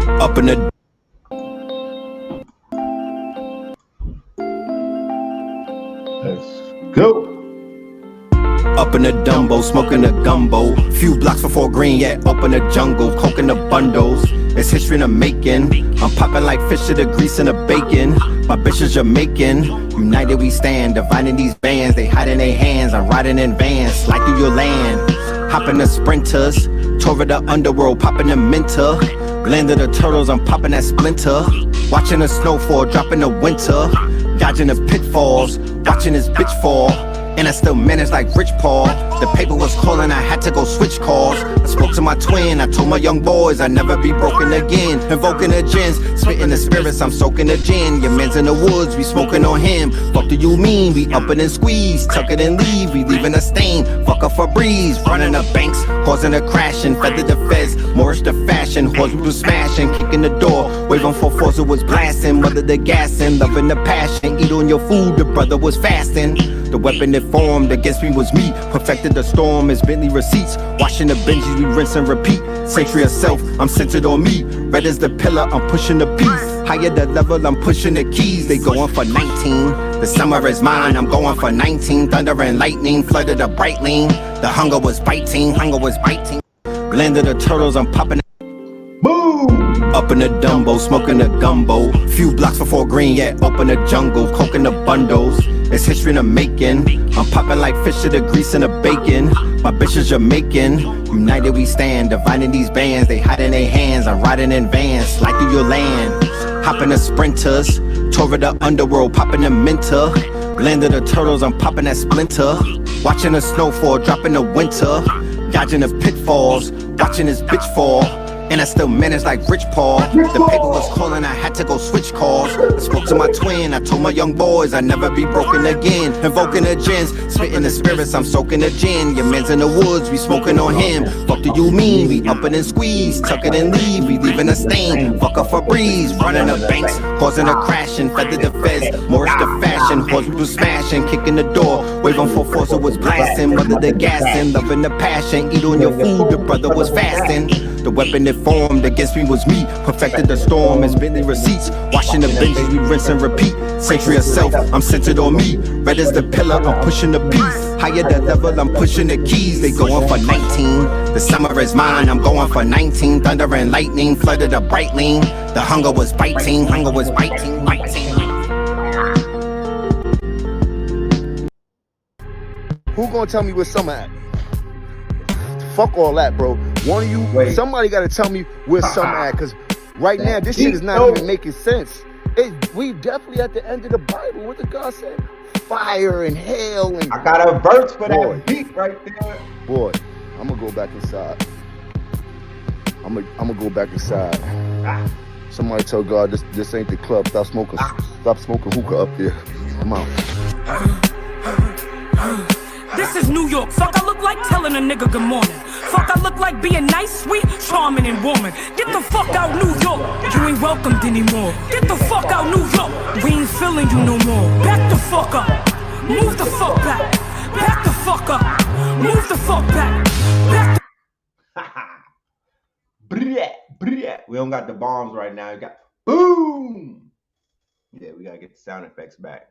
Up in the Let's go. Up in the Dumbo, smoking a gumbo. Few blocks before green, yeah, up in the jungle, coking the bundles. It's history in the making. I'm popping like fish to the grease and the bacon. My bitch is Jamaican. United we stand, dividing these bands. They hide in their hands. I'm riding in vans, slide through your land. Hopping the sprinters, tore the underworld, popping the minter. Landed the turtles, I'm popping that splinter. Watching the snowfall, dropping the winter. Dodging the pitfalls, watching this bitch fall. And I still managed like Rich Paul. The paper was calling, I had to go switch calls. I spoke to my twin, I told my young boys I'd never be broken again. Invoking the gins, spitting the spirits, I'm soaking the gin. Your man's in the woods, we smoking on him. Fuck do you mean? We up it and squeeze, tuck it and leave, we leaving a stain. Fuck a Febreze, running the banks, causing a crashing. Feather the feds, Moorish the fashion. Horse we was smashing, kicking the door. Waving for force, it was blasting. Mother the gassing, loving the passion. Eat on your food, the brother was fasting. The weapon that formed against me was me. Perfected the storm as Bentley receipts. Washing the Benjis, we rinse and repeat. Century of self, I'm centered on me. Red as the pillar, I'm pushing the piece. Higher the level, I'm pushing the keys. They going for 19. The summer is mine, I'm going for 19. Thunder and lightning, flooded the bright lane. The hunger was biting, hunger was biting. Landed the turtles, I'm popping. Boom. Up in the Dumbo, smoking a gumbo. Few blocks before green, yeah, up in the jungle, coking the bundles. It's history in the making. I'm popping like fish to the grease and the bacon. My bitch is Jamaican. United we stand, dividing these bands. They hide in their hands. I'm riding in vans, slide through your land. Hopping the sprinters, tore the underworld, popping the minter. Landed the turtles, I'm popping that splinter. Watching the snowfall, dropping the winter. Dodging the pitfalls, watching this bitch fall. And I still managed like Rich Paul. The paper was calling, I had to go switch calls. I spoke to my twin, I told my young boys I'd never be broken again. Invoking the gins, spitting the spirits, I'm soaking the gin. Your man's in the woods, we smoking on him. Fuck do you mean? We up it and squeeze, tuck it and leave, we leaving a stain. Fuck a Febreze, running the banks, causing a crashing. Feather the feds, Moorish the fashion. Horse we was smashing, kicking the door. Waving for force, it was blasting. Mother the gassing, loving the passion. Eat on your food, the brother was fasting. The weapon that formed against me was me. Perfected the storm as Bentley receipts. Washing the Benjis, we rinse and repeat. Century of self, I'm centered on me. Red as the pillar, I'm pushing the piece. Higher the level, I'm pushing the keys. They going for 19. The summer is mine, I'm going for 19. Thunder and lightning, flooded the bright lane. The hunger was biting, hunger was biting, biting. Who gonna tell me where summer at? Fuck all that, bro. One of you, somebody gotta tell me where summer at, cause right now this shit is not even making sense. We definitely at the end of the Bible. What the God said? Fire and hail and. I got a verse for that beat right there. Boy, I'm gonna go back inside. I'm gonna go back inside. Somebody tell God this ain't the club. Stop smoking hookah up there. I'm out. This is New York. Fuck, I look like telling a nigga good morning. Fuck, I look like being nice, sweet, charming, and warming. Get the fuck out, New York. You ain't welcomed anymore. Get the fuck out, New York. We ain't feeling you no more. Back the fuck up. Move the fuck back. Back the fuck up. Move the fuck back. Back the We don't got the bombs right now. We got boom. Yeah, we gotta get the sound effects back.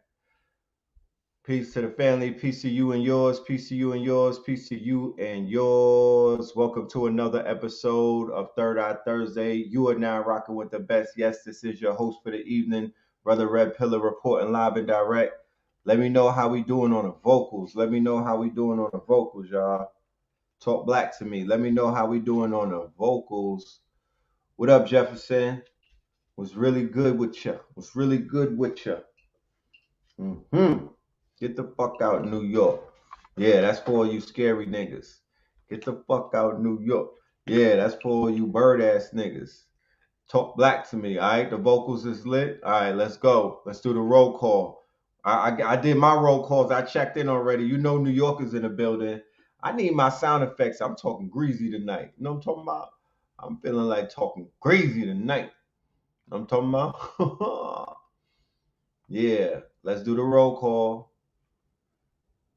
Peace to the family, peace to you and yours, peace to you and yours, peace to you and yours. Welcome to another episode of Third Eye Thursday. You are now rocking with the best. Yes, this is your host for the evening, Brother Red Pillar, reporting live and direct. Let me know how we doing on the vocals. Let me know how we doing on the vocals, y'all. Talk black to me. Let me know how we doing on the vocals. What up, Jefferson? Was really good with you. Was really good with you. Get the fuck out, New York. Yeah, that's for all you scary niggas. Get the fuck out, New York. Yeah, that's for all you bird ass niggas. Talk black to me, all right? The vocals is lit. All right, let's go. Let's do the roll call. I did my roll calls. I checked in already. You know New York is in the building. I need my sound effects. I'm talking greasy tonight. You know what I'm talking about? I'm feeling like talking crazy tonight. You know what I'm talking about? Yeah, let's do the roll call.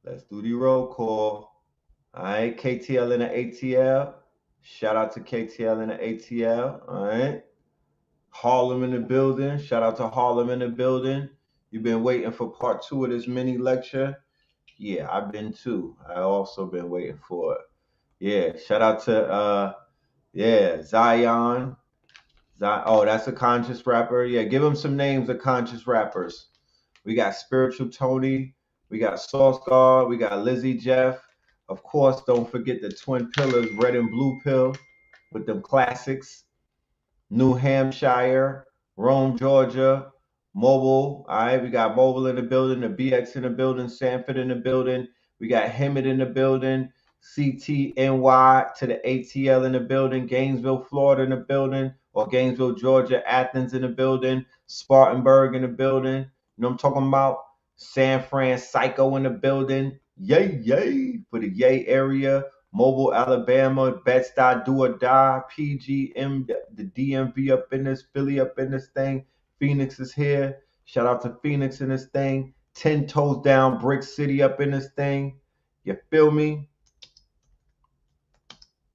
Let's do the roll call. All right, KTL and the ATL. Shout out to KTL and the ATL. All right. Harlem in the building. Shout out to Harlem in the building. You've been waiting for part 2 of this mini lecture. Yeah, I've been too. I also been waiting for it. Yeah, shout out to Zion. Oh, that's a conscious rapper. Yeah, give him some names of conscious rappers. We got Spiritual Tony. We got Sauce God. We got Lizzie Jeff. Of course, don't forget the Twin Pillars, Red and Blue Pill, with them classics. New Hampshire, Rome, Georgia, Mobile. All right, we got Mobile in the building, the BX in the building, Sanford in the building. We got Hemet in the building, CTNY to the ATL in the building, Gainesville, Florida in the building, or Gainesville, Georgia, Athens in the building, Spartanburg in the building. You know what I'm talking about? San Francisco in the building. Yay, yay, for the yay area. Mobile, Alabama, Bed-Stuy, Do or Die, PGM, the DMV up in this, Philly up in this thing. Phoenix is here. Shout out to Phoenix in this thing. 10 Toes Down, Brick City up in this thing. You feel me?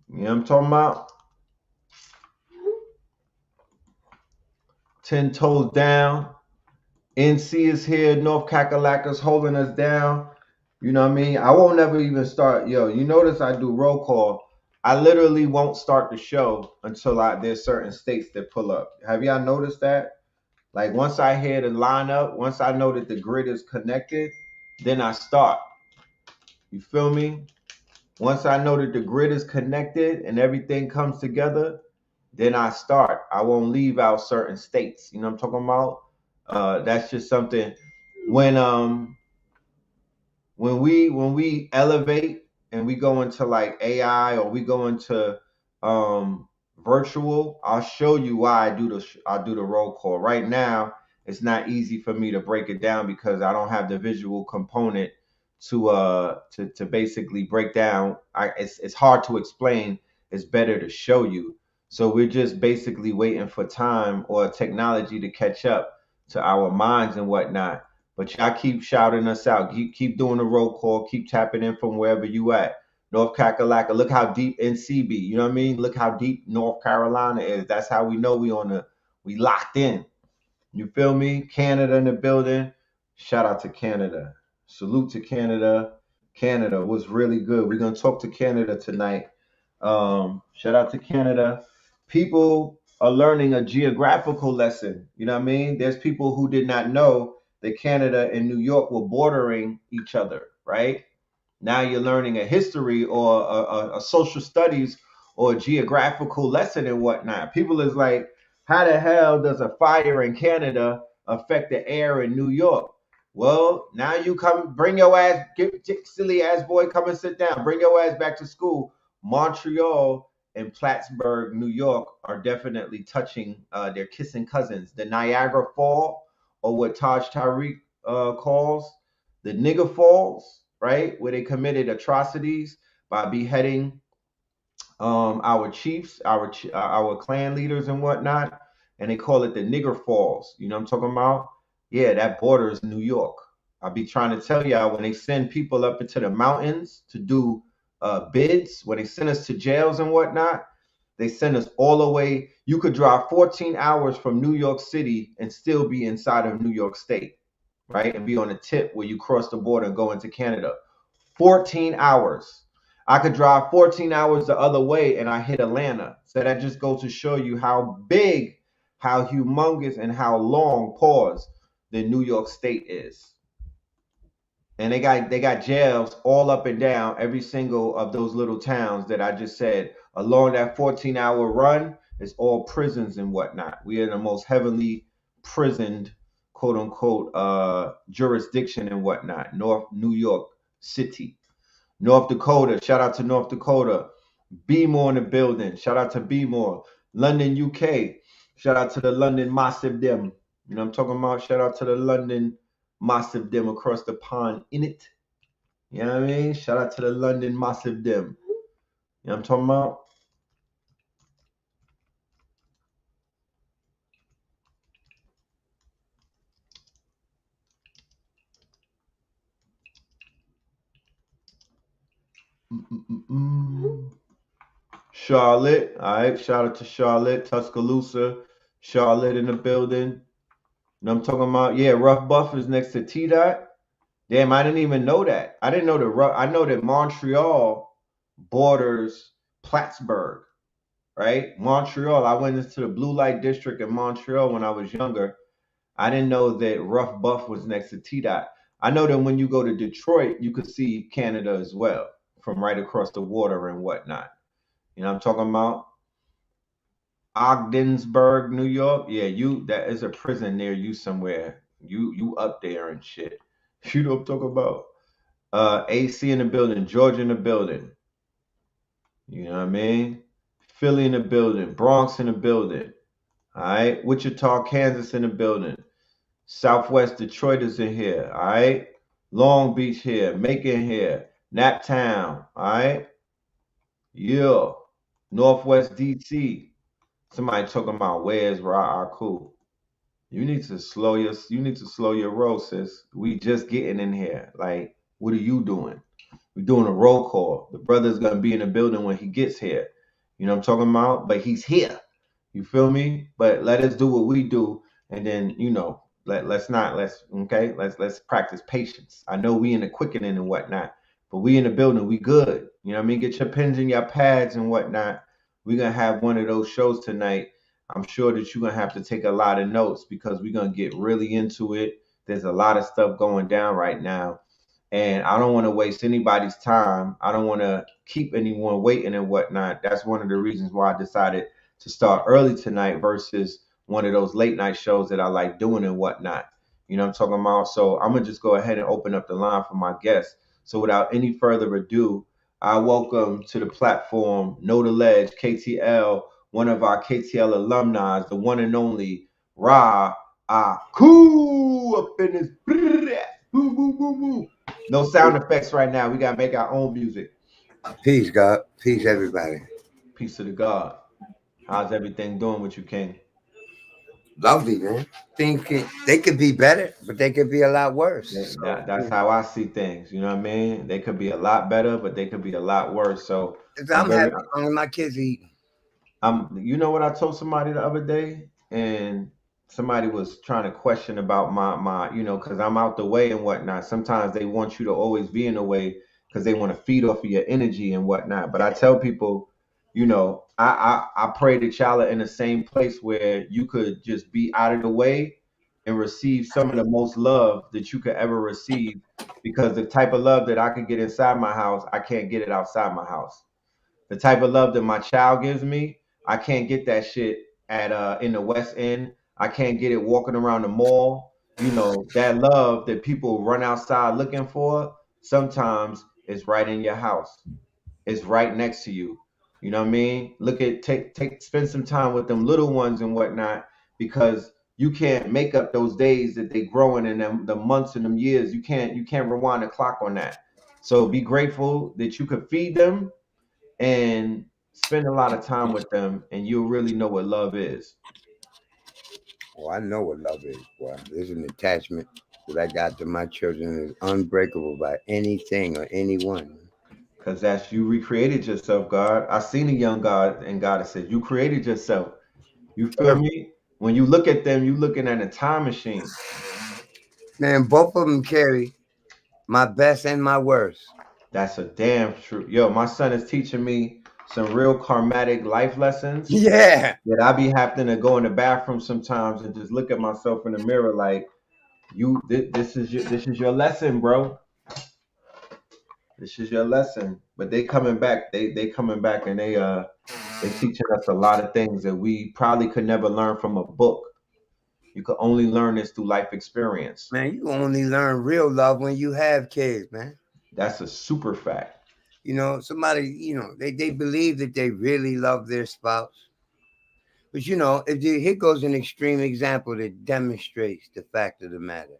You know what I'm talking about? 10 Toes Down. NC is here. North Kakalaka's holding us down. You know what I mean? I won't ever even start. Yo, you notice I do roll call. I literally won't start the show until there's certain states that pull up. Have y'all noticed that? Like once I hear the lineup, once I know that the grid is connected, then I start. You feel me? Once I know that the grid is connected and everything comes together, then I start. I won't leave out certain states. You know what I'm talking about? That's just something when we elevate and we go into like AI or we go into virtual, I'll show you why I do the roll call. Right now, it's not easy for me to break it down because I don't have the visual component to basically break down. It's hard to explain. It's better to show you. So we're just basically waiting for time or technology to catch up to our minds and whatnot. But y'all keep shouting us out. Keep doing the roll call. Keep tapping in from wherever you at. North Kakalaka. Look how deep NC be. You know what I mean? Look how deep North Carolina is. That's how we know we locked in. You feel me? Canada in the building. Shout out to Canada. Salute to Canada. Canada was really good. We're gonna talk to Canada tonight. Shout out to Canada. People are learning a geographical lesson. You know what I mean? There's people who did not know that Canada and New York were bordering each other, right? Now you're learning a history or a social studies or a geographical lesson and whatnot. People is like, how the hell does a fire in Canada affect the air in New York? Well, now you come, bring your ass, silly ass boy, come and sit down. Bring your ass back to school. Montreal and Plattsburgh, New York, are definitely touching. They're kissing cousins. The Niagara Fall, or what TH3RD calls the nigger falls, right, where they committed atrocities by beheading our chiefs, our clan leaders and whatnot, and they call it the nigger falls. You know what I'm talking about? Yeah, that borders New York. I'll be trying to tell y'all, when they send people up into the mountains to do bids, when they send us to jails and whatnot, they send us all the way. You could drive 14 hours from New York City and still be inside of New York State, right? And be on the tip where you cross the border and go into Canada. 14 hours. I could drive 14 hours the other way and I hit Atlanta. So that just goes to show you how big, how humongous, and how long, pause, the New York State is. And they got jails all up and down every single of those little towns that I just said. Along that 14-hour run is all prisons and whatnot. We are the most heavily prisoned, quote unquote, jurisdiction and whatnot. North New York City. North Dakota, shout out to North Dakota. B-More in the building. Shout out to B-More. London, UK. Shout out to the London Massive Dem. You know what I'm talking about? Shout out to the London Massive Dem across the pond in it. You know what I mean? Shout out to the London Massive Dem. You know what I'm talking about? Charlotte, all right. Shout out to Charlotte, Tuscaloosa. Charlotte in the building. You know what I'm talking about? Yeah, Rough Buff is next to T-Dot. Damn, I didn't even know that. I didn't know I know that Montreal borders Plattsburgh, right? Montreal. I went into the blue light district in Montreal when I was younger. I didn't know that Rough Buff was next to T-Dot. I know that when you go to Detroit, you could see Canada as well from right across the water and whatnot. You know what I'm talking about? Ogdensburg, New York. Yeah, that is a prison near you somewhere. You up there and shit. You know what I'm talking about? AC in the building, Georgia in the building. You know what I mean? Philly in the building, Bronx in the building. All right, Wichita, Kansas in the building. Southwest Detroit is in here. All right, Long Beach here, Macon here, Naptown. All right, yeah, Northwest DC. Somebody talking about where's Ahku. You need to slow your roll, sis. We just getting in here. Like, what are you doing? We're doing a roll call. The brother's gonna be in the building when he gets here. You know what I'm talking about? But he's here. You feel me? But let us do what we do, and then let's practice patience. I know we in the quickening and whatnot, but we in the building, we good. You know what I mean? Get your pens and your pads and whatnot. We're gonna have one of those shows tonight. I'm sure that you're gonna have to take a lot of notes because we're gonna get really into it. There's a lot of stuff going down right now. And I don't want to waste anybody's time. I don't want to keep anyone waiting and whatnot. That's one of the reasons why I decided to start early tonight versus one of those late night shows that I like doing and whatnot. You know what I'm talking about? So I'm going to just go ahead and open up the line for my guests. So without any further ado, I welcome to the platform, Know the Ledge, KTL, one of our KTL alumni, the one and only Ra Ahku up in this. Boo, boo, boo, boo. No sound effects right now. We gotta make our own music. Peace, God. Peace, everybody. Peace to the God. How's everything doing with you, King? Lovely, man. They could be better, but they could be a lot worse. That's how I see things. You know what I mean? They could be a lot better, but they could be a lot worse. So I'm happy when my kids eating. You know what I told somebody the other day, and somebody was trying to question about my because I'm out the way and whatnot. Sometimes they want you to always be in the way because they want to feed off of your energy and whatnot. But I tell people, I pray that y'all are in the same place where you could just be out of the way and receive some of the most love that you could ever receive, because the type of love that I could get inside my house, I can't get it outside my house. The type of love that my child gives me, I can't get that shit at in the West End. I can't get it walking around the mall. That love that people run outside looking for, sometimes it's right in your house. It's right next to you. You know what I mean? Spend some time with them little ones and whatnot, because you can't make up those days that they growing in them, the months and them years. You can't rewind the clock on that. So be grateful that you could feed them and spend a lot of time with them, and you'll really know what love is. Oh, I know what love is, boy. There's an attachment that I got to my children is unbreakable by anything or anyone. Because that's you recreated yourself, God. I seen a young God, and God has said, you created yourself. You feel me? When you look at them, you looking at a time machine. Man, both of them carry my best and my worst. That's a damn true. Yo, my son is teaching me some real karmatic life lessons. Yeah. That I be having to go in the bathroom sometimes and just look at myself in the mirror like, this is your lesson, bro. This is your lesson. But they coming back. They coming back, and they teaching us a lot of things that we probably could never learn from a book. You could only learn this through life experience. Man, you only learn real love when you have kids, man. That's a super fact. Somebody, they believe that they really love their spouse. But, here goes an extreme example that demonstrates the fact of the matter.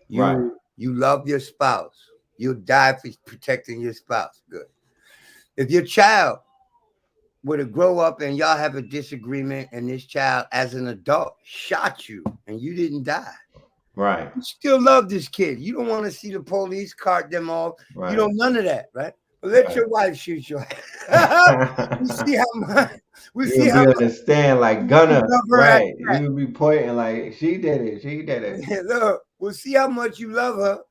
You love your spouse. You'll die for protecting your spouse. Good. If your child were to grow up and y'all have a disagreement, and this child as an adult shot you and you didn't die. Right. You still love this kid. You don't want to see the police cart them off. Right. You don't none of that, right? Let your wife shoot your we see how much we see You'll how be much on the stand like you Gunner, love her at right? You'll be pointing like she did it. She did it. that. Look, we'll see how much you love her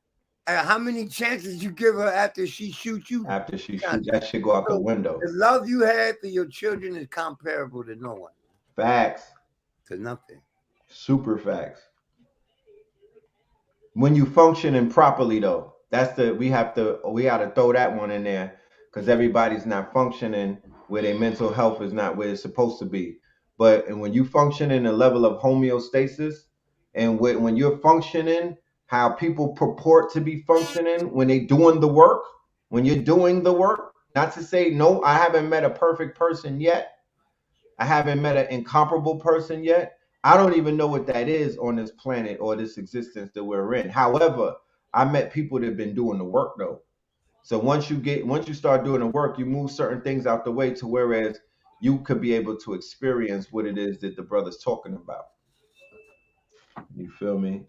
and how many chances you give her after she shoots you. After she shoots, that shit go out the window. The love you have for your children is comparable to no one. Facts. To nothing. Super facts. When you functioning properly though, we gotta throw that one in there because everybody's not functioning where their mental health is not where it's supposed to be. And when you function in a level of homeostasis and when you're functioning how people purport to be functioning when they doing the work, when you're doing the work, not to say no, I haven't met a perfect person yet. I haven't met an incomparable person yet. I don't even know what that is on this planet or this existence that we're in. However, I met people that have been doing the work though. So once you start doing the work, you move certain things out the way to whereas you could be able to experience what it is that the brother's talking about. You feel me?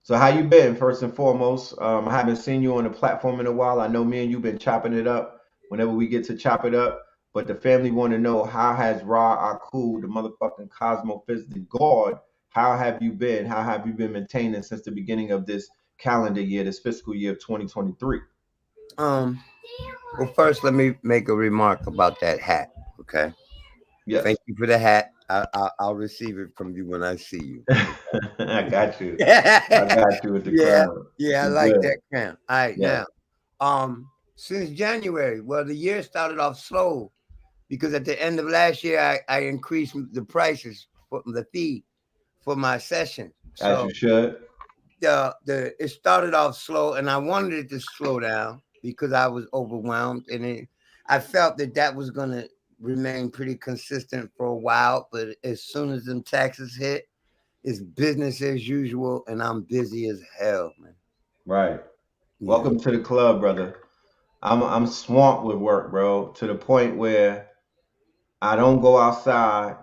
So how you been, first and foremost? I haven't seen you on the platform in a while. I know me and you've been chopping it up whenever we get to chop it up. But the family want to know how has Ahku, the motherfucking cosmophysics God, how have you been? How have you been maintaining since the beginning of this calendar year, this fiscal year of 2023? Well, first let me make a remark about that hat. Okay. Yes. Thank you for the hat. I'll receive it from you when I see you. I got you. I got you with the crown. Yeah, I like that crown. All right, now, since January, well, the year started off slow because at the end of last year, I increased the prices for the fee for my session. As you should. It started off slow, and I wanted it to slow down because I was overwhelmed, and I felt that was going to remain pretty consistent for a while. But as soon as them taxes hit, it's business as usual, and I'm busy as hell, man. Right. Yeah. Welcome to the club, brother. I'm swamped with work, bro, to the point where I don't go outside.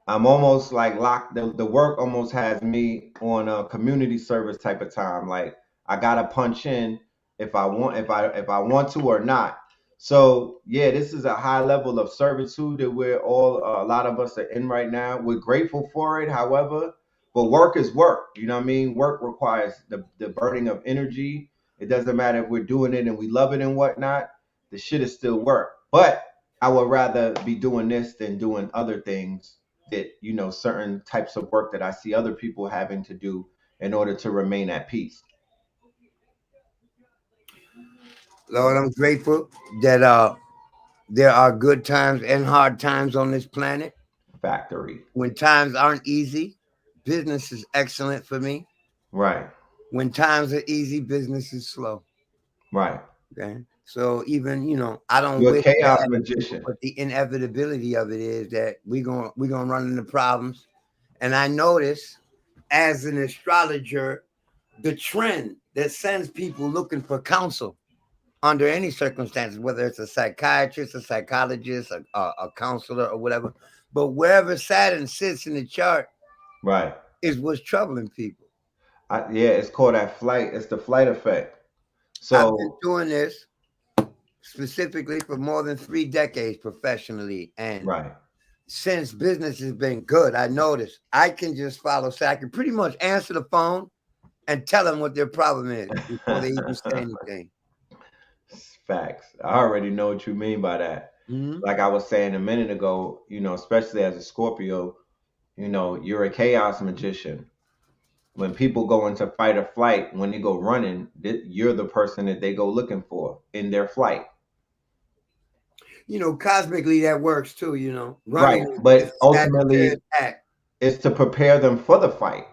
I'm almost like locked. The work almost has me on a community service type of time. Like I gotta punch in if I want want to or not. So yeah, this is a high level of servitude that a lot of us are in right now. We're grateful for it, however, but work is work. You know what I mean? Work requires the burning of energy. It doesn't matter if we're doing it and we love it and whatnot. The shit is still work. But I would rather be doing this than doing other things that, certain types of work that I see other people having to do in order to remain at peace. Lord, I'm grateful that there are good times and hard times on this planet. Factory. When times aren't easy, business is excellent for me. Right. When times are easy, business is slow. Right. Okay. So even, I don't You're wish a chaos magician. but the inevitability of it is that we're gonna run into problems. And I notice as an astrologer, the trend that sends people looking for counsel under any circumstances, whether it's a psychiatrist, a psychologist, a counselor, or whatever. But wherever Saturn sits in the chart, right, is what's troubling people. It's called that flight. It's the flight effect. So I've been doing this specifically for more than 3 decades professionally, and since business has been good, I noticed I can just follow. So I can pretty much answer the phone and tell them what their problem is before they even say anything. Facts. I already know what you mean by that. Mm-hmm. Like I was saying a minute ago, especially as a Scorpio, you're a chaos magician. When people go into fight or flight, when they go running, you're the person that they go looking for in their flight. Cosmically that works too, running. Right. But ultimately, it's to prepare them for the fight.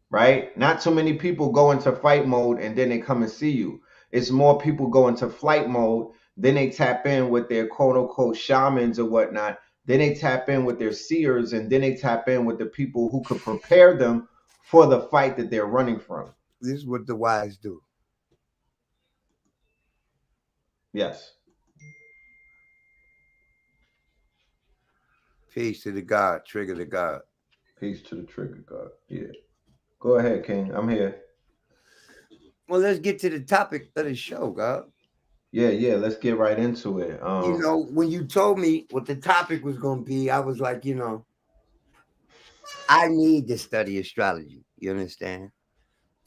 Right? Not too many people go into fight mode and then they come and see you. It's more people go into flight mode, then they tap in with their quote unquote shamans or whatnot. Then they tap in with their seers, and then they tap in with the people who could prepare them for the fight that they're running from. This is what the wise do. Yes. Peace to the God, trigger the God. Peace to the trigger God. Yeah. Go ahead, King. I'm here. Well, let's get to the topic of the show, God. Yeah. Let's get right into it. You know, when you told me what the topic was going to be, I was like, you know, I need to study astrology. You understand?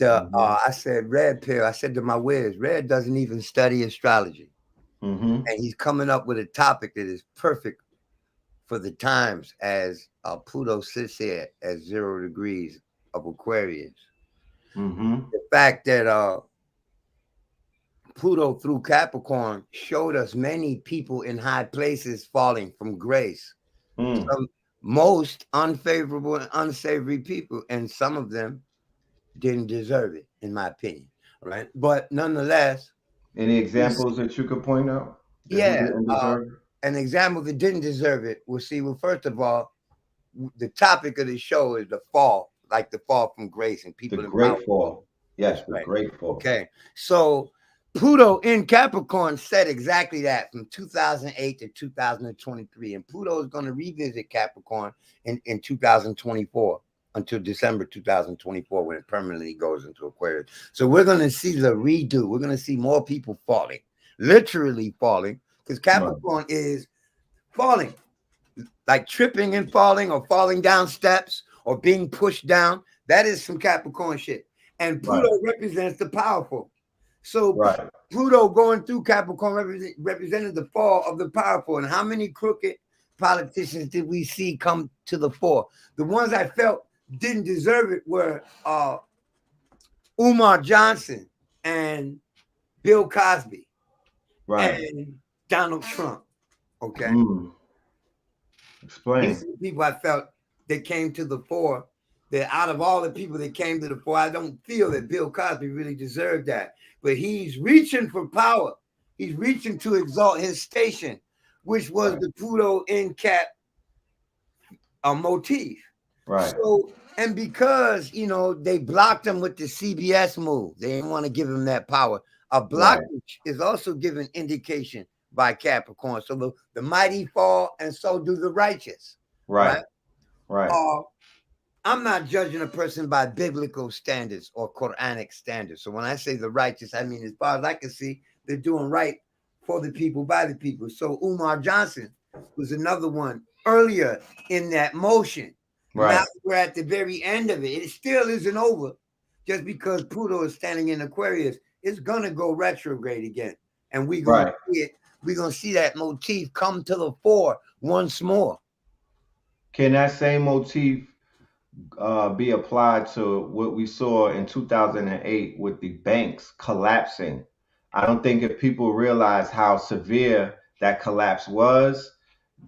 I said, Red Pill, I said to my Wiz, Red doesn't even study astrology. And he's coming up with a topic that is perfect for the times as Pluto sits here at 0 degrees of Aquarius. The fact that Pluto through Capricorn showed us many people in high places falling from grace. Some most unfavorable and unsavory people, and some of them didn't deserve it, in my opinion. Right. But nonetheless, any examples that you could point out that who didn't deserve it? An example that didn't deserve it. We'll see. Well, first of all, the topic of the show is the fall, like the fall from grace, and people The in great power. fall. Yes, That's the right. great fall. Okay, so Pluto in Capricorn said exactly that from 2008 to 2023, and Pluto is going to revisit Capricorn in 2024 until December 2024 when it permanently goes into Aquarius. So we're going to see the redo. We're going to see more people falling, literally falling, because Capricorn is falling, like tripping and falling or falling down steps or being pushed down. That is some Capricorn shit. And Pluto represents the powerful. So Pluto going through Capricorn represented the fall of the powerful. And how many crooked politicians did we see come to the fore? The ones I felt didn't deserve it were Umar Johnson and Bill Cosby and Donald Trump. Okay. Explain. These are the people I felt that came to the fore. That out of all the people that came to the fore, I don't feel that Bill Cosby really deserved that. But he's reaching for power. He's reaching to exalt his station, which was the Pluto in Cap motif. Right. So, and because, you know, they blocked him with the CBS move, they didn't want to give him that power. A blockage is also given indication by Capricorn. So the mighty fall, and so do the righteous. Right. I'm not judging a person by biblical standards or Quranic standards. So when I say the righteous, I mean, as far as I can see, they're doing right for the people, by the people. So Umar Johnson was another one earlier in that motion. Now we're at the very end of it. It still isn't over. Just because Pluto is standing in Aquarius, it's going to go retrograde again. And we're going to see it. We're going to see that motif come to the fore once more. Can that same motif be applied to what we saw in 2008 with the banks collapsing? I don't think if people realize how severe that collapse was,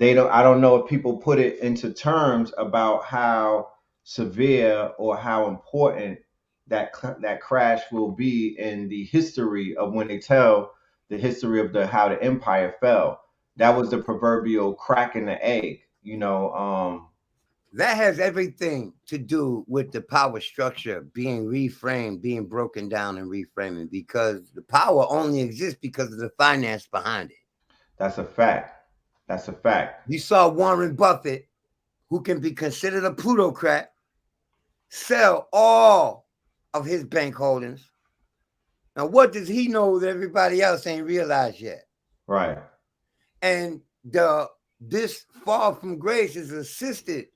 I don't know if people put it into terms about how severe or how important that crash will be in the history of when they tell the history of how the empire fell. That was the proverbial crack in the egg, you know. That has everything to do with the power structure being reframed, being broken down and reframing, because the power only exists because of the finance behind it. That's a fact. That's a fact. You saw Warren Buffett, who can be considered a plutocrat, sell all of his bank holdings. Now, what does he know that everybody else ain't realized yet? Right. And this fall from grace is assisted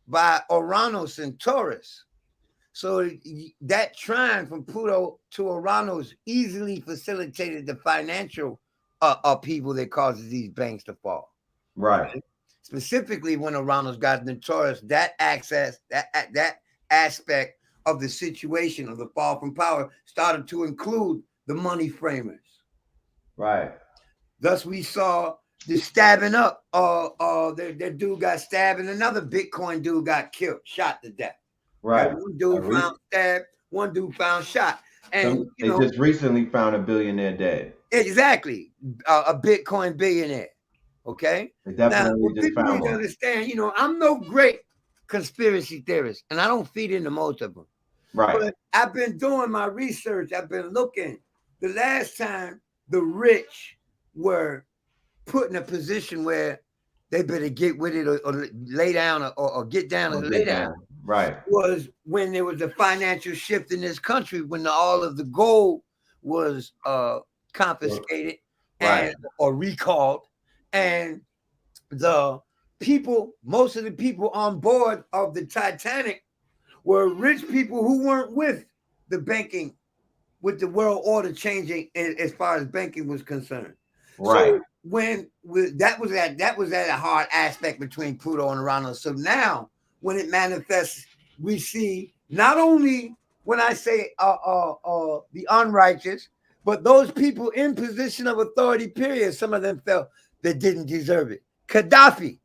by Uranus and Taurus. So that trine from Pluto to Uranus easily facilitated the financial upheaval that causes these banks to fall. Right. Specifically, when Uranus got into Taurus, that aspect of the situation of the fall from power started to include the money framers. Right. Thus, we saw the stabbing up. That dude got stabbed, and another Bitcoin dude got killed, shot to death. Right. One dude found stabbed, one dude found shot. And they just recently found a billionaire dead. Exactly. A Bitcoin billionaire. Okay. They definitely now, people need to understand, I'm no great conspiracy theorist, and I don't feed into most of them. Right. But I've been doing my research. I've been looking. The last time the rich were put in a position where they better get with it or lay down or get down or lay down. Right. Was when there was a financial shift in this country, when all of the gold was confiscated and or recalled, and the people, most of the people on board of the Titanic were rich people who weren't with the banking, with the world order changing as far as banking was concerned. So when that was at a hard aspect between Pluto and Uranus. So now when it manifests, we see not only when I say the unrighteous, but those people in position of authority, period, some of them felt they didn't deserve it. Gaddafi.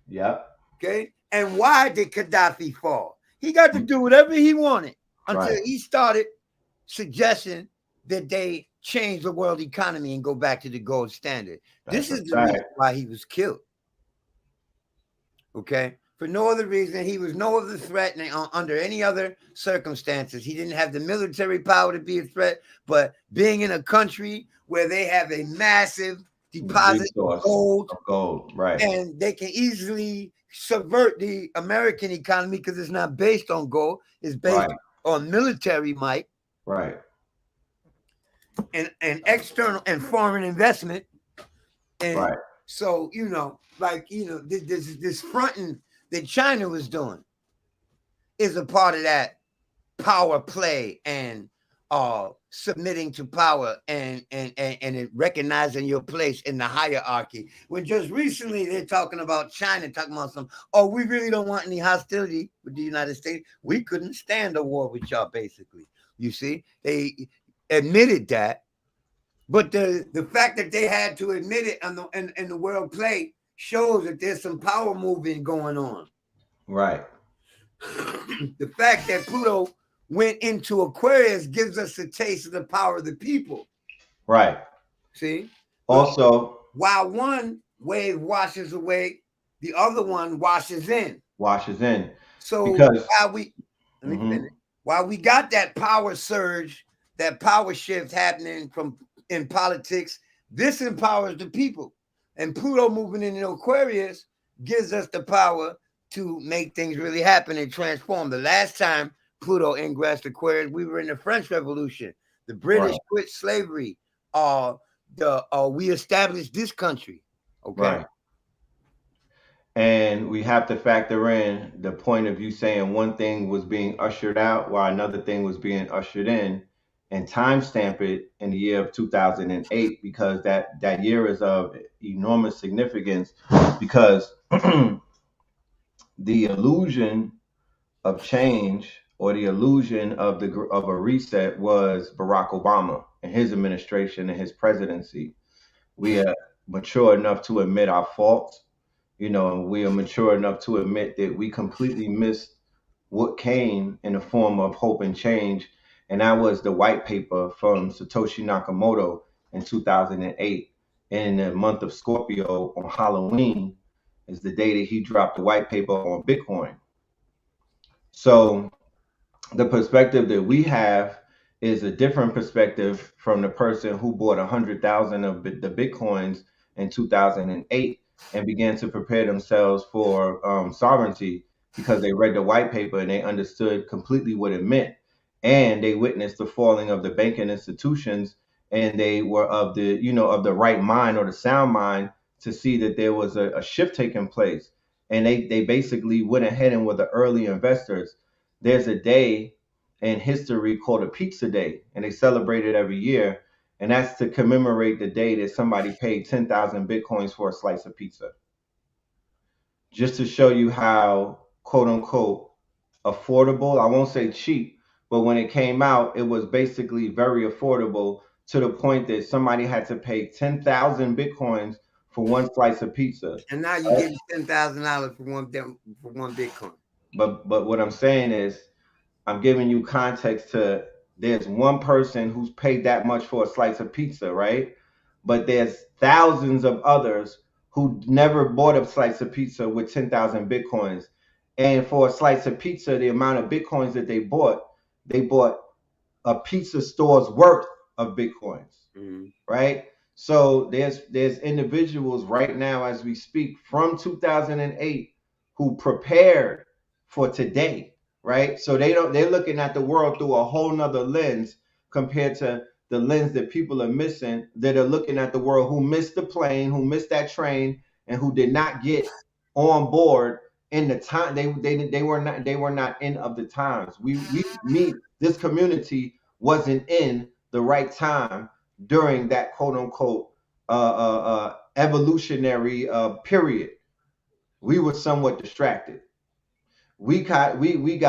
Yep. Okay. And why did Gaddafi fall? He got to do whatever he wanted until he started suggesting that they change the world economy and go back to the gold standard. This is the reason why he was killed. Okay. For no other reason. He was no other threat under any other circumstances. He didn't have the military power to be a threat, but being in a country where they have a massive deposit of gold, right, and they can easily subvert the American economy because it's not based on gold, it's based on military might, right, and external and foreign investment, and so this fronting that China was doing is a part of that power play and submitting to power and recognizing your place in the hierarchy. When just recently they're talking about China, talking about we really don't want any hostility with the United States. We couldn't stand a war with y'all, basically. You see, they admitted that, but the fact that they had to admit it in the world play shows that there's some power moving going on. Right. The fact that Pluto went into Aquarius gives us a taste of the power of the people. Right. See? Also, while one wave washes away, the other one washes in. So while we got that power surge, that power shift happening in politics, this empowers the people. And Pluto moving into Aquarius gives us the power to make things really happen and transform. The last time Pluto ingressed Aquarius, we were in the French Revolution. The British quit slavery. We established this country. Okay. Right. And we have to factor in the point of you saying one thing was being ushered out while another thing was being ushered in, and timestamp it in the year of 2008, because that year is of enormous significance, because the illusion of change, or the illusion of a reset, was Barack Obama and his administration and his presidency. We are mature enough to admit our faults, and we are mature enough to admit that we completely missed what came in the form of hope and change. And that was the white paper from Satoshi Nakamoto in 2008. In the month of Scorpio, on Halloween, is the day that he dropped the white paper on Bitcoin. So the perspective that we have is a different perspective from the person who bought 100,000 of the Bitcoins in 2008 and began to prepare themselves for sovereignty, because they read the white paper and they understood completely what it meant. And they witnessed the falling of the banking institutions, and they were of the right mind, or the sound mind, to see that there was a shift taking place. And they basically went ahead and were the early investors. There's a day in history called a pizza day, and they celebrate it every year. And that's to commemorate the day that somebody paid 10,000 Bitcoins for a slice of pizza. Just to show you how, quote unquote, affordable, I won't say cheap, but when it came out, it was basically very affordable, to the point that somebody had to pay 10,000 Bitcoins for one slice of pizza. And now you get $10,000 for one Bitcoin. But what I'm saying is, I'm giving you context to, there's one person who's paid that much for a slice of pizza, right? But there's thousands of others who never bought a slice of pizza with 10,000 Bitcoins. And for a slice of pizza, the amount of Bitcoins that they bought a pizza store's worth of Bitcoins, right? So there's individuals right now as we speak from 2008 who prepared for today, right? So they're looking at the world through a whole nother lens compared to the lens that people are missing, that are looking at the world, who missed the plane, who missed that train, and who did not get on board in the time. They were not in of the times. This community wasn't in the right time during that quote unquote evolutionary period. We were somewhat distracted. We got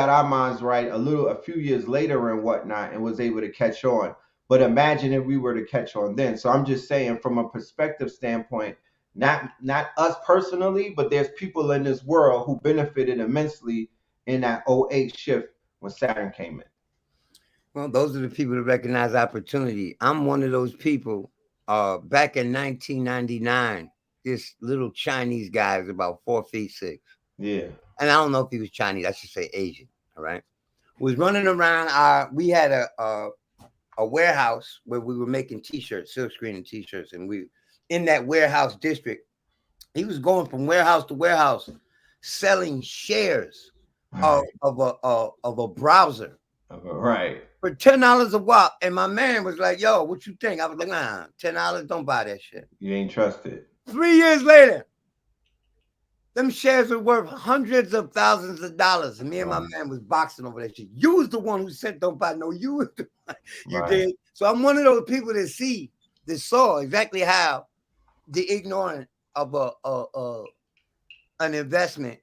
our minds right a few years later and whatnot, and was able to catch on. But imagine if we were to catch on then. So I'm just saying, from a perspective standpoint, not us personally, but there's people in this world who benefited immensely in that '08 shift when Saturn came in. Well, those are the people that recognize opportunity. I'm one of those people. Back in 1999, this little Chinese guy was about 4'6". Yeah. And I don't know if he was Chinese. I should say Asian. All right. Was running around. We had a warehouse where we were making T-shirts, silk screen and T-shirts, and we in that warehouse district. He was going from warehouse to warehouse, selling shares of a browser. Right. For $10 a wop. And my man was like, yo, what you think? I was like, nah, $10, don't buy that shit. You ain't trusted. 3 years later, them shares were worth hundreds of thousands of dollars. And me and my man was boxing over that shit. You was the one who said don't buy. No, you was the one. You did. So I'm one of those people that saw exactly how the ignorant of an investment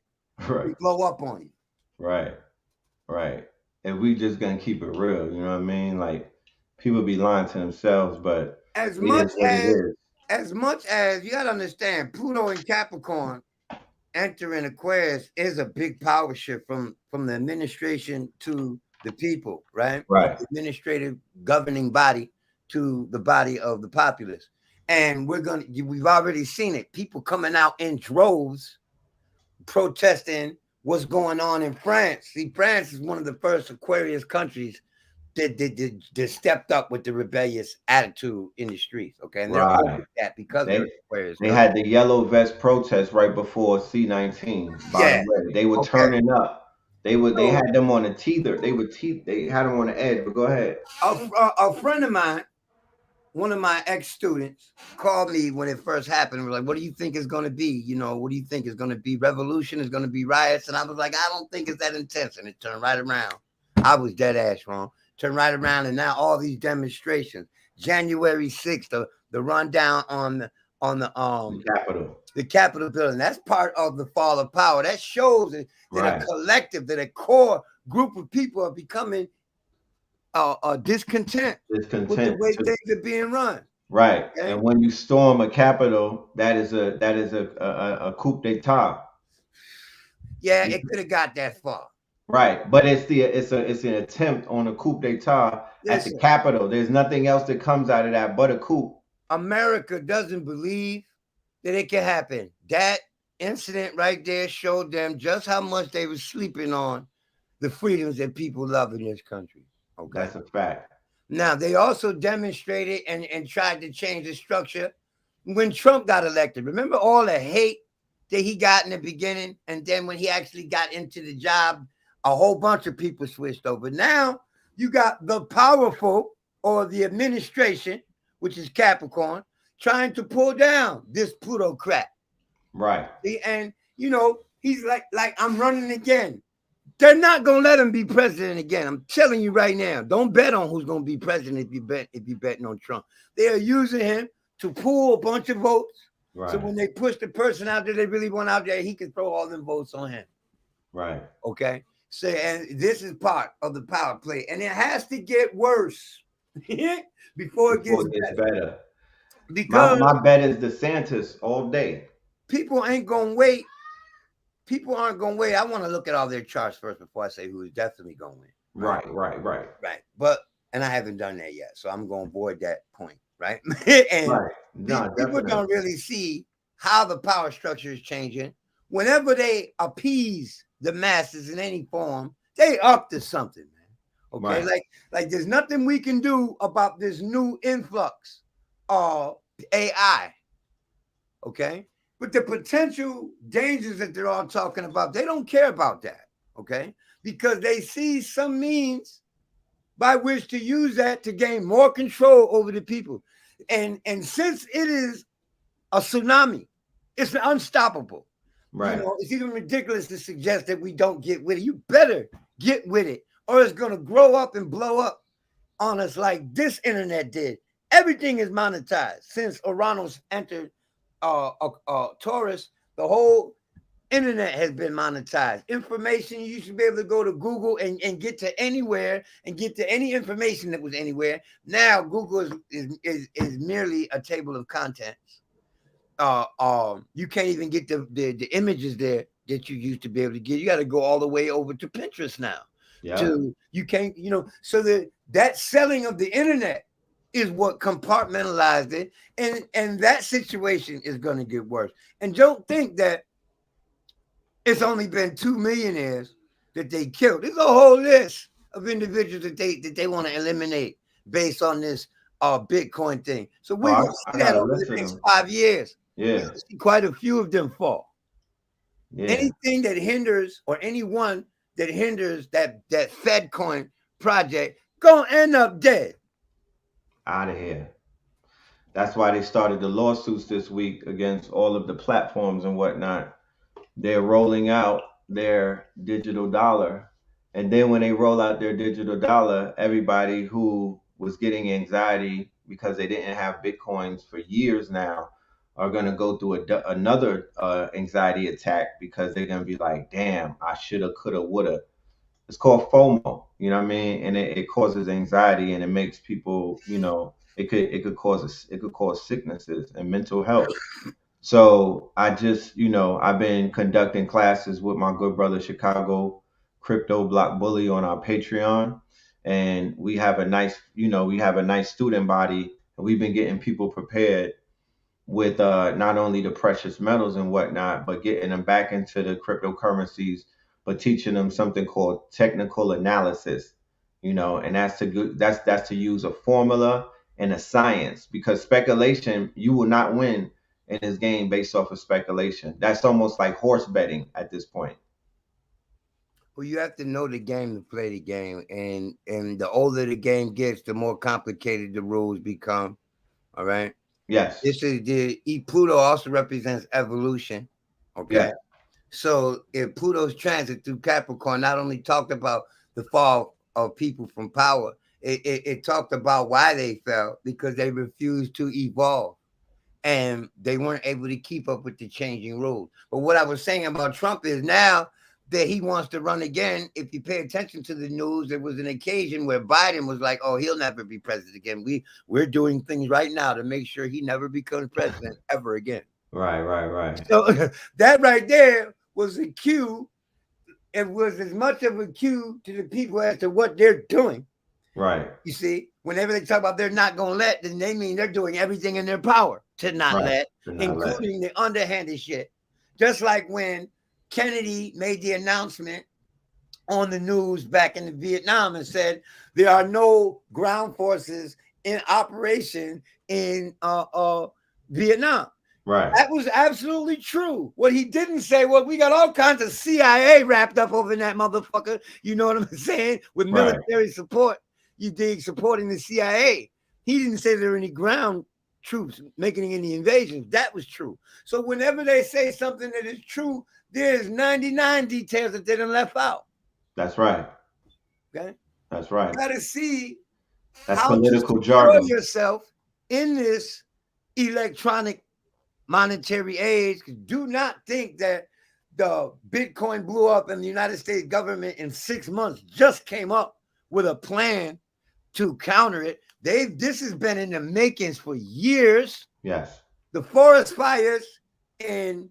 will blow up on you. Right. And we just gonna keep it real, you know what I mean? Like, people be lying to themselves, but as much as you gotta understand, Pluto and Capricorn entering Aquarius is a big power shift from the administration to the people, right? Right. The administrative governing body to the body of the populace. And we've already seen it. People coming out in droves protesting what's going on in France. See, France is one of the first Aquarius countries that stepped up with the rebellious attitude in the streets. Okay, and they're over that because they're Aquarius. They had the yellow vest protest right before C19. By the way, they were turning up. They had them on a teeter. They had them on the edge. But go ahead. A friend of mine, one of my ex-students, called me when it first happened. We're like, what do you think is going to be? You know, what do you think is going to be? Revolution? Is going to be riots? And I was like, I don't think it's that intense. And it turned right around. I was dead ass wrong. Turned right around, and now all these demonstrations. January 6th, the rundown on the Capitol. The Capitol building. That's part of the fall of power. That shows that a collective, that a core group of people are becoming discontent with the way things are being run. Right. Okay? And when you storm a Capitol, that is a coup d'etat. Yeah, it could have got that far. Right, but it's an attempt on a coup d'etat at the Capitol. There's nothing else that comes out of that but a coup. America doesn't believe that it can happen. That incident right there showed them just how much they were sleeping on the freedoms that people love in this country. Okay, that's a fact. Now, they also demonstrated and tried to change the structure when Trump got elected. Remember all the hate that he got in the beginning? And then when he actually got into the job, a whole bunch of people switched over. Now, you got the powerful, or the administration, which is Capricorn, trying to pull down this Pluto crap. Right. And, you know, he's like I'm running again. They're not going to let him be president again. I'm telling you right now. Don't bet on who's going to be president if you're betting on Trump. They are using him to pull a bunch of votes. Right. So when they push the person out there they really want out there, he can throw all them votes on him. Right. Okay. So, and this is part of the power play. And it has to get worse before it gets better. Because my bet is DeSantis all day. People ain't going to wait. People aren't going to wait. I want to look at all their charts first before I say who is definitely going to win. Right. But, and I haven't done that yet. So I'm going to avoid that point. Right. And people don't really see how the power structure is changing. Whenever they appease the masses in any form, they up to something, man. Okay. Right. Like there's nothing we can do about this new influx of AI. Okay. But the potential dangers that they're all talking about, they don't care about that, okay? Because they see some means by which to use that to gain more control over the people. And since it is a tsunami, it's unstoppable. Right. You know, it's even ridiculous to suggest that we don't get with it. You better get with it, or it's going to grow up and blow up on us like this internet did. Everything is monetized since Uranus entered Taurus. The whole internet has been monetized. Information, you used to be able to go to Google and get to anywhere and get to any information that was anywhere. Now Google is merely a table of contents. You can't even get the images there that you used to be able to get. You got to go all the way over to Pinterest now. Yeah. You can't, you know, so that selling of the internet is what compartmentalized it, and that situation is going to get worse. And don't think that it's only been 2 millionaires that they killed. There's a whole list of individuals that they want to eliminate based on this Bitcoin thing. So we're going to see that over the next 5 years. Yeah, see quite a few of them fall. Yeah. Anything that hinders, or anyone that hinders that Fed coin project, gonna end up dead. Out of here. That's why they started the lawsuits this week against all of the platforms and whatnot. They're rolling out their digital dollar. And then when they roll out their digital dollar, everybody who was getting anxiety because they didn't have Bitcoins for years now are going to go through another anxiety attack, because they're going to be like, damn, I shoulda, coulda, woulda. It's called FOMO, you know what I mean? And it causes anxiety, and it makes people, you know, it could cause sicknesses and mental health. So I just, you know, I've been conducting classes with my good brother Chicago Crypto Block Bully on our Patreon, and we have a nice student body, and we've been getting people prepared with not only the precious metals and whatnot, but getting them back into the cryptocurrencies, but teaching them something called technical analysis, you know, and that's to use a formula and a science, because speculation, you will not win in this game based off of speculation. That's almost like horse betting at this point. Well, you have to know the game to play the game, and the older the game gets, the more complicated the rules become. All right. Yes. This is Pluto also represents evolution. Okay. Yeah. So if Pluto's transit through Capricorn not only talked about the fall of people from power, it talked about why they fell, because they refused to evolve and they weren't able to keep up with the changing rules. But what I was saying about Trump is, now that he wants to run again, if you pay attention to the news, there was an occasion where Biden was like, oh, he'll never be president again. We're doing things right now to make sure he never becomes president ever again. Right. So that right there was a cue. It was as much of a cue to the people as to what they're doing. Right. You see, whenever they talk about they're not going to let, then they mean they're doing everything in their power to not let, including the underhanded shit. Just like when Kennedy made the announcement on the news back in Vietnam and said there are no ground forces in operation in Vietnam. Right. That was absolutely true. What he didn't say was, we got all kinds of CIA wrapped up over in that motherfucker. You know what I'm saying? With military support, you dig, supporting the CIA. He didn't say there were any ground troops making any invasions. That was true. So whenever they say something that is true, there's 99 details that they done left out. That's right. Okay. That's right. You got to see that's how political to jargon. yourself in this electronic monetary age. Do not think that the Bitcoin blew up and the United States government in 6 months just came up with a plan to counter it. This has been in the makings for years. Yes. The forest fires in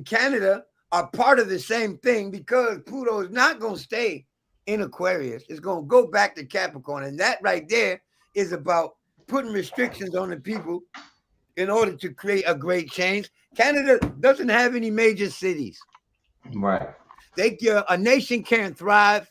Canada are part of the same thing, because Pluto is not going to stay in Aquarius. It's going to go back to Capricorn. And that right there is about putting restrictions on the people in order to create a great change. Canada doesn't have any major cities. Right. A nation can't thrive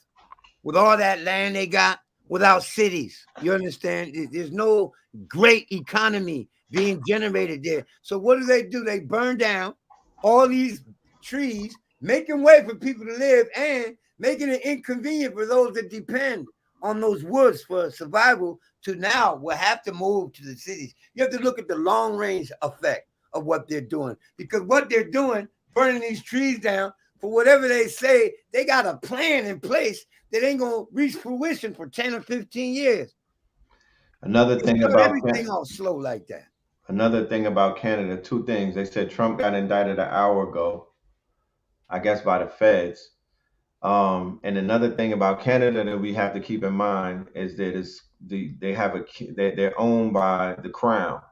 with all that land they got without cities. You understand? There's no great economy being generated there. So what do? They burn down all these trees, making way for people to live and making it inconvenient for those that depend on those woods for survival to now we'll have to move to the cities. You have to look at the long range effect of what they're doing, because what they're doing, burning these trees down, for whatever they say, they got a plan in place that ain't gonna reach fruition for 10 or 15 years. Another thing about everything all slow like that. Another thing about Canada, two things. They said Trump got indicted an hour ago, I guess by the feds. And another thing about Canada that we have to keep in mind is that they're owned by the crown.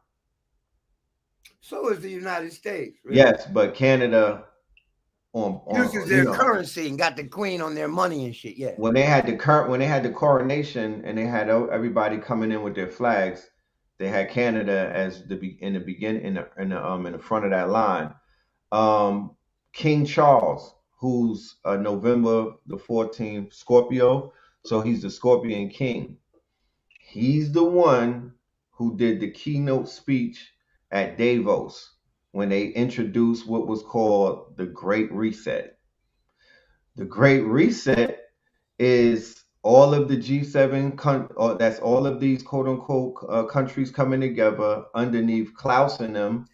So is the United States. Really. Yes, but Canada uses their currency and got the queen on their money and shit. Yeah. When they had the coronation and they had everybody coming in with their flags, they had Canada as in the front of that line. King Charles, who's November the 14th Scorpio, so he's the Scorpion King. He's the one who did the keynote speech at Davos when they introduced what was called the Great Reset. The Great Reset is all of the G7, that's all of these quote unquote countries coming together underneath Klaus and them.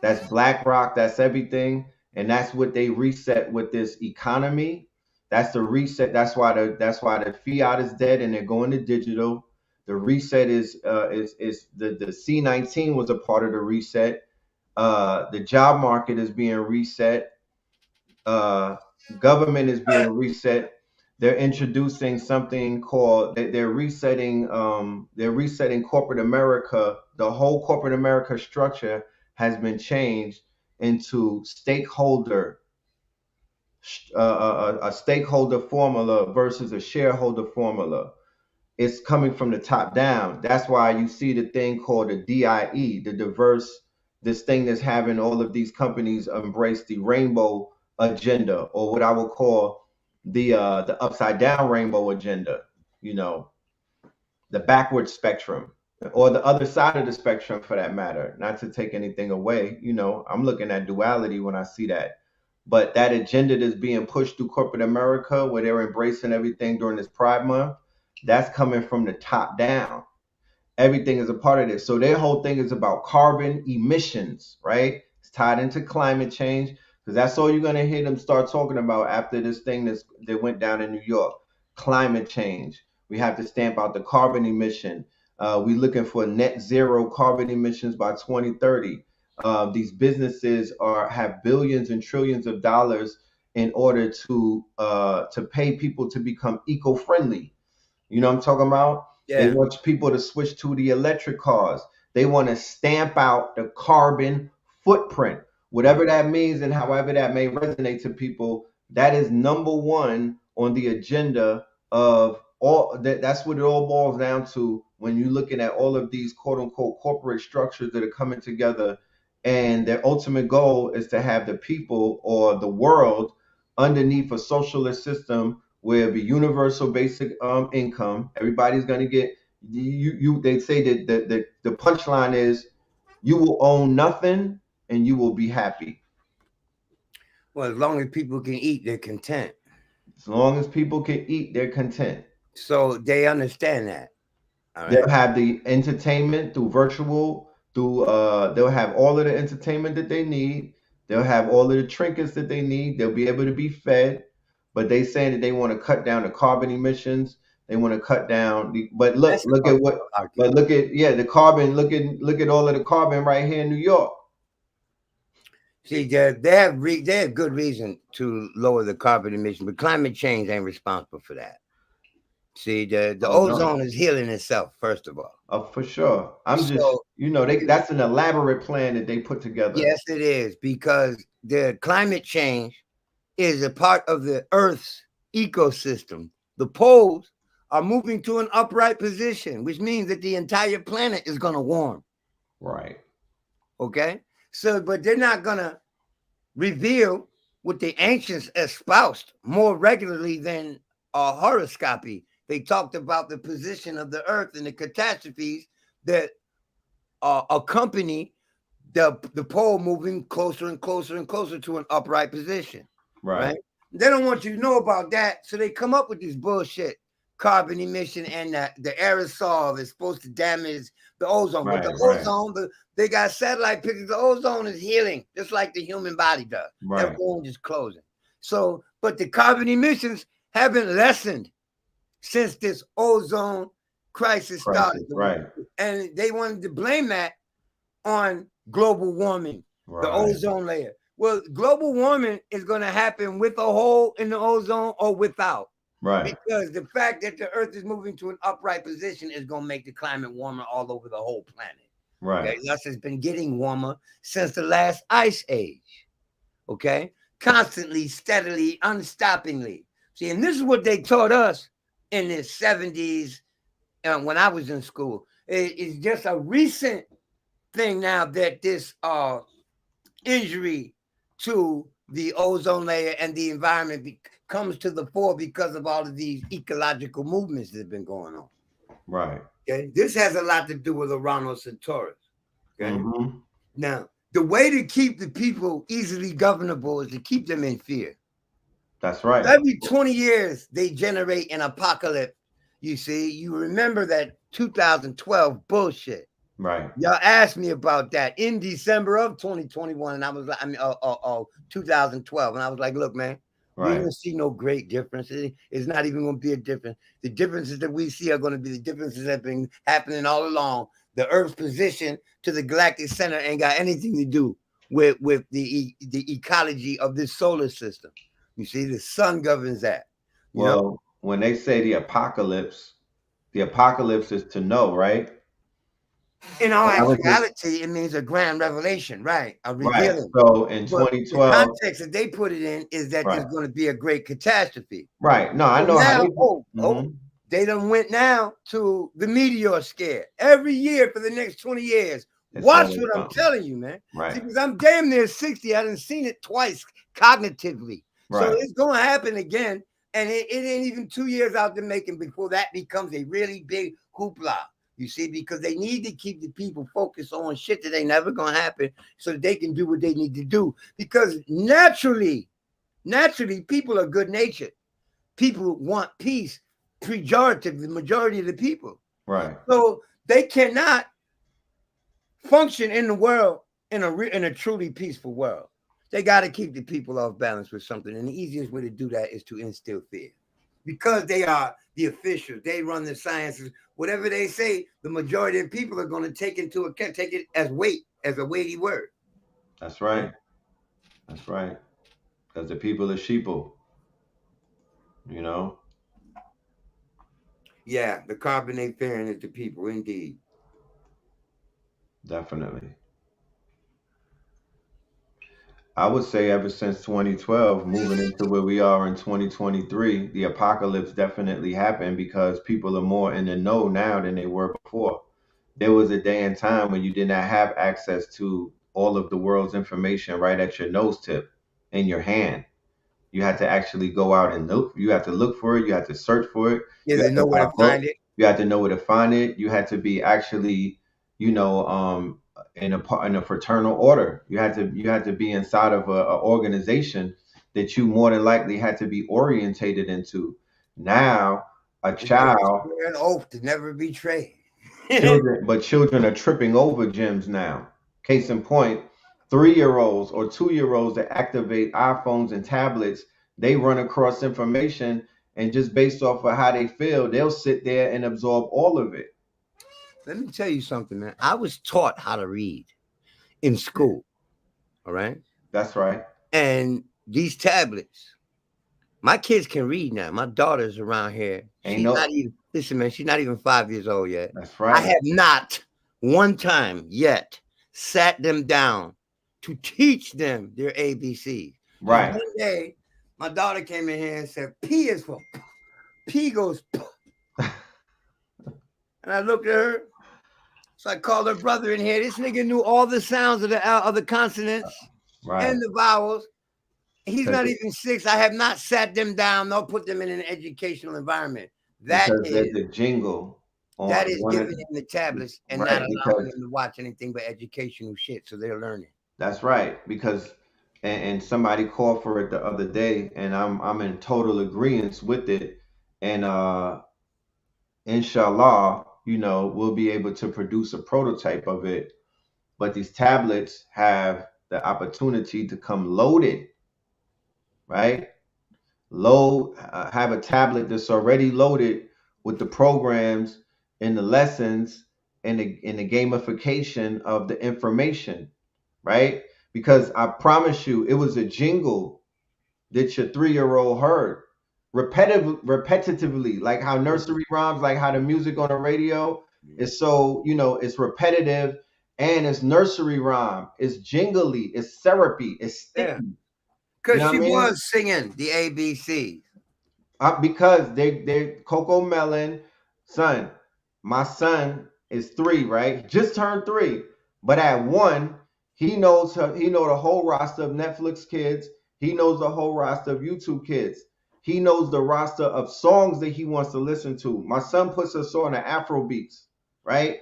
That's BlackRock, that's everything. And that's what they reset with this economy. That's the reset. That's why the fiat is dead and they're going to digital. The reset is the C-19 was a part of the reset. The job market is being reset. Government is being reset. They're introducing something called they're resetting corporate America. The whole corporate America structure has been changed into a stakeholder formula versus a shareholder formula. It's coming from the top down. That's why you see the thing called the DIE, this thing that's having all of these companies embrace the rainbow agenda, or what I would call the upside down rainbow agenda, the backward spectrum, or the other side of the spectrum for that matter, not to take anything away. I'm looking at duality when I see that. But that agenda that's being pushed through corporate America, where they're embracing everything during this Pride Month, that's coming from the top down. Everything is a part of this. So their whole thing is about carbon emissions, right? It's tied into climate change, because that's all you're going to hear them start talking about after this thing that went down in New York. Climate change. We have to stamp out the carbon emission. We're looking for net zero carbon emissions by 2030. These businesses have billions and trillions of dollars in order to pay people to become eco-friendly. You know what I'm talking about? Yeah. They want people to switch to the electric cars. They want to stamp out the carbon footprint, whatever that means, and however that may resonate to people. That is number one on the agenda of all. That's what it all boils down to when you're looking at all of these quote unquote corporate structures that are coming together, and their ultimate goal is to have the people or the world underneath a socialist system where it'll be universal basic income. Everybody's going to get they say that the punchline is you will own nothing and you will be happy. Well, as long as people can eat, they're content. As long as people can eat, they're content. So they understand that. All right. They'll have the entertainment through virtual, they'll have all of the entertainment that they need. They'll have all of the trinkets that they need. They'll be able to be fed. But they saying that they want to cut down the carbon emissions. They want to cut down the, but look at the carbon. Look at all of the carbon right here in New York. See, they have good reason to lower the carbon emission, but climate change ain't responsible for that. See, the ozone is healing itself, first of all. For sure. That's an elaborate plan that they put together. Yes, it is, because the climate change is a part of the Earth's ecosystem. The poles are moving to an upright position, which means that the entire planet is going to warm. Right. Okay. So, but they're not going to reveal what the ancients espoused more regularly than a horoscopy. They talked about the position of the Earth and the catastrophes that accompany the pole moving closer and closer and closer to an upright position. Right. They don't want you to know about that. So they come up with this bullshit carbon emission and the aerosol is supposed to damage the ozone. Right, But the ozone, they got satellite pictures. The ozone is healing, just like the human body does. Right. That wound is closing. So, but the carbon emissions haven't lessened since this ozone crisis started. Right. And they wanted to blame that on global warming, the ozone layer. Well, global warming is going to happen with a hole in the ozone or without. Right. Because the fact that the Earth is moving to an upright position is going to make the climate warmer all over the whole planet. Right. Okay? Thus, it's been getting warmer since the last ice age. Okay? Constantly, steadily, unstoppingly. See, and this is what they taught us in the 70s when I was in school. It's just a recent thing now that this injury to the ozone layer and the environment comes to the fore because of all of these ecological movements that have been going on. Right. Okay. This has a lot to do with Uranus Centaurus. Okay. Now, the way to keep the people easily governable is to keep them in fear. That's right. Every 20 years, they generate an apocalypse. You see, you remember that 2012 bullshit. Right. Y'all asked me about that in December of 2021, and I was like, 2012, and I was like, look, man, we don't see no great difference. It's not even going to be a difference. The differences that we see are going to be the differences that have been happening all along. The Earth's position to the galactic center ain't got anything to do with the ecology of this solar system. You see, the sun governs that. You know? When they say the apocalypse is to know, right? In all actuality, it means a grand revelation, right? A revealing. Right. So in 2012, the context that they put it in is that there's going to be a great catastrophe. Right. No, I know how they done went now to the meteor scare every year for the next 20 years. Watch what I'm telling you, man. Right. See, because I'm damn near 60. I done seen it twice cognitively. Right. So it's going to happen again. And it ain't even 2 years out the making before that becomes a really big hoopla. You see, because they need to keep the people focused on shit that ain't never going to happen so that they can do what they need to do. Because naturally, people are good natured. People want peace, pejorative, the majority of the people. Right. So they cannot function in the world in a truly peaceful world. They got to keep the people off balance with something. And the easiest way to do that is to instill fear. Because they are the officials, they run the sciences. Whatever they say, the majority of people are going to take into account, take it as weight, as a weighty word. That's right. That's right. Because the people are sheeple. You know? Yeah, the carbonate fearing is the people, indeed. Definitely. I would say ever since 2012, moving into where we are in 2023, the apocalypse definitely happened because people are more in the know now than they were before. There was a day and time when you did not have access to all of the world's information right at your nose tip in your hand. You had to actually go out and look. You had to look for it. You had to search for it. Yeah, they know where to find it. You had to know where to find it. You had to be actually, in a fraternal order. You had to be inside of a organization that you more than likely had to be orientated into. Now, a child, an oath to never betray. children are tripping over gems now. Case in point, 3-year-olds or 2-year-olds that activate iPhones and tablets, they run across information, and just based off of how they feel, they'll sit there and absorb all of it. Let me tell you something, man. I was taught how to read in school. All right. That's right. And these tablets, my kids can read now. My daughter's around here. She's not even 5 years old yet. That's right. I have not one time yet sat them down to teach them their ABCs. Right. And one day, my daughter came in here and said, P is for P goes. And I looked at her. So I called her brother in here. This nigga knew all the sounds of the consonants and the vowels. He's not even 6. I have not sat them down nor put them in an educational environment. That is the jingle. That is giving them the tablets and not allowing them to watch anything but educational shit, so they're learning. That's right, because and somebody called for it the other day, and I'm in total agreement with it. And inshallah, we'll be able to produce a prototype of it. But these tablets have the opportunity to come loaded, right? Have a tablet that's already loaded with the programs and the lessons and the gamification of the information, right? Because I promise you, it was a jingle that your 3-year-old heard repetitively, like how nursery rhymes, like how the music on the radio is so, it's repetitive and it's nursery rhyme, it's jingly, it's syrupy, it's sticky. Yeah. You Because know what she I mean? was singing the ABC. Because they Coco Melon, son, my son is 3, right? He just turned 3, but at 1, he knows the whole roster of Netflix kids. He knows the whole roster of YouTube kids. He knows the roster of songs that he wants to listen to. My son puts us on the Afro beats, right?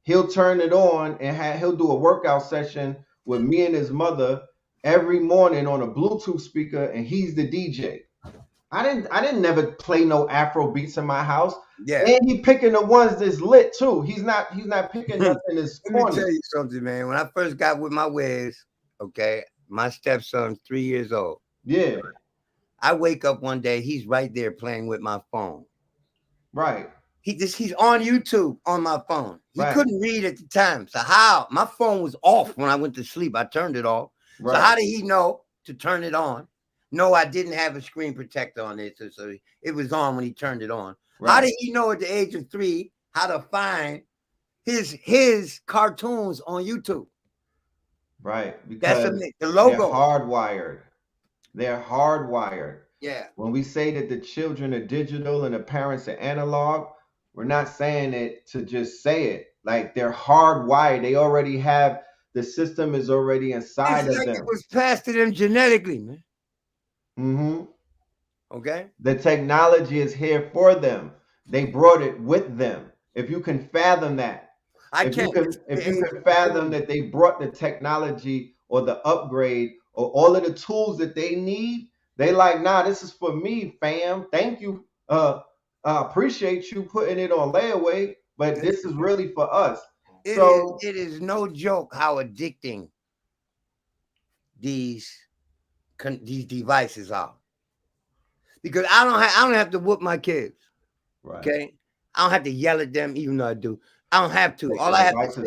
He'll turn it on and he'll do a workout session with me and his mother every morning on a Bluetooth speaker, and he's the DJ. I didn't never play no Afro beats in my house. Yeah. And he picking the ones that's lit too. He's not picking nothing that's Let me corny. tell you something, man. When I first got with my ways, okay, my stepson's 3 years old. Yeah. I wake up one day, he's right there playing with my phone. Right. He's on YouTube on my phone. He Right. couldn't read at the time. So how? My phone was off when I went to sleep. I turned it off. Right. So how did he know to turn it on? No, I didn't have a screen protector on it, so it was on when he turned it on. Right. How did he know at the age of 3 how to find his cartoons on YouTube? Right, because the logo. They're hardwired. Yeah. When we say that the children are digital and the parents are analog, we're not saying it to just say it. Like, they're hardwired. They already have, the system is already inside of them. It was passed to them genetically, man. Mm-hmm. Okay. The technology is here for them. They brought it with them. If you can fathom that. If you can fathom that they brought the technology or the upgrade or all of the tools that they need, they like, nah, this is for me, fam. Thank you. Appreciate you putting it on layaway, but this is really for us. It is no joke how addicting these devices are. Because I don't have to whoop my kids. Right. Okay. I don't have to yell at them, even though I do. I don't have to. All I have to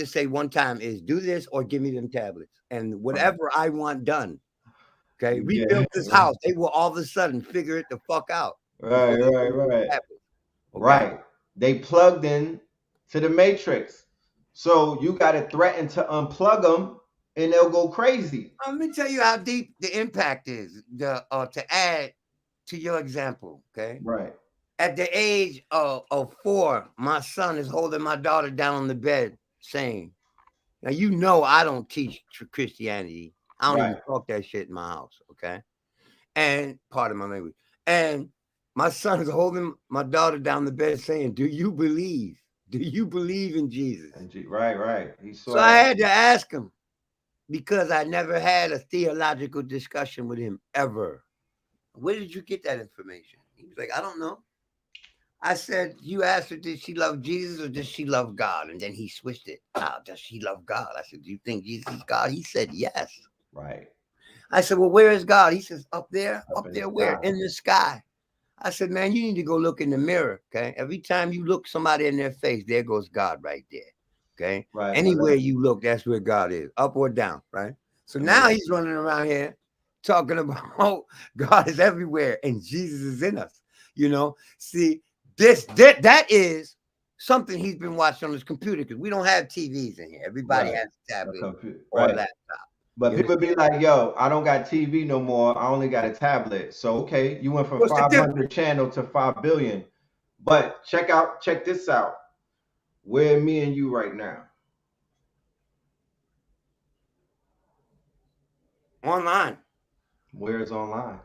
say one time is do this or give me them tablets and whatever I want done. Okay. Rebuild this house. They will all of a sudden figure it the fuck out. Right. Okay? Right. They plugged in to the matrix. So you got to threaten to unplug them and they'll go crazy. Let me tell you how deep the impact is to add to your example. Okay. Right. At the age of 4, my son is holding my daughter down on the bed saying, now, I don't teach Christianity. I don't even talk that shit in my house. Okay. And pardon my language. And my son is holding my daughter down the bed saying, do you believe in Jesus? Right. So I had to ask him because I never had a theological discussion with him ever. Where did you get that information? He was like, I don't know. I said, you asked her, did she love Jesus or does she love God? And then he switched it. Does she love God? I said, do you think Jesus is God? He said, yes. Right. I said, well, where is God? He says, up there. Up there where? In the sky. I said, man, you need to go look in the mirror. Okay. Every time you look somebody in their face, there goes God right there. Okay. Right. Anywhere you look, that's where God is, up or down. Right. So now he's running around here talking about God is everywhere and Jesus is in us. See, that is something he's been watching on his computer because we don't have TVs in here. Everybody has a tablet or a laptop. But people be like, yo, I don't got TV no more. I only got a tablet. So, okay, you went from 500 channel to 5 billion. But check this out. Where me and you right now? Online. Where is online?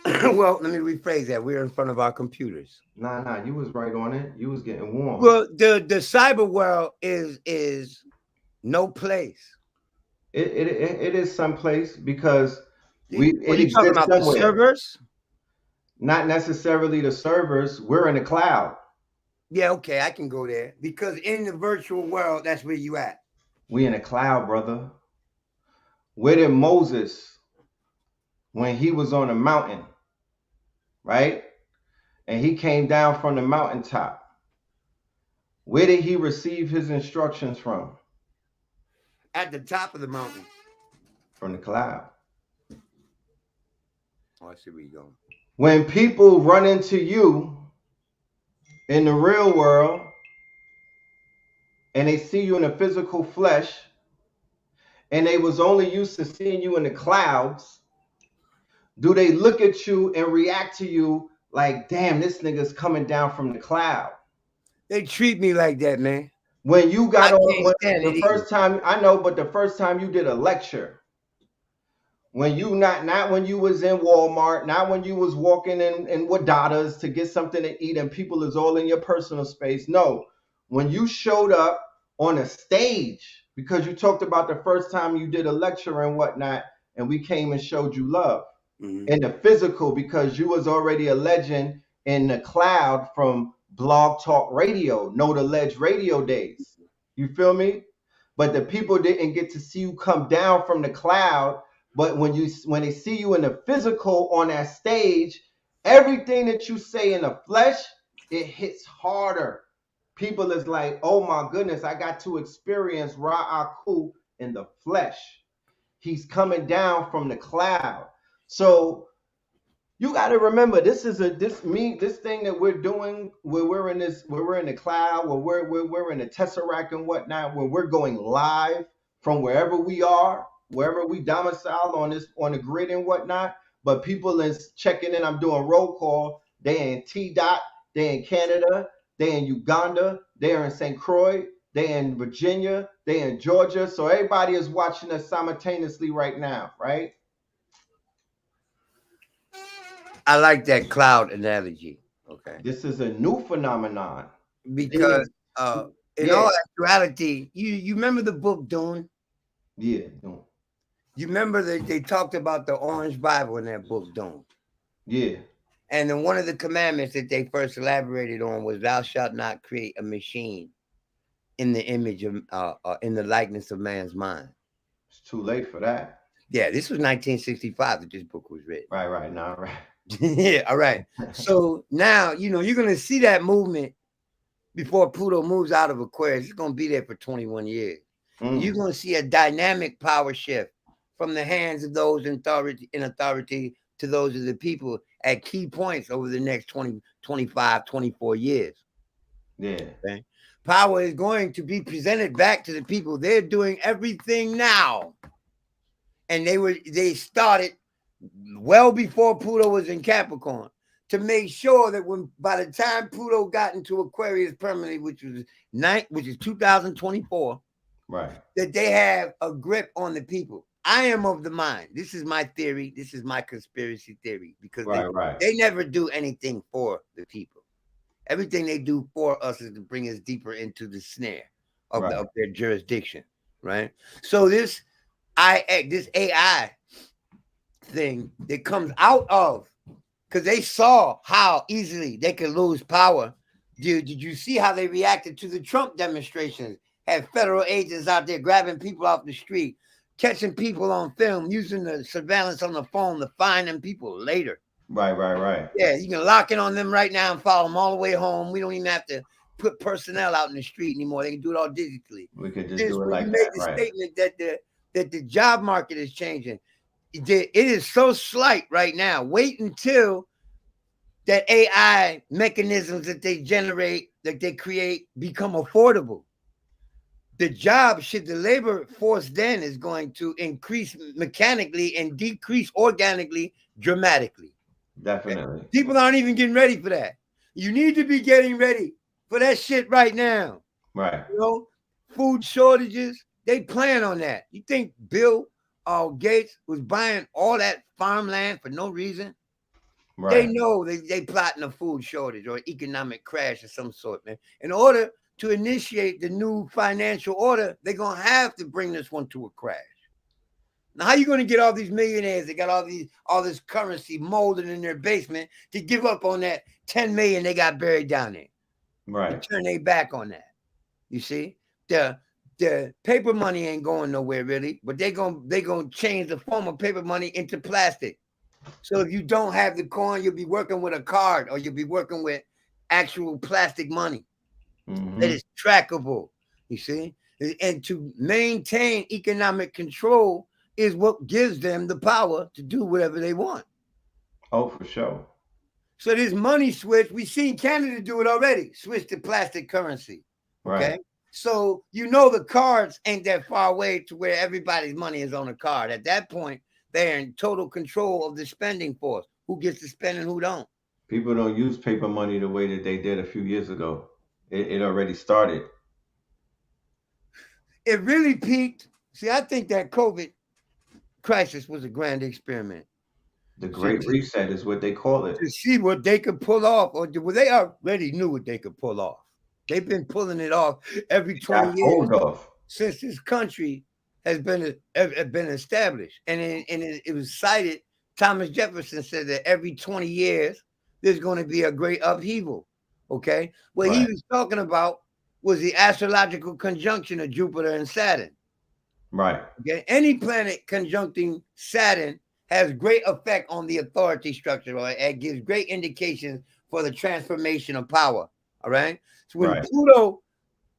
Well, let me rephrase that. We're in front of our computers. Nah, you was right on it. You was getting warm. Well, the cyber world is no place. It is someplace because What are you talking about? The servers? Not necessarily the servers. We're in the cloud. Yeah, okay, I can go there because in the virtual world, that's where you at. We in the cloud, brother. Where did Moses, when he was on the mountain, right? And he came down from the mountaintop. Where did he receive his instructions from? At the top of the mountain. From the cloud. Oh, I see where you're going. When people run into you in the real world and they see you in the physical flesh and they was only used to seeing you in the clouds, do they look at you and react to you like, damn, this nigga's coming down from the cloud? They treat me like that, man. When you got on the either. first time, I know, but the first time you did a lecture, when you not when you was in Walmart, not when you was walking in Wadadas to get something to eat and people is all in your personal space. No, when you showed up on a stage, because you talked about the first time you did a lecture and whatnot, and we came and showed you love. In the physical, because you was already a legend in the cloud from Blog Talk Radio, Know the Ledge radio days. You feel me? But the people didn't get to see you come down from the cloud. But when they see you in the physical on that stage, everything that you say in the flesh, it hits harder. People is like, oh my goodness, I got to experience Ahku in the flesh. He's coming down from the cloud. So you got to remember, this thing that we're doing, where we're in the cloud, where we're in the Tesseract and whatnot, where we're going live from wherever we are, wherever we domicile on the grid and whatnot. But people is checking in. I'm doing roll call. They in T-Dot, they in Canada, they in Uganda, they are in St. Croix, they in Virginia, they in Georgia. So everybody is watching us simultaneously right now, right? I like that cloud analogy. Okay. This is a new phenomenon. Because in all actuality, you remember the book Dune? Yeah. You remember that they talked about the Orange Bible in that book Dune? Yeah. And then one of the commandments that they first elaborated on was thou shalt not create a machine in the image of in the likeness of man's mind. It's too late for that. Yeah, this was 1965 that this book was written. Right. Nah, right. Yeah, all right. So now, you're going to see that movement before Pluto moves out of Aquarius. It's going to be there for 21 years. You're going to see a dynamic power shift from the hands of those in authority to those of the people at key points over the next 20, 25, 24 years. Yeah. Okay? Power is going to be presented back to the people. They're doing everything now. And they started well before Pluto was in Capricorn to make sure that by the time Pluto got into Aquarius permanently, which is 2024, right, that they have a grip on the people. I am of the mind. This is my theory. This is my conspiracy theory, because they never do anything for the people. Everything they do for us is to bring us deeper into the snare of their jurisdiction, right? So this AI thing that comes out of, because they saw how easily they could lose power. Did you see how they reacted to the Trump demonstrations? Had federal agents out there grabbing people off the street, catching people on film, using the surveillance on the phone to find them people later. Right. Yeah, you can lock in on them right now and follow them all the way home. We don't even have to put personnel out in the street anymore. They can do it all digitally. We could just do it like that. Made the statement that the job market is changing. It is so slight right now. Wait until that AI mechanisms that they generate, that they create, become affordable. The the labor force then is going to increase mechanically and decrease organically dramatically. Definitely. People aren't even getting ready for that. You need to be getting ready for that shit right now. Right. Food shortages, they plan on that. You think Bill Gates was buying all that farmland for no reason? Right. They know they plotting a food shortage or economic crash of some sort, man. In order to initiate the new financial order, they're going to have to bring this one to a crash. Now, how you going to get all these millionaires that got all this currency molded in their basement to give up on that 10 million they got buried down there? Right. To turn their back on that. You see, the paper money ain't going nowhere really, but they gonna change the form of paper money into plastic. So if you don't have the coin, you'll be working with a card, or you'll be working with actual plastic money that is trackable. You see, and to maintain economic control is what gives them the power to do whatever they want. Oh, for sure. So this money switch, we seen Canada do it already, switch to plastic currency. Okay. Right. So the cards ain't that far away to where everybody's money is on a card. At that point, they're in total control of the spending force. Who gets to spend and who don't. People don't use paper money the way that they did a few years ago. It already started. It really peaked. See, I think that COVID crisis was a grand experiment. The Great Reset is what they call it. To see what they could pull off, or well, they already knew what they could pull off. They've been pulling it off every 20 years since this country has been established. And it was cited, Thomas Jefferson said that every 20 years, there's going to be a great upheaval. Okay? What he was talking about was the astrological conjunction of Jupiter and Saturn. Right. Okay? Any planet conjuncting Saturn has great effect on the authority structure, or it gives great indications for the transformation of power. All right. So when Pluto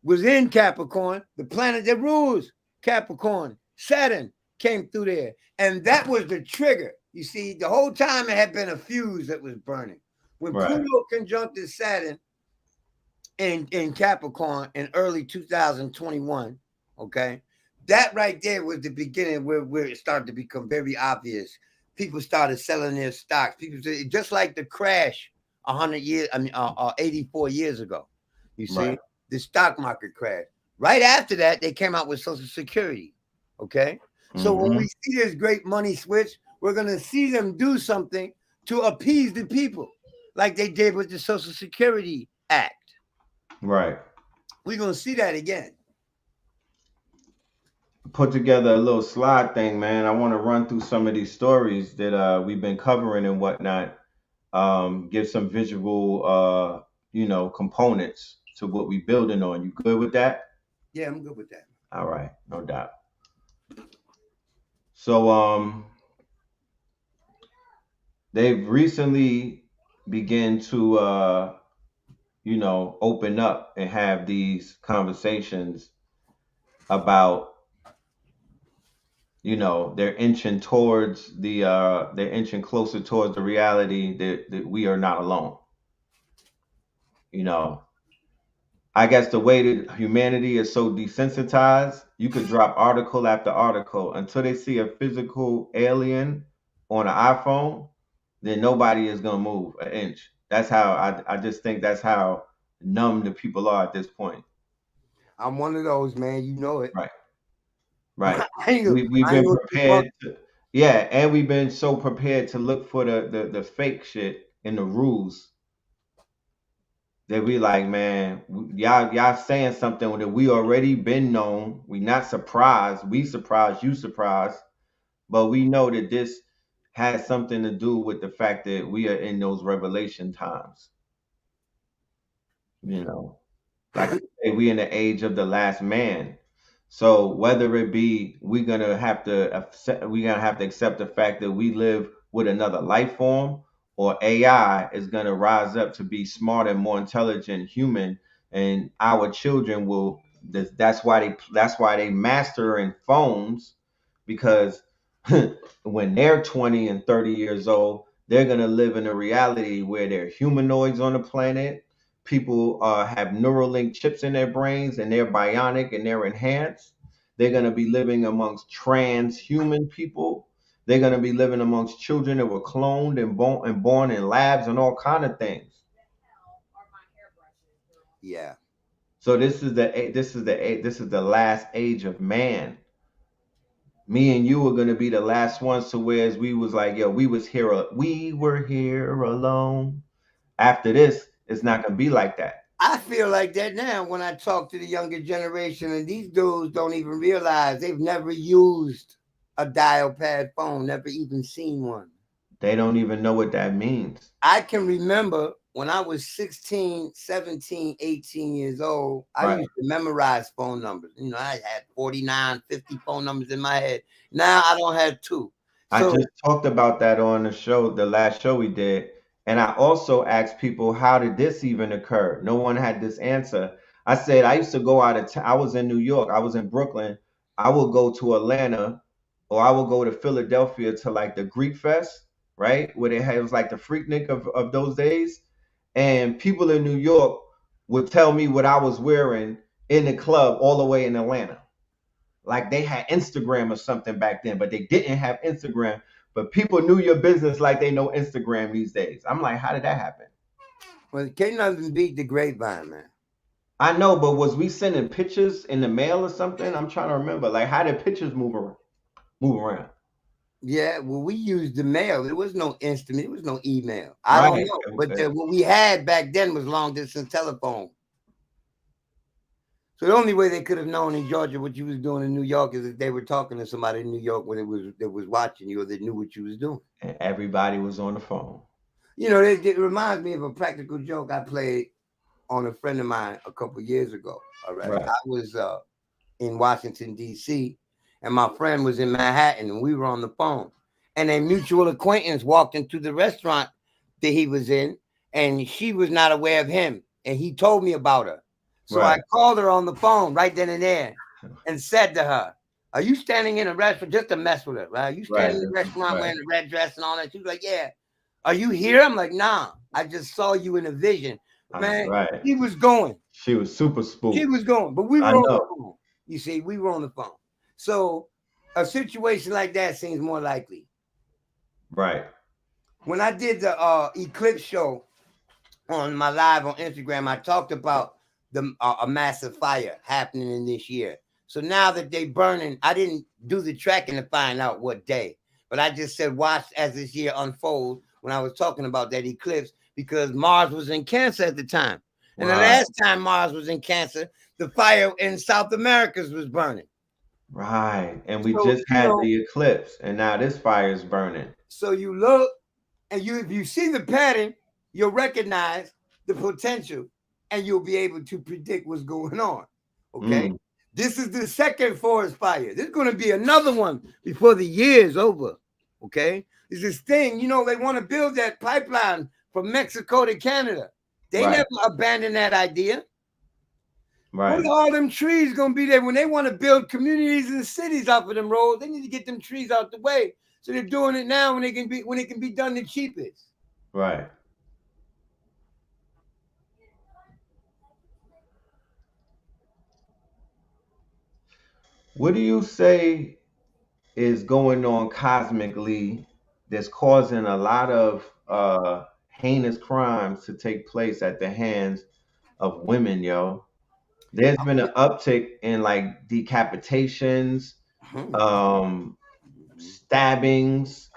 was in Capricorn, the planet that rules Capricorn, Saturn, came through there. And that was the trigger. You see, the whole time it had been a fuse that was burning. When Pluto conjuncted Saturn in Capricorn in early 2021, okay, that right there was the beginning where it started to become very obvious. People started selling their stocks. People just like the crash 84 years ago. You see, the stock market crash. Right after that, they came out with Social Security. Okay, so when we see this great money switch, we're gonna see them do something to appease the people, like they did with the Social Security Act. Right. We're gonna see that again. Put together a little slide thing, man. I want to run through some of these stories that we've been covering and whatnot. Give some visual, components to what we building on. You good with that? Yeah, I'm good with that. All right, no doubt. So, they've recently begun to, open up and have these conversations about, they're inching towards they're inching closer towards the reality that we are not alone. I guess the way that humanity is so desensitized, you could drop article after article until they see a physical alien on an iPhone, then nobody is gonna move an inch. That's how I just think that's how numb the people are at this point. I'm one of those, man. You know it. Right. We've been prepared to, and we've been so prepared to look for the fake shit and the rules that we like, man, y'all saying something that we already been known. We not surprised. We surprised, you surprised, but we know that this has something to do with the fact that we are in those revelation times. Like I say, we in the age of the last man. So whether it be we're gonna have to accept the fact that we live with another life form, or AI is gonna rise up to be smarter and more intelligent human, and our children will. That's why they master in phones, because when they're 20 and 30 years old, they're gonna live in a reality where they're humanoids on the planet. People have Neuralink chips in their brains, and they're bionic and they're enhanced. They're going to be living amongst transhuman people. They're going to be living amongst children that were cloned and born in labs and all kind of things. Yeah. So this is the last age of man. Me and you are going to be the last ones to where we was like, yo, we were here alone. After this, it's not going to be like that. I feel like that now when I talk to the younger generation, and these dudes don't even realize they've never used a dial pad phone, never even seen one. They don't even know what that means. I can remember when I was 16, 17, 18 years old, I used to memorize phone numbers. You know, I had 49, 50 phone numbers in my head. Now I don't have 2. I just talked about that on the show, the last show we did. And I also asked people, how did this even occur? No one had this answer. I said, I used to go out of town. I was in New York. I was in Brooklyn. I would go to Atlanta, or I would go to Philadelphia to like the Greek Fest, right? Where it was like the Freaknik of those days. And people in New York would tell me what I was wearing in the club all the way in Atlanta. Like they had Instagram or something back then, but they didn't have Instagram. But people knew your business like they know Instagram these days. I'm like, how did that happen? Well, can't nothing beat the grapevine, man. I know, but was we sending pictures in the mail or something? I'm trying to remember. Like, how did pictures move around? Yeah, well, we used the mail. There was no instant. There was no email. I don't know. But what we had back then was long distance telephone. So the only way they could have known in Georgia what you was doing in New York is if they were talking to somebody in New York when it was watching you, or they knew what you was doing. And everybody was on the phone. You know, it reminds me of a practical joke I played on a friend of mine a couple of years ago. All right. I was in Washington, D.C., and my friend was in Manhattan, and we were on the phone. And a mutual acquaintance walked into the restaurant that he was in, and she was not aware of him. And he told me about her. So I called her on the phone right then and there and said to her, are you standing in a restaurant? Just to mess with her, right? Are you standing in a restaurant wearing a red dress and all that? She was like, yeah. Are you here? I'm like, nah. I just saw you in a vision. Man, he was going. She was super spooked. She was going, but we were on the phone. You see, we were on the phone. So a situation like that seems more likely. Right. When I did the eclipse show on my live on Instagram, I talked about a massive fire happening in this year. So now that they burning, I didn't do the tracking to find out what day, but I just said watch as this year unfolds when I was talking about that eclipse, because Mars was in Cancer at the time. And the last time Mars was in Cancer, the fire in South America was burning. Right. And we just had the eclipse, and now this fire is burning. So you look, and if you see the pattern, you'll recognize the potential, and you'll be able to predict what's going on. Okay. This is the second forest fire. There's going to be another one before the year is over. Okay. There's this thing, you know, they want to build that pipeline from Mexico to Canada. They never abandoned that idea. Right. What are all them trees going to be there when they want to build communities and cities off of them roads? They need to get them trees out the way. So they're doing it now when it can be done the cheapest. Right. What do you say is going on cosmically that's causing a lot of heinous crimes to take place at the hands of women, yo? There's been an uptick in like decapitations, stabbings,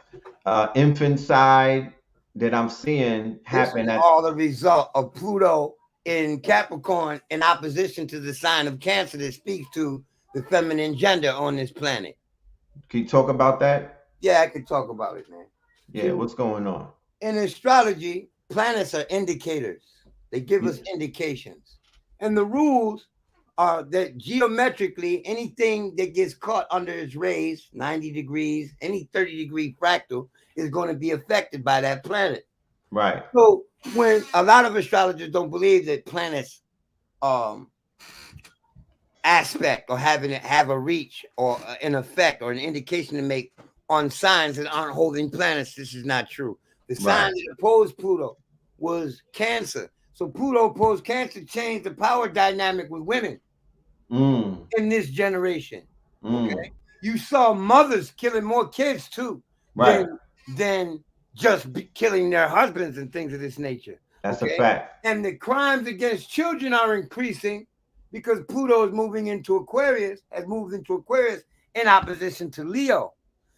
infanticide that I'm seeing happen. This is all the result of Pluto in Capricorn in opposition to the sign of Cancer that speaks to the feminine gender on this planet. Can you talk about that? Yeah, I can talk about it, man. Yeah, what's going on? In astrology, planets are indicators. They give us indications. And the rules are that geometrically, anything that gets caught under its rays, 90 degrees, any 30-degree fractal, is going to be affected by that planet. Right. So when a lot of astrologers don't believe that planets aspect or have a reach or an effect or an indication to make on signs that aren't holding planets, this is not true. The sign that opposed Pluto was Cancer. So Pluto opposed Cancer changed the power dynamic with women in this generation. Okay, you saw mothers killing more kids too, than just killing their husbands and things of this nature. That's a fact. And the crimes against children are increasing because Pluto is moving into Aquarius, has moved into Aquarius in opposition to Leo.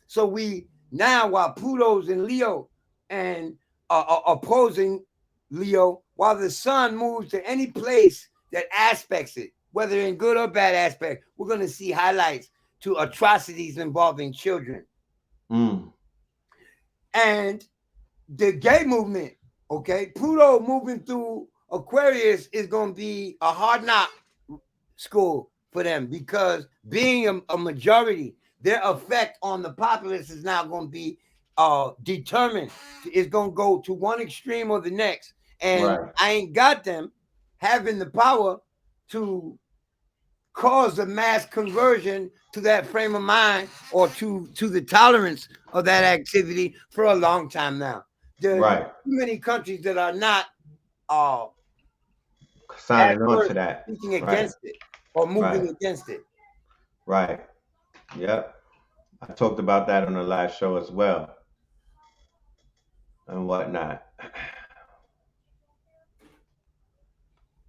So we now, while Pluto's in Leo and opposing Leo, while the sun moves to any place that aspects it, whether in good or bad aspect, we're going to see highlights to atrocities involving children. And the gay movement, okay, Pluto moving through Aquarius is going to be a hard knock school for them, because being a majority, their effect on the populace is now going to be determined. It's going to go to one extreme or the next. And I ain't got them having the power to cause a mass conversion to that frame of mind or to the tolerance of that activity for a long time now. There are too many countries that are not signing on to that, speaking against it or moving against it. Right. Yep. I talked about that on the last show as well, and whatnot.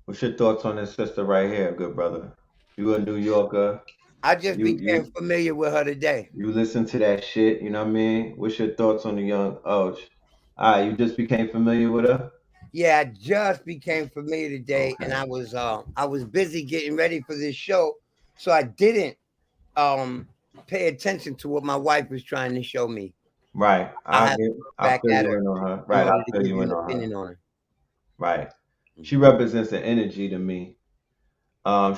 What's your thoughts on this sister right here, good brother? You a New Yorker? I just became familiar with her today. You listen to that shit, you know what I mean? What's your thoughts on the young Och? You just became familiar with her? Yeah, I just became familiar today, and I was busy getting ready for this show, so I didn't pay attention to what my wife was trying to show me. Right. I'll fill you in on her. Right. I'll fill you in on her. Right. She represents the energy to me.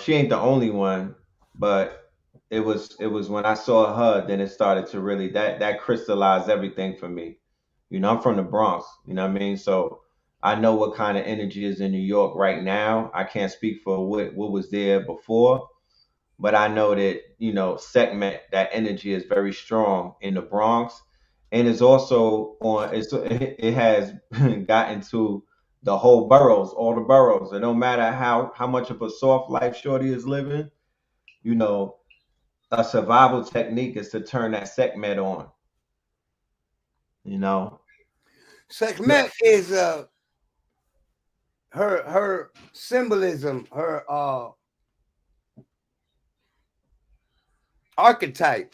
She ain't the only one, but it was when I saw her, then it started to really that crystallized everything for me. You know, I'm from the Bronx, you know what I mean? So I know what kind of energy is in New York right now. I can't speak for what was there before, but I know that, you know, Sekhmet, that energy is very strong in the Bronx, and it's also it has gotten to the whole boroughs, all the boroughs. It don't matter how much of a soft life shorty is living, you know, a survival technique is to turn that Sekhmet on. You know, Sekhmet is her symbolism, her archetype,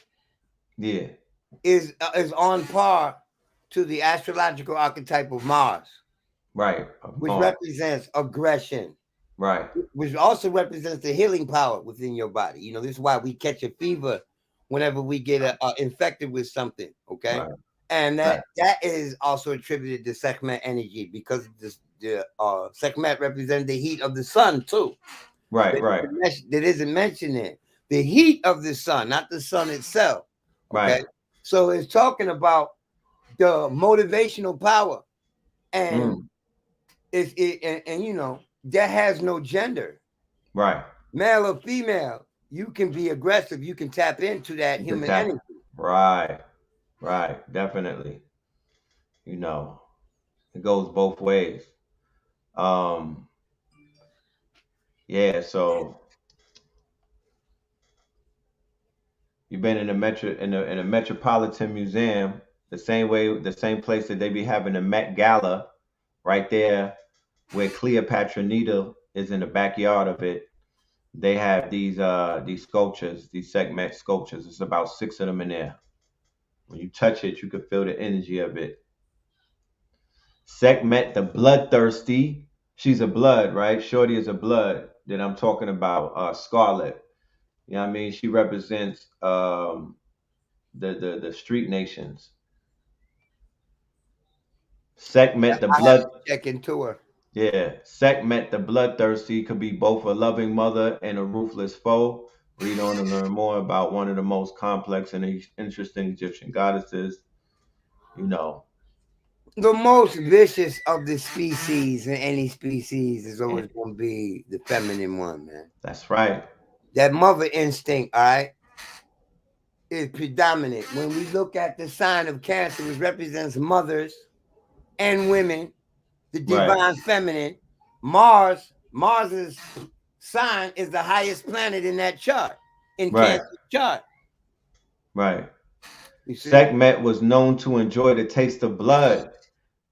is on par to the astrological archetype of Mars, right? Which represents aggression, right? Which also represents the healing power within your body. You know, this is why we catch a fever whenever we get infected with something. Okay. Right. And that is also attributed to Sekhmet energy, because the Sekhmet represents the heat of the sun too. Right, That isn't mentioned there. The heat of the sun, not the sun itself. Okay? Right. So it's talking about the motivational power, and and you know, that has no gender. Right. Male or female, you can be aggressive. You can tap into that human energy. Right. Right, definitely. You know, it goes both ways. Yeah, so you've been in a Metropolitan Museum, the same place that they be having the Met Gala, right there where Cleopatra Needle is in the backyard of it. They have these sculptures, these Sekhmet sculptures. It's about 6 of them in there. When you touch it, you can feel the energy of it. Sekhmet the bloodthirsty. She's a blood, right? Shorty is a blood that I'm talking about. Scarlet. You know what I mean? She represents the street nations. Sekhmet the blood. Check into her. Yeah, Sekhmet the bloodthirsty could be both a loving mother and a ruthless foe. Read on and learn more about one of the most complex and interesting Egyptian goddesses. You know, the most vicious of the species in any species is always going to be the feminine one, man. That's right. That mother instinct, all right, is predominant. When we look at the sign of Cancer, which represents mothers and women, the divine feminine, Mars's sign is the highest planet in that chart, in Cancer chart. Right. Sekhmet was known to enjoy the taste of blood.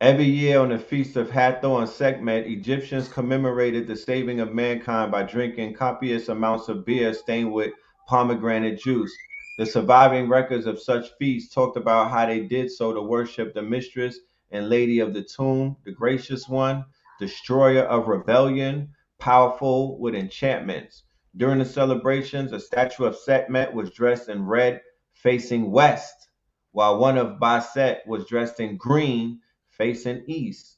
Every year on the Feast of Hathor and Sekhmet, Egyptians commemorated the saving of mankind by drinking copious amounts of beer stained with pomegranate juice. The surviving records of such feasts talked about how they did so to worship the mistress and lady of the tomb, the gracious one, destroyer of rebellion, powerful with enchantments. During the celebrations, a statue of Sekhmet was dressed in red facing west, while one of Bastet was dressed in green facing east.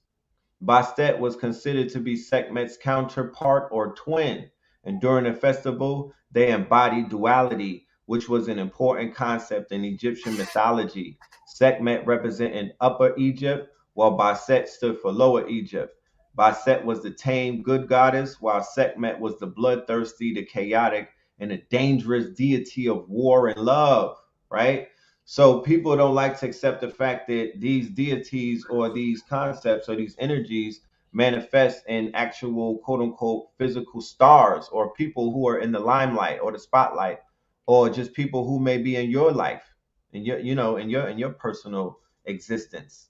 Bastet was considered to be Sekhmet's counterpart or twin, and during the festival, they embodied duality, which was an important concept in Egyptian mythology. Sekhmet represented Upper Egypt, while Bastet stood for Lower Egypt. Bastet was the tame, good goddess, while Sekhmet was the bloodthirsty, the chaotic, and the dangerous deity of war and love, right? So people don't like to accept the fact that these deities or these concepts or these energies manifest in actual quote unquote physical stars or people who are in the limelight or the spotlight or just people who may be in your life in your in your personal existence.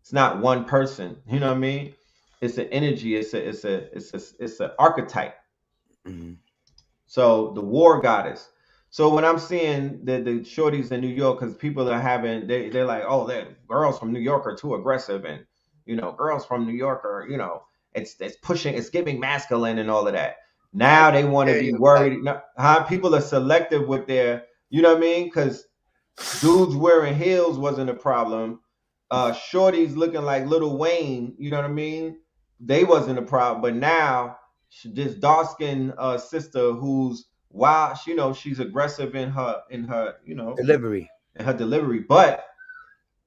It's not one person, you know what I mean? It's an energy, it's an archetype. Mm-hmm. So the war goddess. So when I'm seeing the shorties in New York, because people are having they're like, oh, that girls from New York are too aggressive, and girls from New York are, it's pushing, it's giving masculine and all of that. Now they want to be worried. How people are selective with their, you know what I mean? Because dudes wearing heels wasn't a problem. Shorties looking like Little Wayne, you know what I mean? They wasn't a problem. But now this dark skinned sister who's wild, she's aggressive in her Delivery. in her delivery. But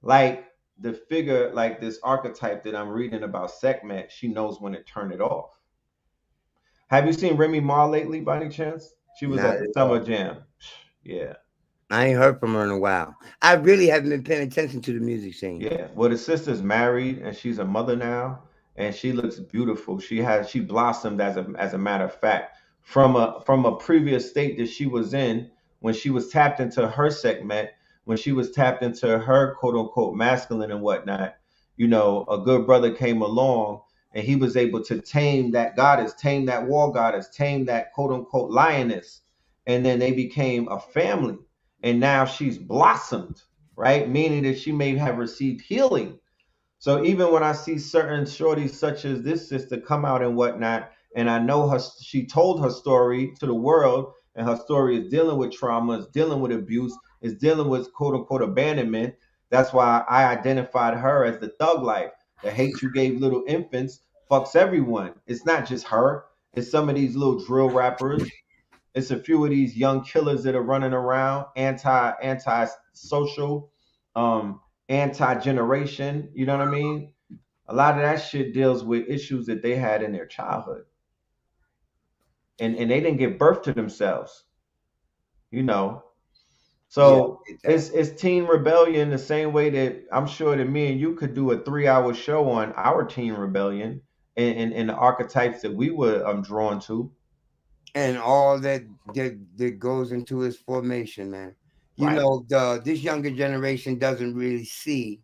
like the figure, like this archetype that I'm reading about Sekhmet, she knows when to turn it off. Have you seen Remy Ma lately by any chance? She was Not at the at Summer all. Jam. Yeah. I ain't heard from her in a while. I really haven't been paying attention to the music scene. Yeah. Well, the sister's married and she's a mother now, and she looks beautiful. She blossomed as a matter of fact from a previous state that she was in when she was tapped into her segment, when she was tapped into her quote unquote masculine and whatnot. A good brother came along and he was able to tame that goddess, tame that war goddess, tame that quote unquote lioness, and then they became a family. And now she's blossomed, right? Meaning that she may have received healing. So even when I see certain shorties such as this sister come out and whatnot, and I know she told her story to the world, and her story is dealing with trauma, is dealing with abuse, is dealing with quote unquote abandonment. That's why I identified her as the thug life. The hate you gave little infants fucks everyone. It's not just her. It's some of these little drill rappers. It's a few of these young killers that are running around, anti social, anti generation. You know what I mean? A lot of that shit deals with issues that they had in their childhood, and they didn't give birth to themselves. You know, Yeah, so it's teen rebellion the same way that I'm sure that me and you could do a 3 hour show on our teen rebellion and the archetypes that we were drawn to. and all that goes into his formation, man. Right. This younger generation doesn't really see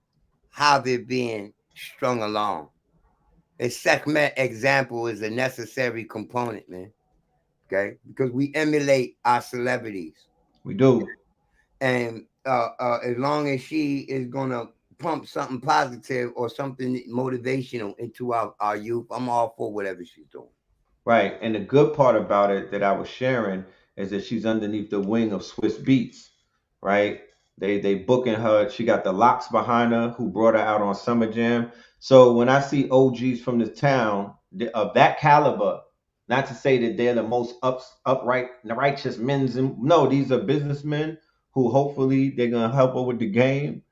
how they're being strung along. A Sekhmet example is a necessary component, man. Okay, because we emulate our celebrities, We do. and as long as she is gonna pump something positive or something motivational into our youth, I'm all for whatever she's doing. Right. And the good part about it that I was sharing is that she's underneath the wing of Swiss Beats, right? They booking her. She got the locks behind her who brought her out on Summer Jam. So when I see OGs from the town of that caliber, not to say that they're the most upright, righteous men's, no, these are businessmen who hopefully they're gonna help her with the game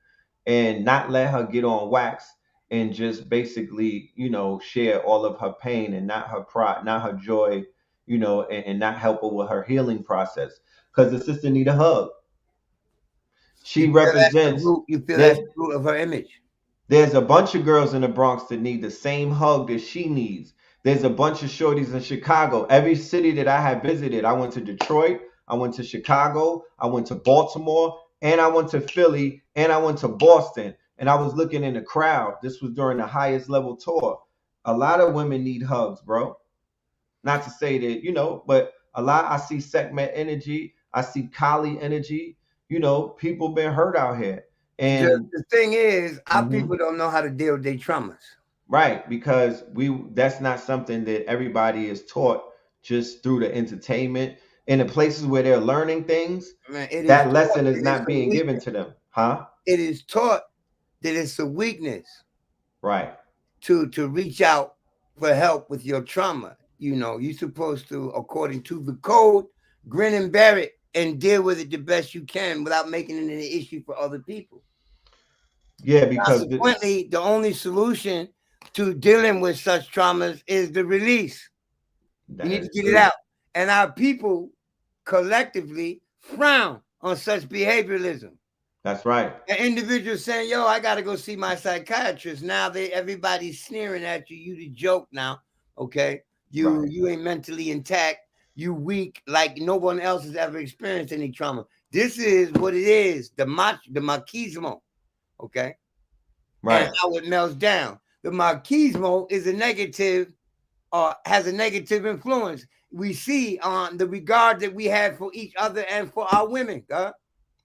and not let her get on wax and just basically, share all of her pain and not her pride, not her joy, and not help her with her healing process. Because the sister need a hug. She represents You feel that that's the root of her image. there's a bunch of girls in the Bronx that need the same hug that she needs. There's a bunch of shorties in Chicago. Every city that I have visited, I went to Detroit, I went to Chicago, I went to Baltimore, and I went to Philly, and I went to Boston. And I was looking in the crowd. This was during the highest level tour. A lot of women need hugs, bro. Not to say that, but a lot, I see Sekhmet energy, I see Kali energy. People been hurt out here. And The thing is, our Mhm. people don't know how to deal with their traumas. Right, because that's not something that everybody is taught just through the entertainment, in the places where they're learning things, Man, that lesson is not being given to them, huh? It is taught that it's a weakness, right, to reach out for help with your trauma. You know, you're supposed to, according to the code, grin and bear it and deal with it the best you can without making it an issue for other people. Yeah, because consequently, the only solution to dealing with such traumas is the release. You need to get it out. And our people collectively frown on such behavioralism. That's right. An individual saying, yo, I got to go see my psychiatrist. Now everybody's sneering at you. You the joke now. Okay. You ain't mentally intact. You weak, like no one else has ever experienced any trauma. This is what it is. The machismo. Okay. Right. And how it melts down. The machismo is a negative, has a negative influence. We see on the regard that we have for each other and for our women.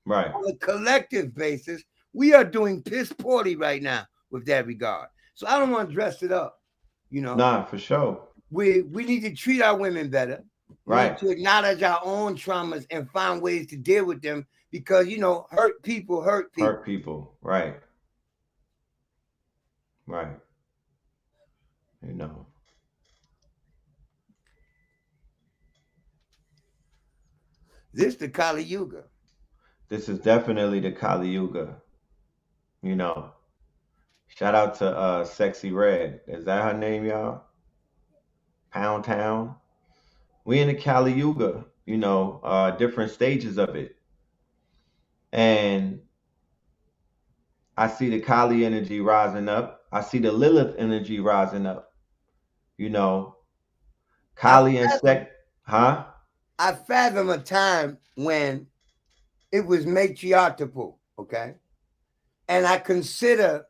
Right. On a collective basis, we are doing piss poorly right now with that regard. So I don't want to dress it up, you know. Nah, for sure. We need to treat our women better. We need to acknowledge our own traumas and find ways to deal with them, because, you know, hurt people hurt people. Hurt people, right. Right. You know. This the Kali Yuga. This is definitely the Kali Yuga. You know. Shout out to Sexy Red. Is that her name, y'all? Pound Town. We in the Kali Yuga, you know, different stages of it. And I see the Kali energy rising up. I see the Lilith energy rising up. You know, Kali and Sex, huh? I fathom a time when it was matriarchal, okay? And I consider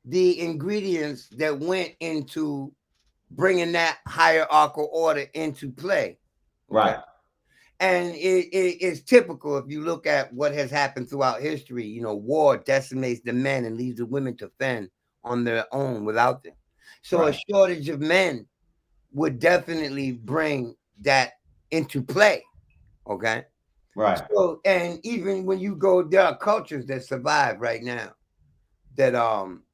the ingredients that went into bringing that hierarchical order into play. Okay? Right. And it's typical if you look at what has happened throughout history. You know, war decimates the men and leaves the women to fend on their own without them. So a shortage of men would definitely bring that into play. Okay. Right. So, and even when you go, there are cultures that survive right now that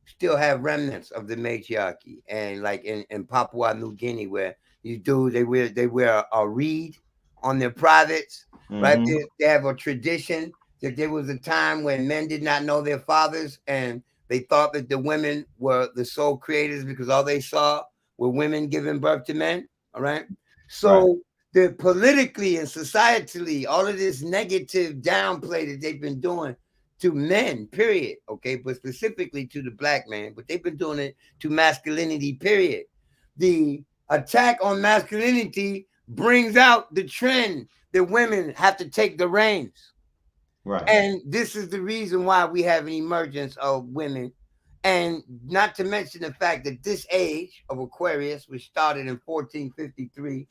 still have remnants of the matriarchy. And like in Papua New Guinea, where these dudes, they wear a reed on their privates, right? They have a tradition that there was a time when men did not know their fathers, and they thought that the women were the sole creators because all they saw were women giving birth to men. All right. So the politically and societally, all of this negative downplay that they've been doing to men, period. Okay. But specifically to the black man, but they've been doing it to masculinity, period. The attack on masculinity brings out the trend that women have to take the reins. Right. And this is the reason why we have an emergence of women. And not to mention the fact that this age of Aquarius, which started in 1453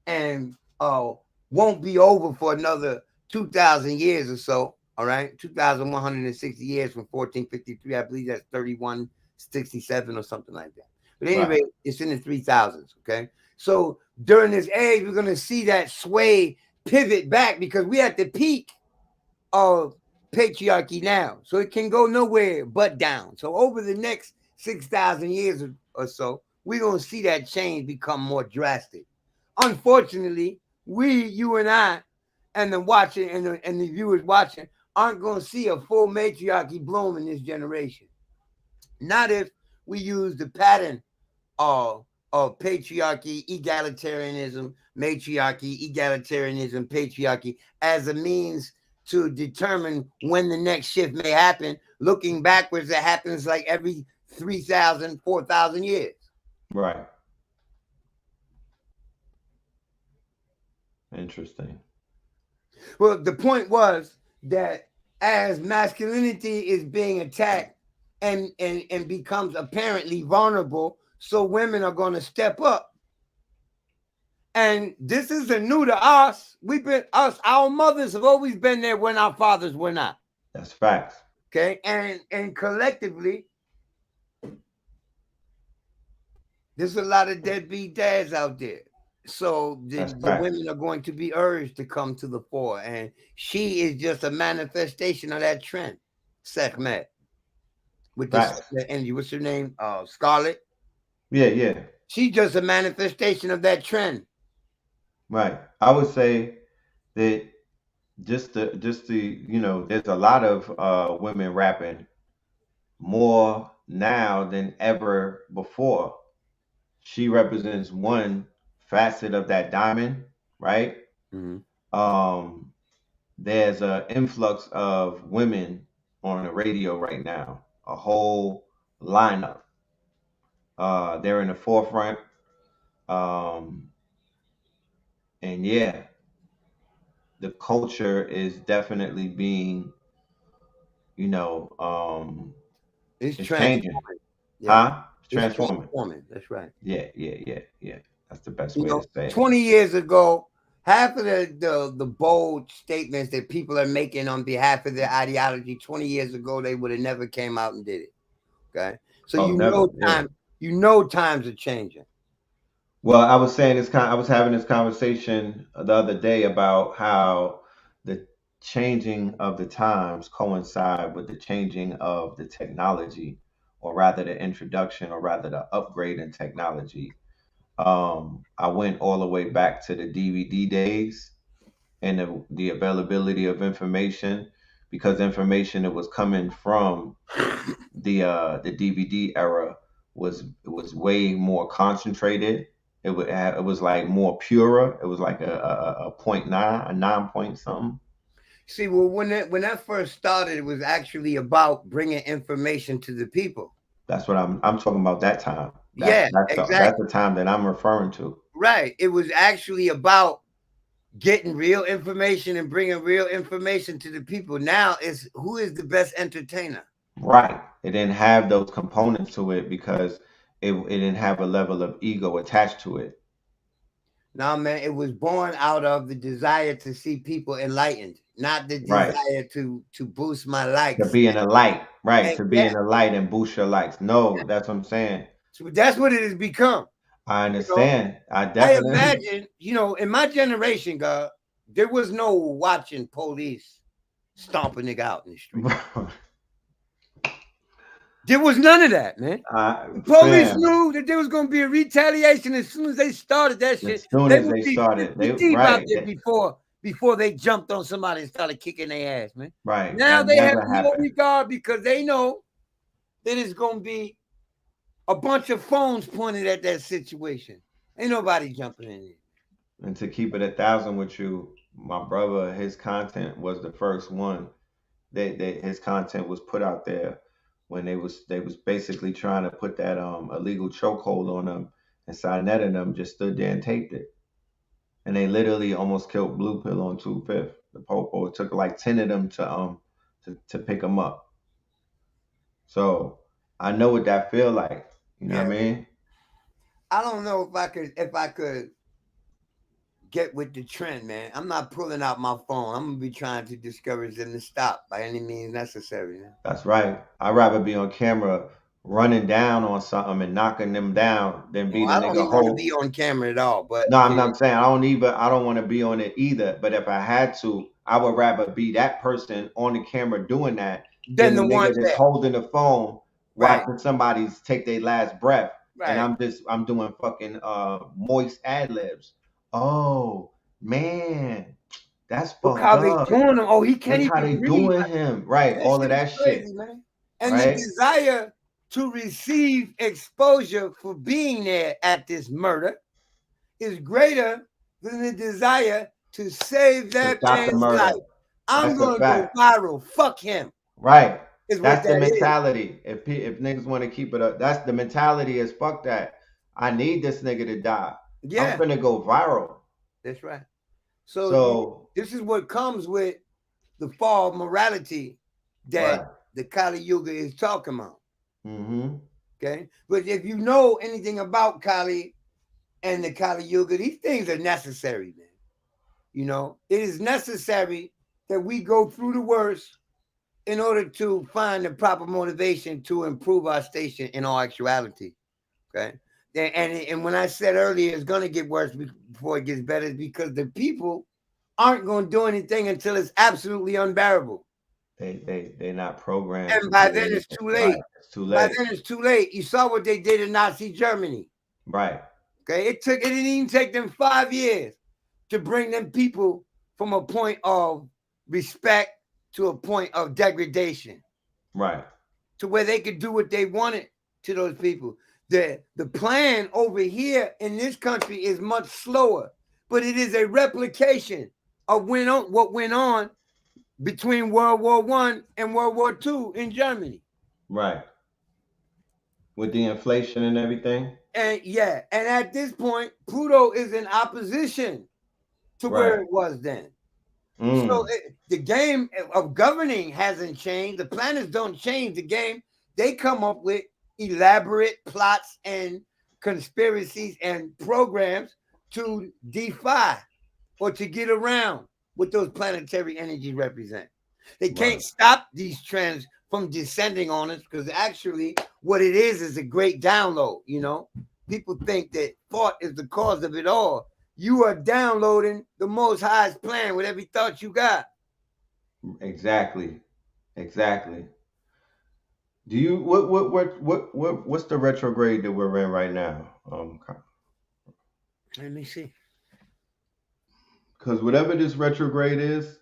and won't be over for another 2,000 years or so. All right. 2,160 years from 1453. I believe that's 3167 or something like that. But anyway, it's in the 3,000s. Okay. So during this age, we're going to see that sway pivot back, because we're at the peak of patriarchy now. So it can go nowhere but down. So over the next 6,000 years or so, we're going to see that change become more drastic. Unfortunately, you and I, and the watching and the viewers watching aren't going to see a full matriarchy bloom in this generation. Not if we use the pattern of patriarchy, egalitarianism, matriarchy, egalitarianism, patriarchy as a means to determine when the next shift may happen. Looking backwards, it happens like every 3,000, 4,000 years. Right. Interesting. Well, the point was that as masculinity is being attacked and becomes apparently vulnerable, so women are going to step up. And this isn't new to us. Our mothers have always been there when our fathers were not. That's facts. Okay. And collectively, there's a lot of deadbeat dads out there. So the women are going to be urged to come to the fore, and she is just a manifestation of that trend. Sekhmet with the energy. What's her name? Scarlett. Yeah. She's just a manifestation of that trend. Right. I would say that just the you know, there's a lot of women rapping more now than ever before. She represents one facet of that diamond, right? There's an influx of women on the radio right now, a whole lineup. They're in the forefront. And yeah, the culture is definitely being, you know, it's changing. Yeah. Huh? It's transforming. That's right. Yeah. That's the best way to say it. 20 years ago, half of the bold statements that people are making on behalf of their ideology 20 years ago, they would have never came out and did it. Okay. So you know times are changing. Well, I was saying this I was having this conversation the other day about how the changing of the times coincide with the changing of the technology, or rather the introduction, or rather the upgrade in technology. I went all the way back to the DVD days and the availability of information, because information that was coming from the DVD era was way more concentrated. It was like more purer. It was like a 0.9, a 9 point something. See, well, when that first started, it was actually about bringing information to the people. That's what I'm talking about. That time. Exactly. That's the time that I'm referring to. Right. It was actually about getting real information and bringing real information to the people. Now it's who is the best entertainer. Right. It didn't have those components to it because it didn't have a level of ego attached to it. No, man, it was born out of the desire to see people enlightened, not the desire to boost my likes. To be in the light, right? To be in the light and boost your likes. No, that's what I'm saying. So that's what it has become. I understand. I imagine, in my generation, God, there was no watching police stomp a nigga out in the street. There was none of that, man. The police knew that there was going to be a retaliation as soon as they started that shit. As soon as they started, they were out there before they jumped on somebody and started kicking their ass, man. Right. Now they have no regard because they know that it's going to be a bunch of phones pointed at that situation. Ain't nobody jumping in there. And to keep it 1,000 with you, my brother, his content was the first one. His content was put out there when they was basically trying to put that illegal chokehold on them, and Sinetta and them just stood there and taped it. And they literally almost killed Blue Pill on 2/5. The Popo. It took like 10 of them to pick them up. So I know what that feel like. You know what I mean? I don't know if I could get with the trend, man. I'm not pulling out my phone. I'm gonna be trying to discourage them to stop by any means necessary. Man. That's right. I'd rather be on camera running down on something and knocking them down than be the I nigga don't even want to be on camera at all. But no, I'm saying I don't want to be on it either. But if I had to, I would rather be that person on the camera doing that than the nigga that's holding the phone, watching somebody take their last breath, and I'm doing fucking moist ad libs. Oh man, that's fucked how up. They doing him. Oh, he can't even. How they doing him? Right, all of that crazy, shit. Man. And the desire to receive exposure for being there at this murder is greater than the desire to save that man's life. I'm going to go viral. Fuck him. Right. That's the mentality. If niggas want to keep it up, that's the mentality. Is fuck that. I need this nigga to die. Yeah. I'm finna go viral. That's right. So this is what comes with the fall of morality that the Kali Yuga is talking about. Mm-hmm. Okay. But if you know anything about Kali and the Kali Yuga, these things are necessary, man. It is necessary that we go through the worst in order to find the proper motivation to improve our station in all actuality. Okay. And when I said earlier it's going to get worse before it gets better, because the people aren't going to do anything until it's absolutely unbearable. They're not programmed. And by then it's too late. Right. It's too late. By then it's too late. You saw what they did in Nazi Germany. Right. Okay. It didn't even take them 5 years to bring them people from a point of respect to a point of degradation. Right. To where they could do what they wanted to those people. The plan over here in this country is much slower, but it is a replication of what went on between World War I and World War II in Germany. Right. With the inflation and everything. And yeah, and at this point, Pluto is in opposition to where it was then. So the game of governing hasn't changed. The planets don't change the game. They come up with elaborate plots and conspiracies and programs to defy or to get around what those planetary energies represent. They can't stop these trends from descending on us, because actually what it is a great download. You know, people think that thought is the cause of it all. You are downloading the Most High's plan with every thought you got. Exactly. Do you what's the retrograde that we're in right now? Let me see. Because whatever this retrograde is,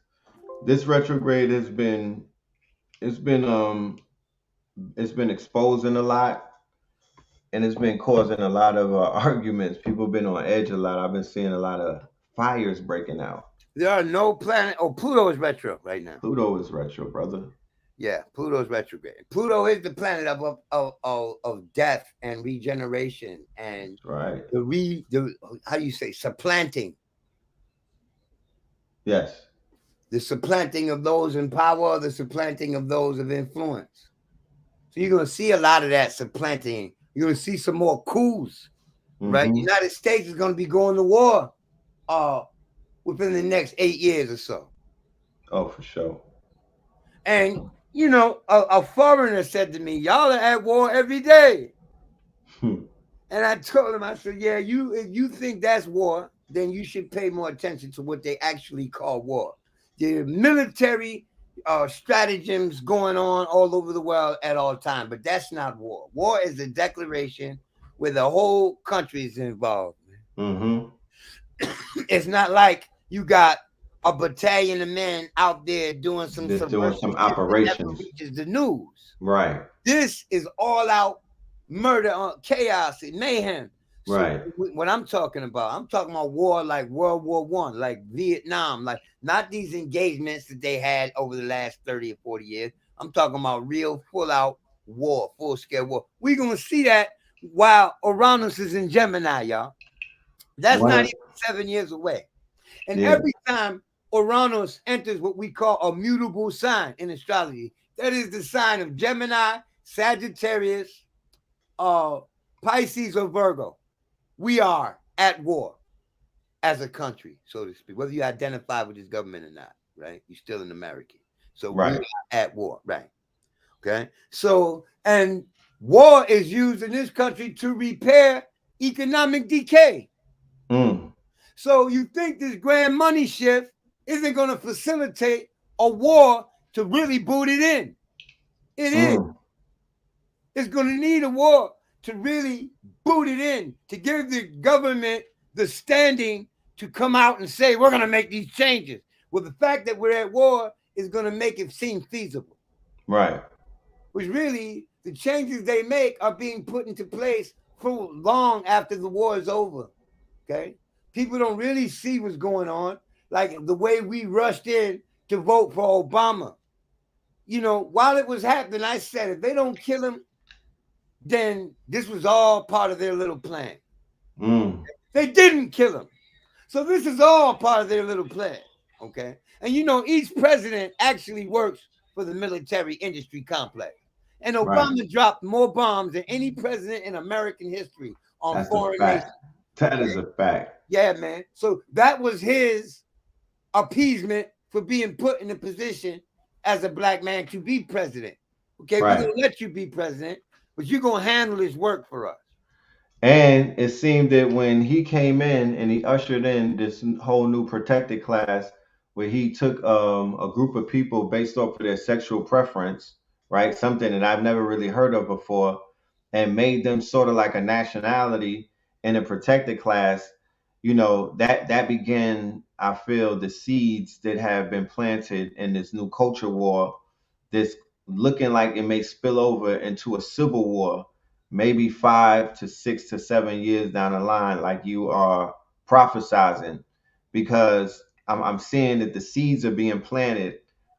this retrograde has been exposing a lot, and it's been causing a lot of arguments. People have been on edge a lot. I've been seeing a lot of fires breaking out. There are no planet. Oh, Pluto is retro right now. Pluto is retro, brother. Yeah, Pluto's retrograde. Pluto is the planet of death and regeneration and the how do you say, supplanting. Yes. The supplanting of those in power, the supplanting of those of influence. So you're going to see a lot of that supplanting. You're going to see some more coups, right? The United States is going to be going to war within the next 8 years or so. Oh, for sure. And, you know, a foreigner said to me, y'all are at war every day. And I told him, I said, yeah, if you think that's war, then you should pay more attention to what they actually call war. The military stratagems going on all over the world at all times, but that's not war. War is a declaration where the whole country is involved. It's not like you got a battalion of men out there doing some operations. Reaches the news. Right. This is all out murder, chaos, and mayhem. So what I'm talking about war like World War I, like Vietnam, like not these engagements that they had over the last 30 or 40 years. I'm talking about real full-out war, full-scale war. We're going to see that while Uranus is in Gemini, y'all. That's not even 7 years away. And every time Uranus enters what we call a mutable sign in astrology, that is the sign of Gemini, Sagittarius, Pisces, or Virgo. We are at war as a country, so to speak, whether you identify with this government or not, right? You're still an American. So we are at war, right? Okay. So, and war is used in this country to repair economic decay. So you think this grand money shift isn't going to facilitate a war to really boot it in? It is. It's going to need a war to really boot it in, to give the government the standing to come out and say, we're going to make these changes. Well, the fact that we're at war is going to make it seem feasible. Right. Which really, the changes they make are being put into place for long after the war is over. Okay? People don't really see what's going on. Like the way we rushed in to vote for Obama. You know, while it was happening, I said, if they don't kill him, then this was all part of their little plan. They didn't kill him. So this is all part of their little plan. Okay. And you know, each president actually works for the military industry complex. And Obama dropped more bombs than any president in American history on foreign nations. That is a fact. Yeah, man. So that was his appeasement for being put in a position as a black man to be president. Okay, we're going to let you be president, but you're going to handle this work for us. And it seemed that when he came in and he ushered in this whole new protected class, where he took a group of people based off of their sexual preference, right? Something that I've never really heard of before, and made them sort of like a nationality in a protected class. You know, that began, I feel, the seeds that have been planted in this new culture war, this looking like it may spill over into a civil war maybe 5 to 6 to 7 years down the line, like you are prophesizing, because I'm seeing that the seeds are being planted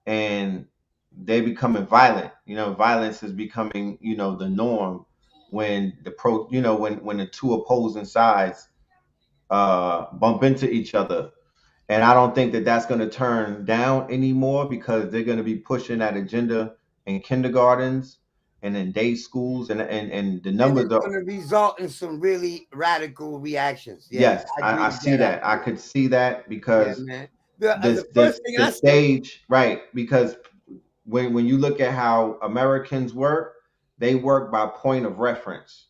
and they're becoming violent. You know, violence is becoming, you know, the norm when when the two opposing sides bump into each other. And I don't think that that's going to turn down anymore, because they're going to be pushing that agenda in kindergartens and in day schools, and the And numbers it's are. going to result in some really radical reactions. Yeah, Yes, I agree I with see that. that. I could see that, Yeah, because man. this The this first thing the I say, stage, right? Because when you look at how Americans work, they work by point of reference.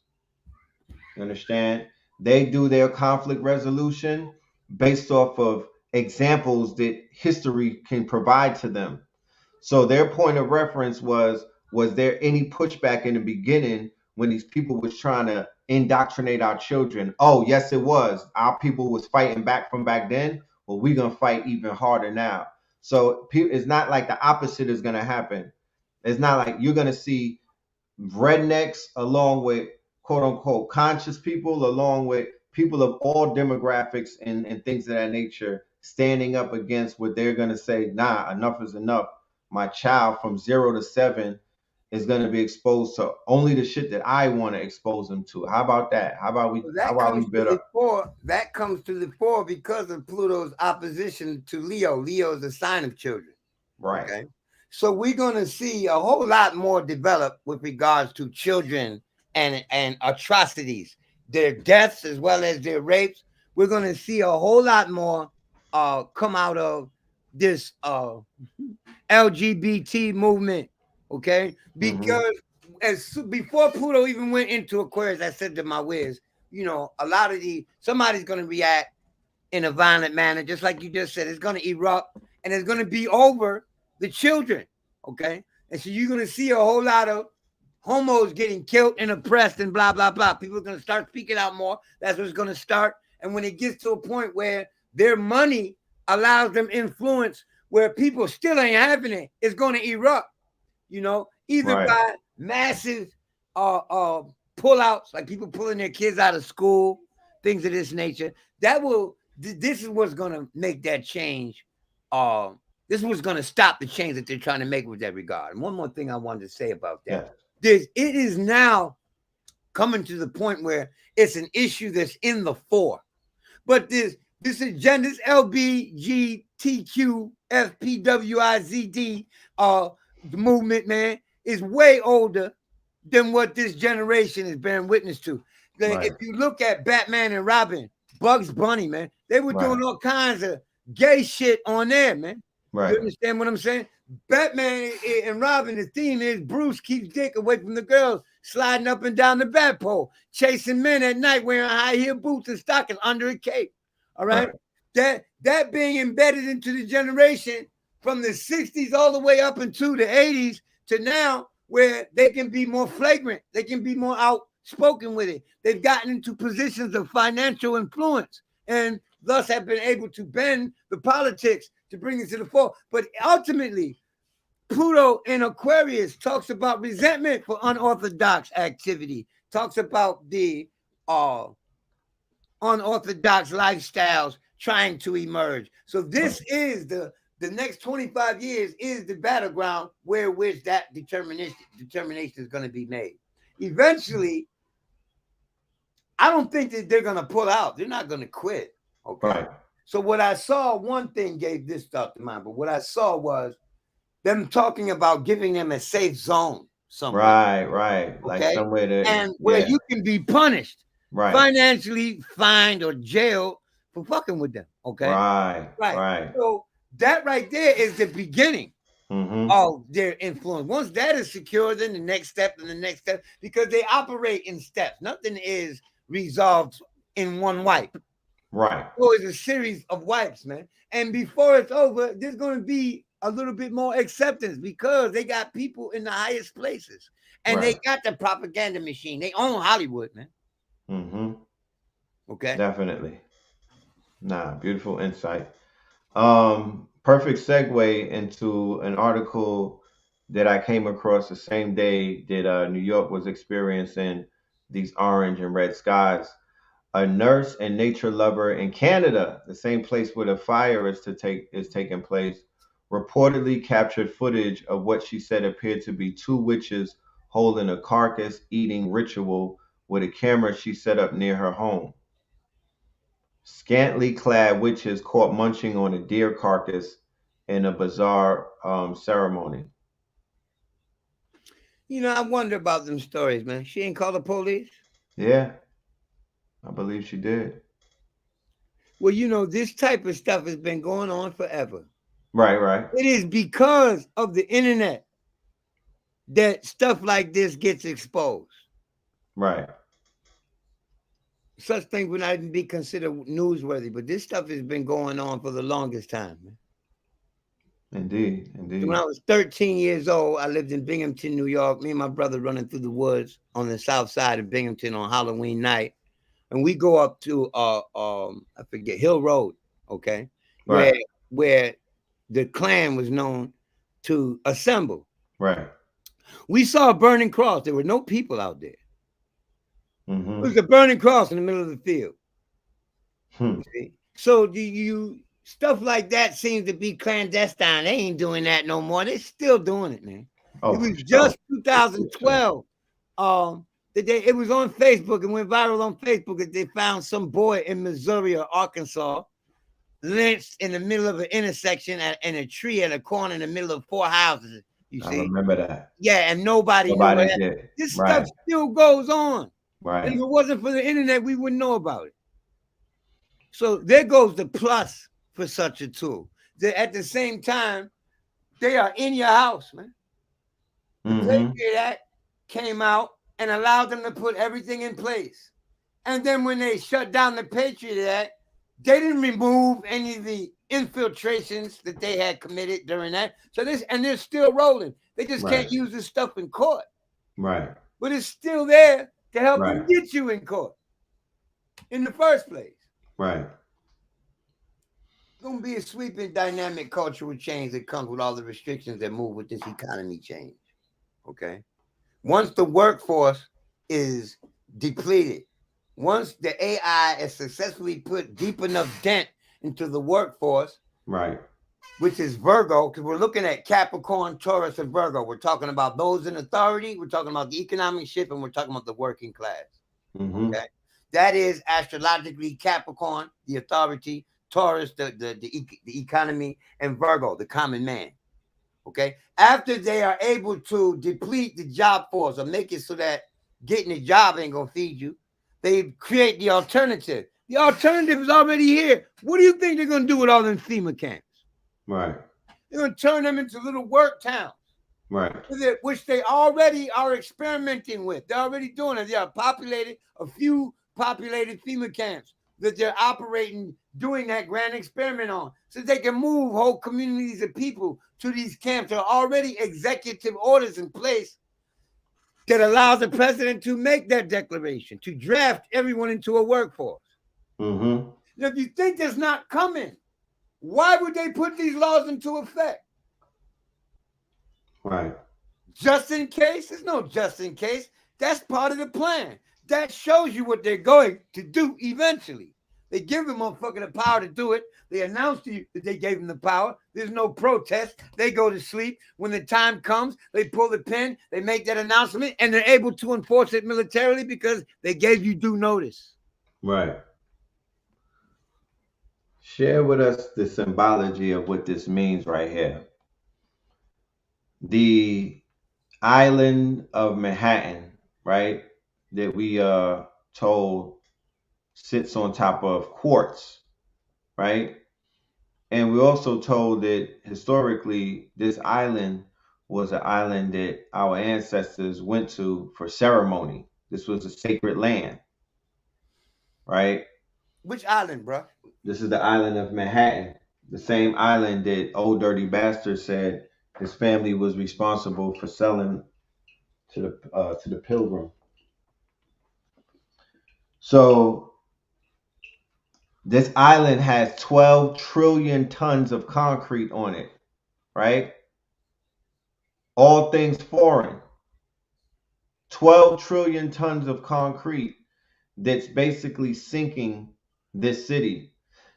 You understand? They do their conflict resolution based off of examples that history can provide to them. So their point of reference was there any pushback in the beginning when these people was trying to indoctrinate our children? Oh, yes, it was. Our people was fighting back from back then. Well, we're gonna fight even harder now. So it's not like the opposite is gonna happen. It's not like you're gonna see rednecks along with quote unquote conscious people, along with people of all demographics and things of that nature, standing up against what they're going to say, nah, enough is enough. My child from 0 to 7 is going to be exposed to only the shit that I want to expose them to. How about that? How that about we comes to build the up? fore. That comes to the fore because of Pluto's opposition to Leo. Leo is a sign of children. Right. Okay. So we're going to see a whole lot more develop with regards to children and atrocities, their deaths as well as their rapes. We're going to see a whole lot more come out of this LGBT movement. Okay. Mm-hmm. Because before Pluto even went into Aquarius, I said to my whiz, you know, a lot of somebody's going to react in a violent manner, just like you just said. It's going to erupt and it's going to be over the children. Okay. And so you're going to see a whole lot of homos getting killed and oppressed and blah, blah, blah. People are going to start speaking out more. That's what's going to start. And when it gets to a point where their money allows them influence where people still ain't having it, it's going to erupt, you know, either Right. by massive pullouts, like people pulling their kids out of school, things of this nature. This is what's going to make that change. This is what's going to stop the change that they're trying to make with that regard. And one more thing I wanted to say about that. Yes. It is now coming to the point where it's an issue that's in the fore. But this agenda, this LBGTQFPWIZD the movement, man, is way older than what this generation is bearing witness to. Like, Right. if you look at Batman and Robin, Bugs Bunny, man, they were doing Right. all kinds of gay shit on there, man. Right. You understand what I'm saying? Batman and Robin, the theme is Bruce keeps dick away from the girls, sliding up and down the bat pole, chasing men at night wearing high heel boots and stockings under a cape. All right. That being embedded into the generation from the 60s all the way up into the 80s to now, where they can be more flagrant, they can be more outspoken with it. They've gotten into positions of financial influence and thus have been able to bend the politics to bring it to the fore. But ultimately, Pluto in Aquarius talks about resentment for unorthodox activity, talks about the unorthodox lifestyles trying to emerge. So this is the next 25 years is the battleground where which that determination is going to be made. Eventually, I don't think that they're going to pull out. They're not going to quit. Okay. Right. So what I saw, one thing gave this thought to mind, but what I saw was them talking about giving them a safe zone somewhere. Right. Okay? Like somewhere to, and where you can be punished, financially fined or jailed for fucking with them. Okay. Right. So that right there is the beginning Mm-hmm. of their influence. Once that is secure, then the next step and the next step, because they operate in steps. Nothing is resolved in one wipe. Right. So it's a series of wipes, man. And before it's over, there's going to be a little bit more acceptance because they got people in the highest places. And they got the propaganda machine. They own Hollywood, man. Mm-hmm. Okay. Definitely. Nah, beautiful insight. Perfect segue into an article that I came across the same day that New York was experiencing these orange and red skies. A nurse and nature lover in Canada, the same place where the fire is taking place, reportedly captured footage of what she said appeared to be two witches holding a carcass eating ritual with a camera she set up near her home. Scantily clad witches caught munching on a deer carcass in a bizarre ceremony. You know, I wonder about them stories, man. She ain't called the police. Yeah, I believe she did. Well, you know, this type of stuff has been going on forever. Right. It is because of the internet that stuff like this gets exposed. Right. Such things would not even be considered newsworthy, but this stuff has been going on for the longest time, man. Indeed. When I was 13 years old, I lived in Binghamton, New York. Me and my brother running through the woods on the south side of Binghamton on Halloween night. And we go up to I forget, Hill Road, okay? Right. Where the Klan was known to assemble. Right. We saw a burning cross. There were no people out there. Mm-hmm. It was a burning cross in the middle of the field. Hmm. So stuff like that seems to be clandestine. They ain't doing that no more. They're still doing it, man. Oh, it was just 2012. It was on Facebook and went viral on Facebook that they found some boy in Missouri or Arkansas lynched in the middle of an intersection in a tree at a corner in the middle of 4 houses. You see? I remember that. Yeah, and nobody knew that. This stuff still goes on. Right. And if it wasn't for the internet, we wouldn't know about it. So there goes the plus for such a tool. At the same time, they are in your house, man. The Patriot Act came out and allowed them to put everything in place. And then when they shut down the Patriot Act, they didn't remove any of the infiltrations that they had committed during that. So they're still rolling. They just can't use this stuff in court. Right. But it's still there to help them get you in court in the first place. Right. It's going to be a sweeping dynamic cultural change that comes with all the restrictions that move with this economy change. Okay. Once the workforce is depleted, once the AI is successfully put deep enough dent into the workforce, right, which is Virgo, because we're looking at Capricorn, Taurus, and Virgo. We're talking about those in authority. We're talking about the economic shift, and we're talking about the working class. Mm-hmm. Okay. That is astrologically Capricorn, the authority, Taurus, the economy, and Virgo, the common man. Okay. After they are able to deplete the job force or make it so that getting a job ain't gonna feed you, they create the alternative. The alternative is already here. What do you think they're gonna do with all them FEMA camps? Right. They're gonna turn them into little work towns. Right. Which they already are experimenting with. They're already doing it. They are a few populated FEMA camps that they're operating, doing that grand experiment on, so they can move whole communities of people to these camps. There are already executive orders in place that allows the president to make that declaration, to draft everyone into a workforce. Mm-hmm. Now, if you think that's not coming, why would they put these laws into effect? Right. Just in case? There's no just in case. That's part of the plan. That shows you what they're going to do eventually. They give the motherfucker the power to do it. They announce to you that they gave them the power. There's no protest. They go to sleep. When the time comes, they pull the pin, they make that announcement, and they're able to enforce it militarily because they gave you due notice. Right. Share with us the symbology of what this means right here. The island of Manhattan, right, that we told sits on top of quartz, right? And we also told that historically this island was an island that our ancestors went to for ceremony. This was a sacred land. right? Which island, bro? This is the island of Manhattan, the same island that Old Dirty Bastard said his family was responsible for selling to the Pilgrim. So this island has 12 trillion tons of concrete on it, right? All things foreign. 12 trillion tons of concrete that's basically sinking this city.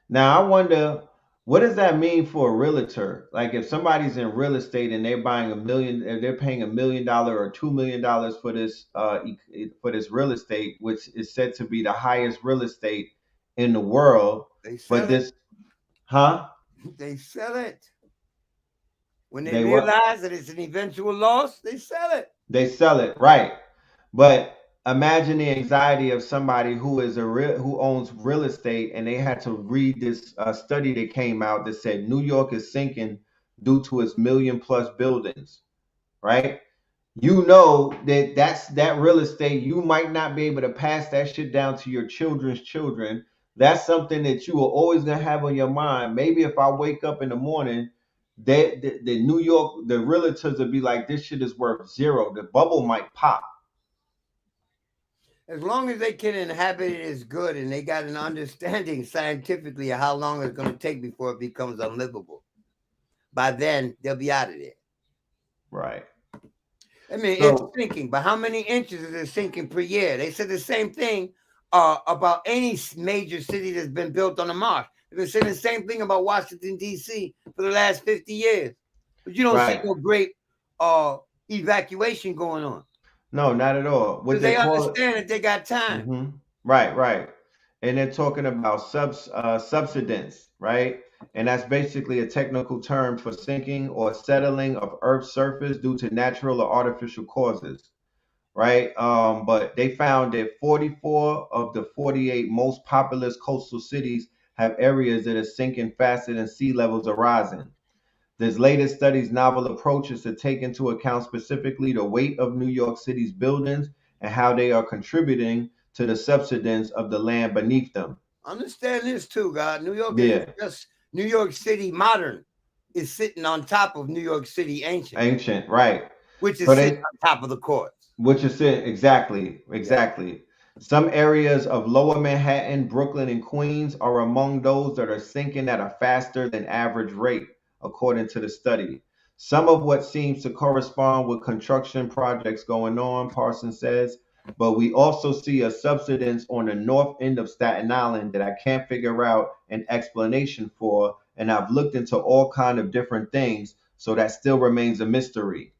Now, I wonder, what does that mean for a realtor? Like, if somebody's in real estate and they're buying if they're paying $1 million or $2 million for this real estate, which is said to be the highest real estate in the world, They sell it. Huh? They sell it. When they They what? realize that it's an eventual loss, they sell it. They sell it, right? But imagine the anxiety of somebody who owns real estate, and they had to read this study that came out that said New York is sinking due to its million-plus buildings, right? You know that real estate, you might not be able to pass that shit down to your children's children. That's something that you are always gonna have on your mind. Maybe if I wake up in the morning, the New York, the realtors will be like, this shit is worth zero. The bubble might pop. As long as they can inhabit it, is good, and they got an understanding scientifically of how long it's going to take before it becomes unlivable. By then, they'll be out of there. Right. I mean, it's sinking, but how many inches is it sinking per year? They said the same thing about any major city that's been built on the marsh. They've been saying the same thing about Washington, D.C. for the last 50 years. But you don't see no great evacuation going on. No, not at all. Because they understand that they got time. Mm-hmm. Right. And they're talking about subsidence, right? And that's basically a technical term for sinking or settling of Earth's surface due to natural or artificial causes, right? But they found that 44 of the 48 most populous coastal cities have areas that are sinking faster than sea levels are rising. This latest study's novel approach is to take into account specifically the weight of New York City's buildings and how they are contributing to the subsidence of the land beneath them. Understand this too, God. New York is just New York City modern is sitting on top of New York City ancient. Ancient, right. Which is sitting on top of the courts. Which is it, exactly. Yeah. Some areas of lower Manhattan, Brooklyn, and Queens are among those that are sinking at a faster than average rate, according to the study. Some of what seems to correspond with construction projects going on, Parsons says, but we also see a subsidence on the north end of Staten Island that I can't figure out an explanation for, and I've looked into all kind of different things, so that still remains a mystery,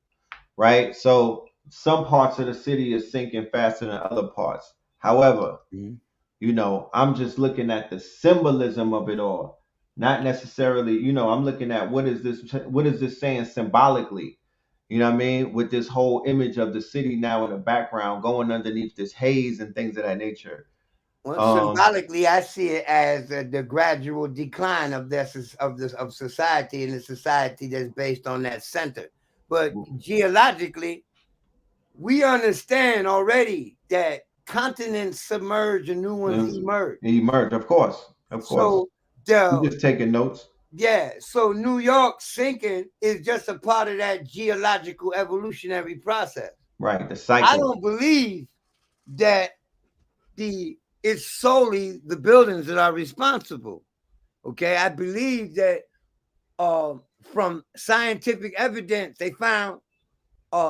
right? So some parts of the city is sinking faster than other parts. However, you know, I'm just looking at the symbolism of it all. Not necessarily, you know, I'm looking at what is this saying symbolically? You know what I mean? With this whole image of the city now in the background going underneath this haze and things of that nature. Well, symbolically, I see it as the gradual decline of society, and the society that's based on that center. But geologically, we understand already that continents submerge and new ones emerge. Emerge, of course. So you're just taking notes. Yeah. So New York sinking is just a part of that geological evolutionary process. Right. The cycle. I don't believe that it's solely the buildings that are responsible. Okay. I believe that from scientific evidence, they found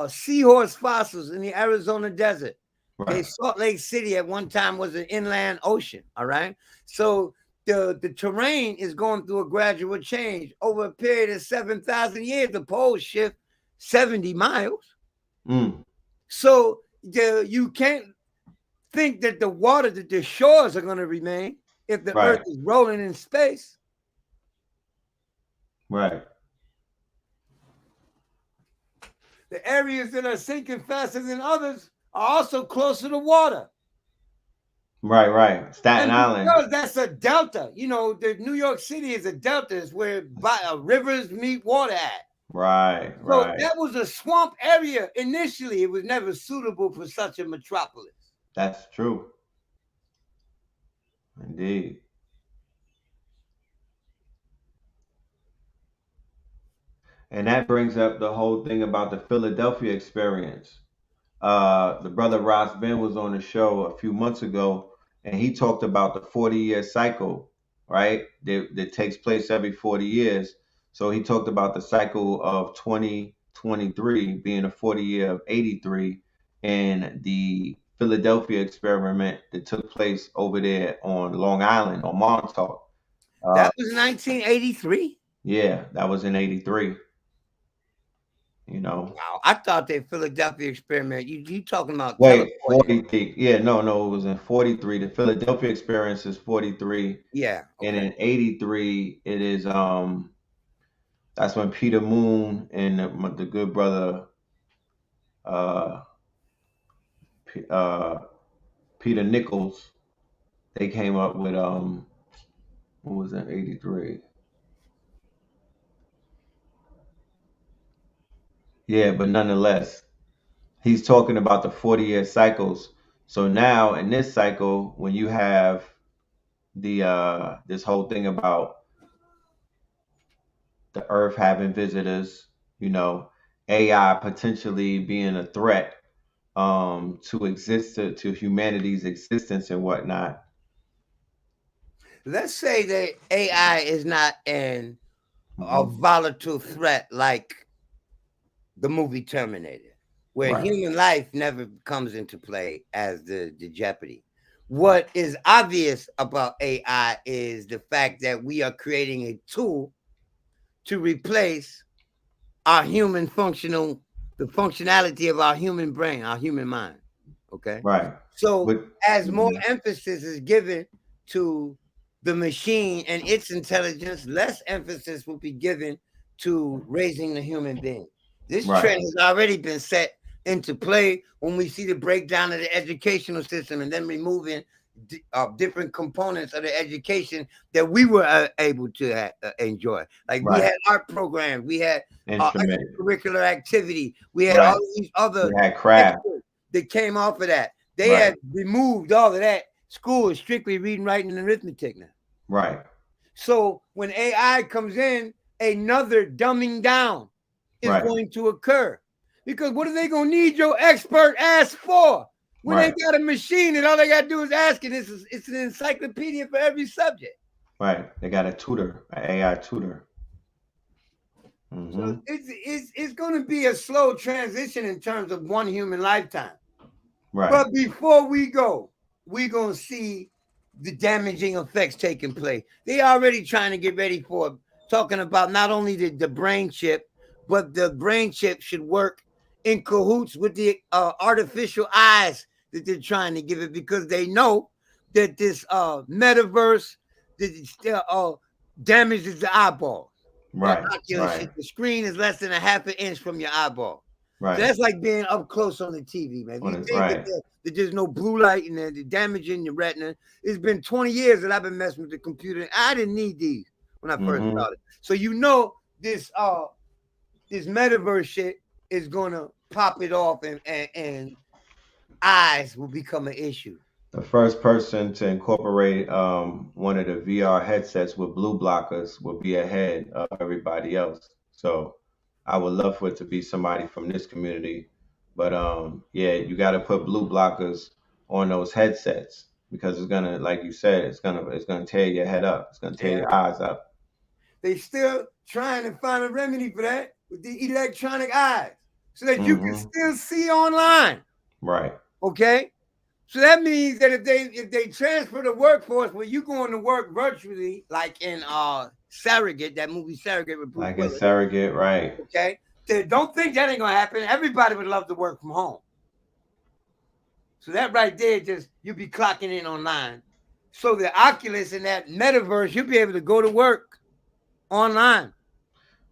seahorse fossils in the Arizona desert. Right. Okay, Salt Lake City at one time was an inland ocean. All right. So the terrain is going through a gradual change over a period of 7,000 years. The poles shift 70 miles. So you can't think that the shores are going to remain if the earth is rolling in space. Right. The areas that are sinking faster than others are also closer to water. Right. Staten Island. Because that's a delta. You know, the New York City is a delta. It's where rivers meet water at. Right. So that was a swamp area initially. It was never suitable for such a metropolis. That's true. Indeed. And that brings up the whole thing about the Philadelphia experience. The brother Ross Ben was on the show a few months ago, and he talked about the 40-year cycle, right? That takes place every 40 years. So he talked about the cycle of 2023 being a 40 year of 83, and the Philadelphia experiment that took place over there on Long Island on Montauk. That was 1983. Yeah, that was in 83. You know. Wow, I thought that Philadelphia experiment. You talking about Wait, teleporting? 43. Yeah, no, it was in 43. The Philadelphia experience is 43. Yeah. And Okay. in 83, it is that's when Peter Moon and the good brother uh P- uh Peter Nichols, they came up with what was that, 83? Yeah, but nonetheless, he's talking about the 40-year cycles. So now in this cycle, when you have the this whole thing about the Earth having visitors, you know, AI potentially being a threat to to humanity's existence and whatnot. Let's say that AI is not a volatile threat like the movie Terminator, where Right. human life never comes into play as the jeopardy. What is obvious about AI is the fact that we are creating a tool to replace our the functionality of our human brain, our human mind. Okay. Right. So But as more emphasis is given to the machine and its intelligence, less emphasis will be given to raising the human being. This right. trend has already been set into play when we see the breakdown of the educational system and then removing different components of the education that we were able to enjoy. Like we Right. had art programs, we had Instrument. extracurricular activity, we had Right. all these other We had craft. that came off of that. They Right. had removed all of that. School is strictly reading, writing, and arithmetic now. Right. So when AI comes in, another dumbing down is Right. going to occur. Because what are they going to need your expert ass for? When Right. they got a machine and all they got to do is ask it, it's an encyclopedia for every subject. Right. They got a tutor, an AI tutor. So it's going to be a slow transition in terms of one human lifetime. Right. But before we go, we're going to see the damaging effects taking place. They already trying to get ready for talking about not only the brain chip, but the brain chip should work in cahoots with the artificial eyes that they're trying to give it, because they know that this metaverse damages the eyeball. Right. Ocular Right. shit. The screen is less than a half an inch from your eyeball. Right. So that's like being up close on the TV, man. You think right. that there's no blue light and the damaging your retina. It's been 20 years that I've been messing with the computer. I didn't need these when I first started. So you know this metaverse shit is gonna pop it off, and eyes will become an issue. The first person to incorporate one of the VR headsets with blue blockers will be ahead of everybody else. So I would love for it to be somebody from this community. But yeah, you got to put blue blockers on those headsets, because it's gonna, like you said, it's gonna tear your head up. It's gonna tear your eyes up. They still trying to find a remedy for that with the electronic eyes, so that you can still see online. Right. Okay. So that means that if they transfer the workforce where you going to work virtually, like in Surrogate, that movie Surrogate with Bruce Willis. Like in Surrogate, right. Okay. They don't think that ain't gonna happen. Everybody would love to work from home. So that right there, just you'll be clocking in online. So the Oculus and that metaverse, you'll be able to go to work online.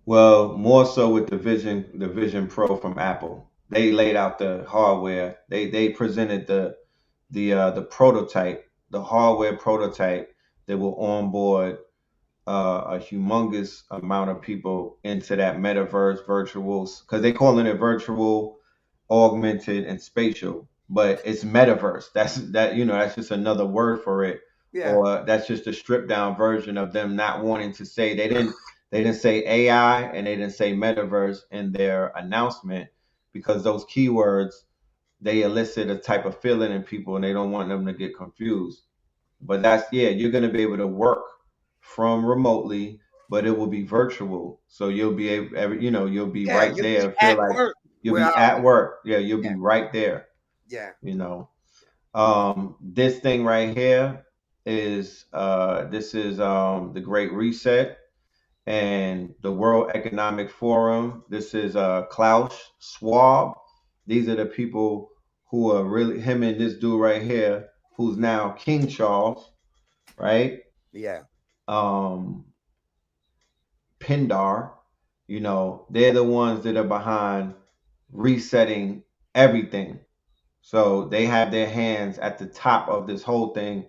Well, more so with the Vision Pro from Apple. They laid out the hardware. They presented the prototype, the hardware prototype that will onboard a humongous amount of people into that metaverse virtuals, because they calling it virtual, augmented, and spatial, but it's metaverse. That's just another word for it. Yeah. or that's just a stripped down version of them not wanting to say they didn't say AI and they didn't say metaverse in their announcement because those keywords they elicit a type of feeling in people and they don't want them to get confused. But that's you're gonna be able to work from remotely, but it will be virtual. So you'll be you'll be Yeah, right you'll be there. Feel at like work. you'll be at work. Yeah, you'll Yeah, be right there. yeah. You know. This thing right here is this is the Great Reset and the World Economic Forum. This is Klaus Schwab. These are the people who are really him and this dude right here, who's now King Charles, right? Yeah. Um, Pindar, they're the ones that are behind resetting everything. So they have their hands at the top of this whole thing,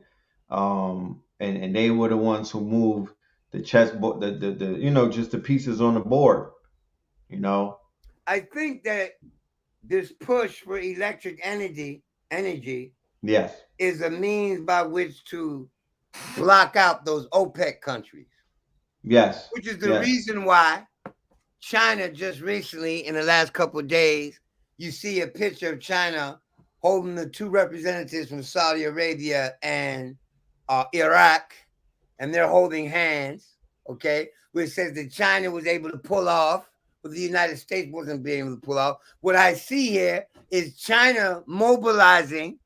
and they were the ones who moved the chessboard, the just the pieces on the board. You know. I think that this push for electric energy Yes. is a means by which to block out those OPEC countries, Yes. which is the Yes. reason why China just recently, in the last couple of days, you see a picture of China holding the two representatives from Saudi Arabia and Iraq, and they're holding hands, okay, which says that China was able to pull off what the United States wasn't being able to pull off. What I see here is China mobilizing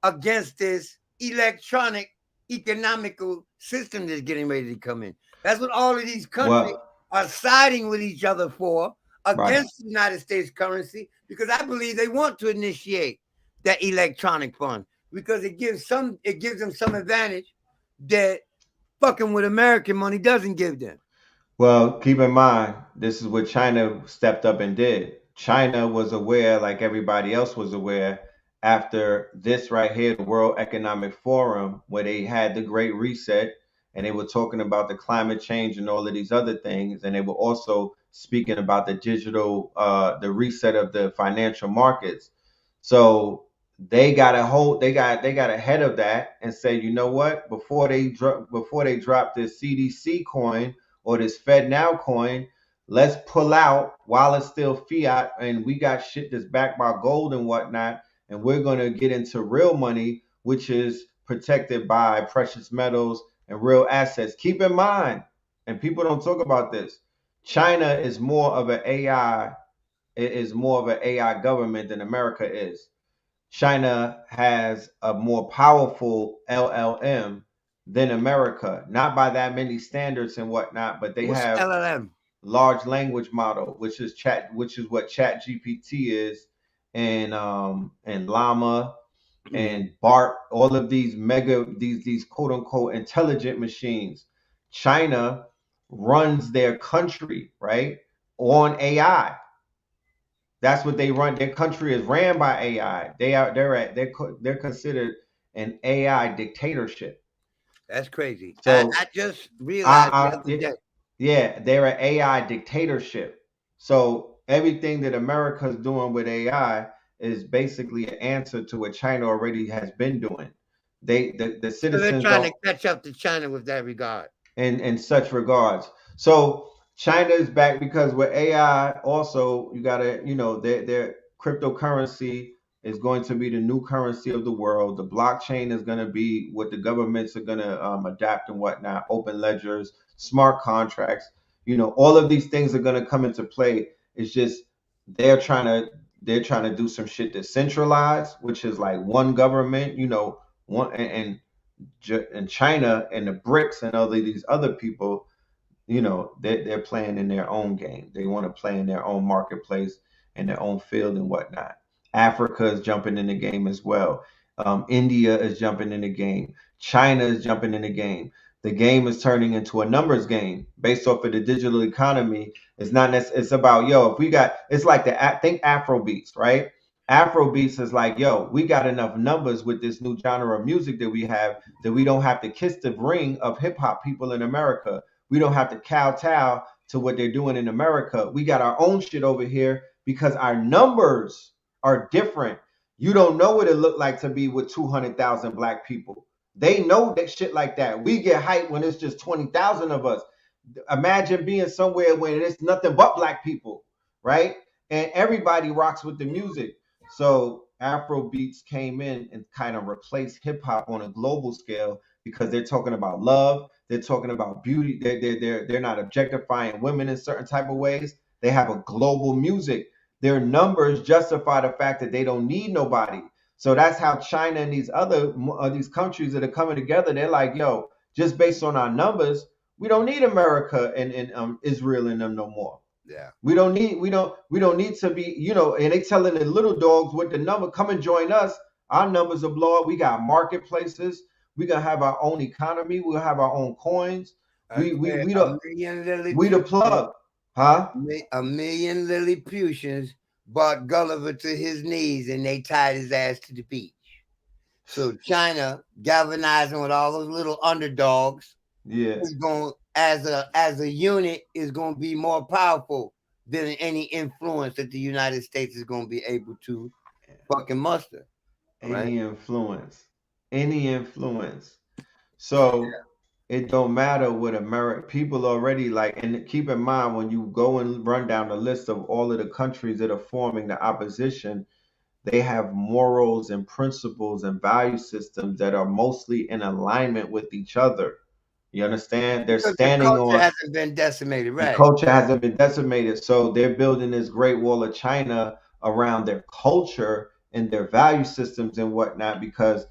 against this electronic economical system that's getting ready to come in. That's what all of these countries are siding with each other for against the United States currency, because I believe they want to initiate that electronic fund because it gives them some advantage that fucking with American money doesn't give them. Well, keep in mind, this is what China stepped up and did. China was aware, like everybody else was aware, after this right here, the World Economic Forum, where they had the Great Reset, and they were talking about the climate change and all of these other things, and they were also speaking about the digital, the reset of the financial markets. So they got ahead of that and said, you know what? Before they drop this CDC coin or this Fed Now coin, let's pull out while it's still fiat and we got shit that's backed by gold and whatnot, and we're gonna get into real money, which is protected by precious metals and real assets. Keep in mind, and people don't talk about this, China is more of an AI, government than America is. China has a more powerful LLM than America, not by that many standards and whatnot, but they What's have LLM? large language model, which is what Chat GPT is, and Llama and Bart, all of these these quote unquote intelligent machines. China runs their country, right, on AI. That's what they run. Their country is ran by AI. They're considered an AI dictatorship. That's crazy. So I just realized the other day. yeah, they're an AI dictatorship. So everything that America's doing with AI is basically an answer to what China already has been doing. The So they're citizens trying don't to catch up to China with that regard. in such regards. So China is back because with AI also you gotta, their cryptocurrency is going to be the new currency of the world. The blockchain is going to be what the governments are going to adapt and whatnot. Open ledgers, smart contracts, all of these things are going to come into play. It's just they're trying to do some shit that's centralized, which is like one government, one and China and the BRICS and all of these other people, they're playing in their own game. They want to play in their own marketplace and their own field and whatnot. Africa is jumping in the game as well. India is jumping in the game. China is jumping in the game. The game is turning into a numbers game based off of the digital economy. It's not necessarily, it's about, if we got, it's like think Afro beats, right? Afro beats is like, we got enough numbers with this new genre of music that we have that we don't have to kiss the ring of hip hop people in America. We don't have to kowtow to what they're doing in America. We got our own shit over here because our numbers are different. You don't know what it looked like to be with 200,000 black people. They know that shit like that. We get hyped when it's just 20,000 of us. Imagine being somewhere where there's nothing but black people, right? And everybody rocks with the music. So Afro beats came in and kind of replaced hip hop on a global scale because they're talking about love, they're talking about beauty, they're not objectifying women in certain type of ways. They have a global music. Their numbers justify the fact that they don't need nobody. So that's how China and these other these countries that are coming together, they're like, yo, just based on our numbers, we don't need America and Israel and them no more. Yeah. We don't need to be, you know, and they telling the little dogs with the number, come and join us. Our numbers will blow up. We got marketplaces. We gonna have our own economy. We'll have our own coins. We the plug, huh? A million Lilliputians brought Gulliver to his knees and they tied his ass to the beach. So China galvanizing with all those little underdogs, is going as a unit is going to be more powerful than any influence that the United States is going to be able to fucking muster. Any influence. So it don't matter what America people already like, and keep in mind when you go and run down the list of all of the countries that are forming the opposition, they have morals and principles and value systems that are mostly in alignment with each other. You understand? They're standing the culture on hasn't been decimated, right? The culture hasn't been decimated, so they're building this Great Wall of China around their culture and their value systems and whatnot because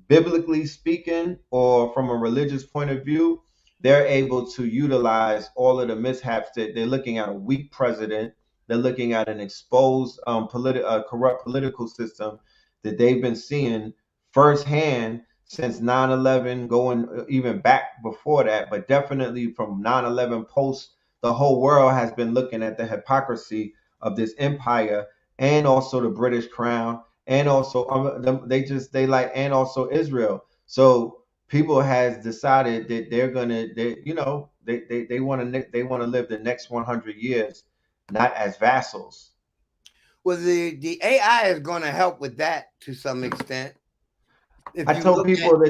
biblically speaking, or from a religious point of view, they're able to utilize all of the mishaps that they're looking at a weak president. They're looking at an exposed, corrupt political system that they've been seeing firsthand since 9/11, going even back before that, but definitely from 9/11 post, the whole world has been looking at the hypocrisy of this empire and also the British crown and also and also Israel. So people has decided that they want to live the next 100 years not as vassals. Well, the AI is going to help with that to some extent. I tell people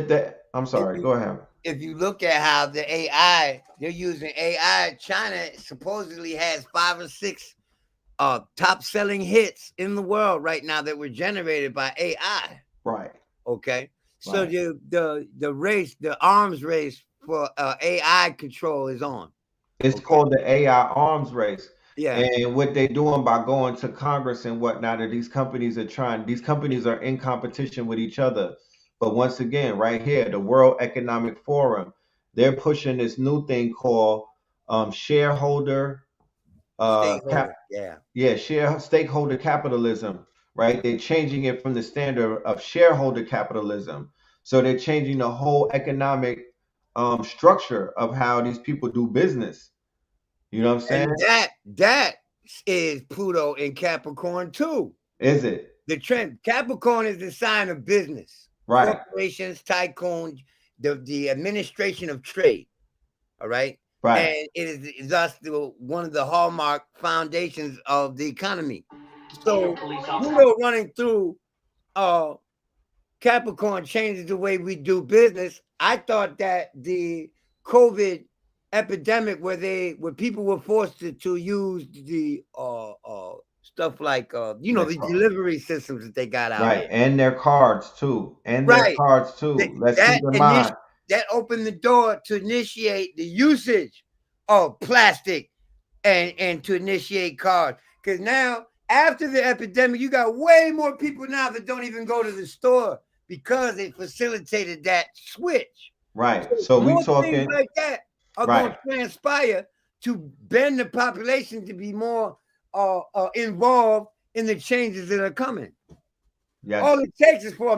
I'm sorry, go ahead. If you look at how the AI, they're using AI, China supposedly has 5 or 6 top selling hits in the world right now that were generated by AI. Right. Okay. So the arms race for AI control is on. It's called the AI arms race. Yeah. And what they're doing by going to Congress and whatnot, these companies are in competition with each other. But once again, right here, the World Economic Forum, they're pushing this new thing called shareholder stakeholder capitalism, right? They're changing it from the standard of shareholder capitalism. So they're changing the whole economic structure of how these people do business. You know what I'm saying? And that is Pluto in Capricorn too. Is it? The trend. Capricorn is the sign of business. Right. Corporations, tycoons, the administration of trade. All right. Right. And it is thus one of the hallmark foundations of the economy. So Pluto running through Capricorn changes the way we do business. I thought that the COVID epidemic where people were forced to use the stuff like the delivery systems that they got out. Right. And their cards too. Let's keep in mind. That opened the door to initiate the usage of plastic and to initiate cards. Because now, after the epidemic, you got way more people now that don't even go to the store because they facilitated that switch. Right. So we talking things like that are going to transpire to bend the population to be more involved in the changes that are coming. Yes. All it takes is for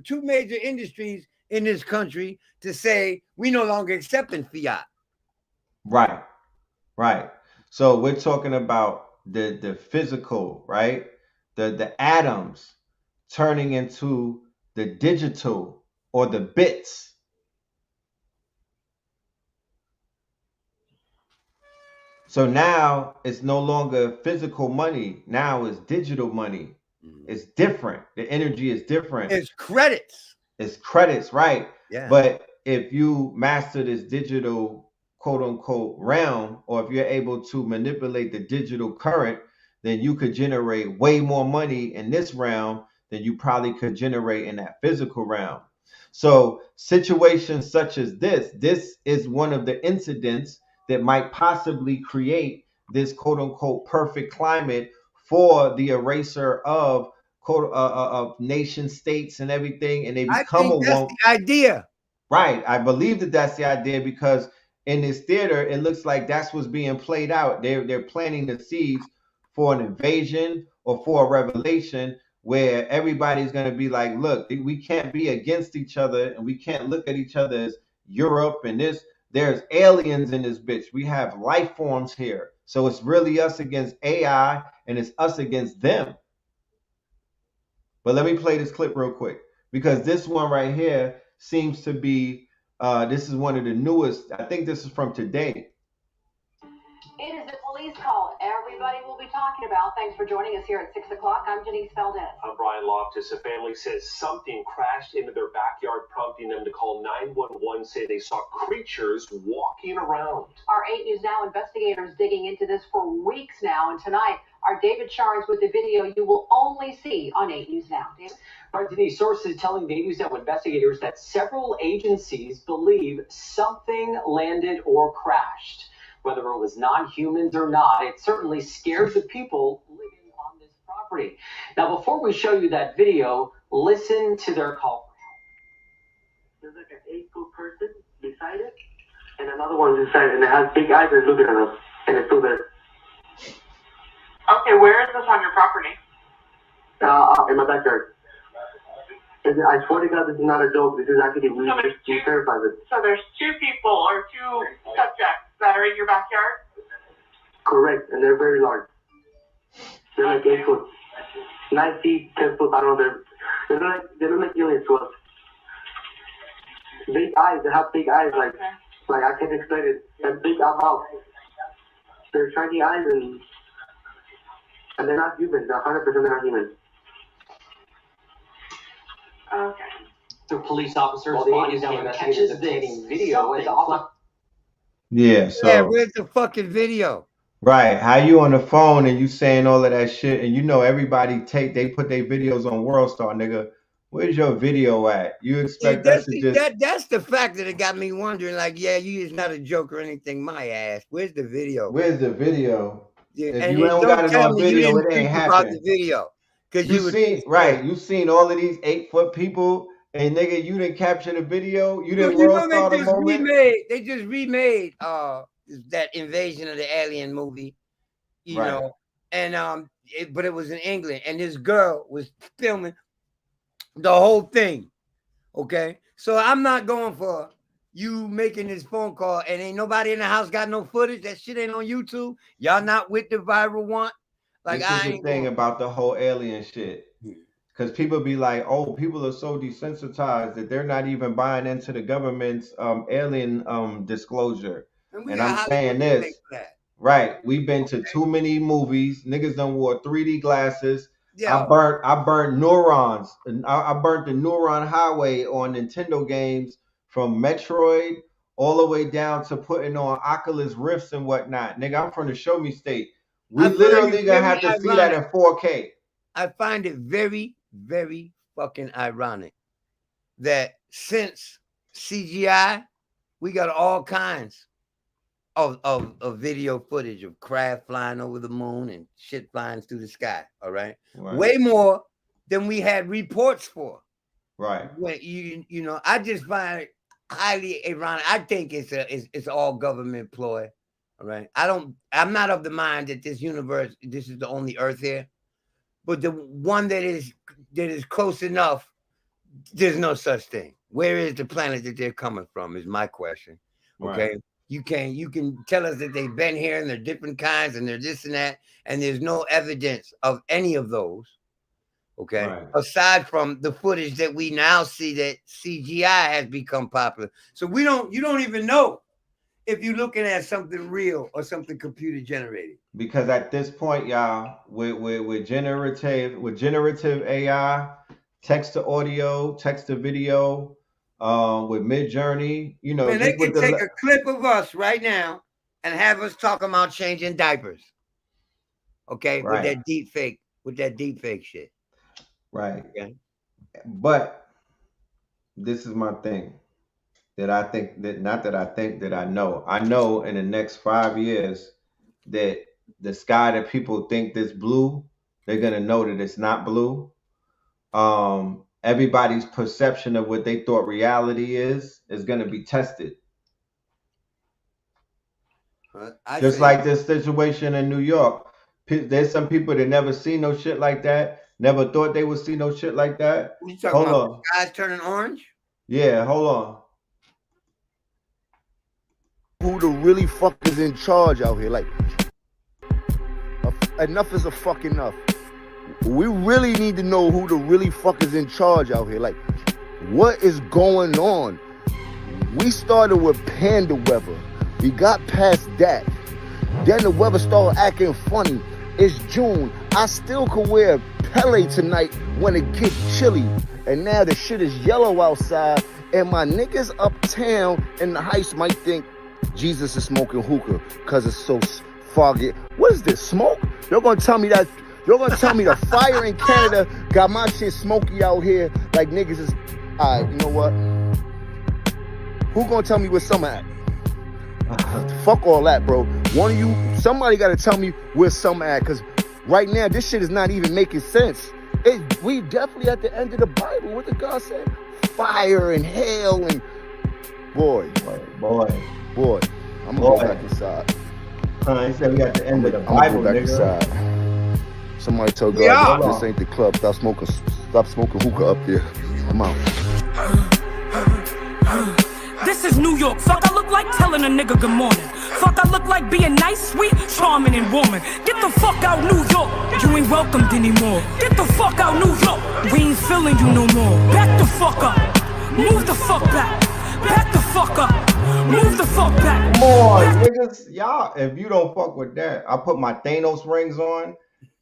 two major industries in this country to say we no longer accepting fiat. Right. So we're talking about the physical, right? The atoms turning into the digital or the bits. So now it's no longer physical money. Now it's digital money. It's different. The energy is different. It's credits. It's credits, right? Yeah. But if you master this digital quote unquote realm, or if you're able to manipulate the digital current, then you could generate way more money in this realm than you probably could generate in that physical realm. So situations such as this is one of the incidents that might possibly create this quote unquote perfect climate for the eraser of of nation states and everything, and they I become a think that's one. the idea. Right. I believe that that's the idea because in this theater, it looks like that's what's being played out. They're planting the seeds for an invasion or for a revelation where everybody's going to be like, look, we can't be against each other and we can't look at each other as Europe and this. There's aliens in this bitch. We have life forms here. So it's really us against AI and it's us against them. But let me play this clip real quick because this one right here seems to be this is one of the newest. I think this is from today. It is a police call everybody will be talking about. Thanks for joining us here at 6 o'clock. I'm Denise Valdez. I'm Brian Loftus. A family says something crashed into their backyard, prompting them to call 911, say they saw creatures walking around. Our 8 News Now investigators digging into this for weeks now, and tonight our David Sharns with the video you will only see on 8 News Now. David? All right, Denise, sources telling 8 News Now investigators that several agencies believe something landed or crashed. Whether it was non-humans or not, it certainly scared the people living on this property. Now, before we show you that video, listen to their call for help. There's like an 8-foot person beside it, and another one beside it, and it has big eyes and looking at us, and it's still there. Okay, where is this on your property? In my backyard. And I swear to God, this is not a joke. This is actually me terrified. So there's 2 people or 2 subjects that are in your backyard? Correct, and they're very large. They're like 8 foot, 9 feet, 10 foot. I don't know. They look like aliens to us. Big eyes. They have big eyes. Like I can't explain it. And big mouth. They're shiny eyes and they're not human. They're 100% they're not human. Okay. The police officers, Well, the the 8 News Now investigators catches obtaining this video as often. Yeah. So Yeah, where's the fucking video? right, how you on the phone and you saying all of that shit, and you know everybody they put their videos on World Star, nigga. Where's your video at? You expect us to just That's the fact that it got me wondering. Like, yeah, you is not a joke or anything. My ass. Where's the video? Where's the video? Yeah, If and you don't got it tell on me you video, didn't it ain't think about the happening. video because You seen right? You seen all of these 8-foot people, and nigga, you didn't capture the video. You didn't World Star the moment. They just remade that Invasion of the Alien movie, you Right. know, and but it was in England, and this girl was filming the whole thing. Okay, so I'm not going for you making this phone call and ain't nobody in the house got no footage. That shit ain't on YouTube. Y'all not with the viral one. Like, This is the thing about the whole alien shit. Because people be like, oh, people are so desensitized that they're not even buying into the government's alien disclosure. And I'm saying this, right? We've been to too many movies. Niggas done wore 3D glasses. Yeah. I burnt neurons. I burnt the neuron highway on Nintendo games from Metroid all the way down to putting on Oculus Rifts and whatnot. Nigga, I'm from the Show Me State. We literally gonna have to see that in 4K. I find it very, very fucking ironic that since CGI, we got all kinds of video footage of craft flying over the moon and shit flying through the sky. All right, way more than we had reports for. Right. When you know, I just find it highly ironic. I think it's all government ploy. All right. I'm not of the mind that this universe, this is the only Earth here, but the one that is close enough, there's no such thing. Where is the planet that they're coming from? Is my question. Okay. Right. You can tell us that they've been here and they're different kinds and they're this and that, and there's no evidence of any of those. Okay. Right. Aside from the footage that we now see that CGI has become popular. So you don't even know if you're looking at something real or something computer generated. Because at this point, y'all, with generative AI, text to audio, text to video, with Mid-Journey, you know, Man, they just with can take the a clip of us right now and have us talking about changing diapers. Okay, with right, that deep fake shit. right. Okay. But this is my thing that I think that not that I think that I know. I know in the next 5 years that the sky that people think that's blue, they're gonna know that it's not blue. Everybody's perception of what they thought reality is gonna be tested. Just like this situation in New York. There's some people that never seen no shit like that, never thought they would see no shit like that. What you talking Hold about? on. The sky's turning orange? Yeah, hold on. Who the really fuck is in charge out here? Like, enough is a fuck enough. We really need to know who the really fuck is in charge out here. Like, what is going on? We started with panda weather. We got past that. Then the weather started acting funny. It's June. I still could wear Pele tonight when it gets chilly. And now the shit is yellow outside. And my niggas uptown in the heights might think Jesus is smoking hookah because it's so foggy. What is this, smoke? You're gonna tell me that? You're gonna tell me the fire in Canada got my shit smoky out here like niggas is... All right, you know what? Who gonna tell me where summer at? Fuck all that, bro. Somebody gotta tell me where summer at, because right now this shit is not even making sense. We definitely at the end of the Bible. What the God said? Fire and hell and... Boy. I'm gonna go back inside. He said we at the end of the Bible, I'm gonna go back nigga. inside. Somebody tell God this ain't the club. Stop smoking hookah up there. I'm out. This is New York. Fuck, I look like telling a nigga good morning. Fuck, I look like being nice, sweet, charming, and woman. Get the fuck out, New York. You ain't welcomed anymore. Get the fuck out, New York. We ain't feeling you no more. Back the fuck up. Move the fuck back. Back the fuck up. Move the fuck back. Come on, niggas. Y'all, if you don't fuck with that, I put my Thanos rings on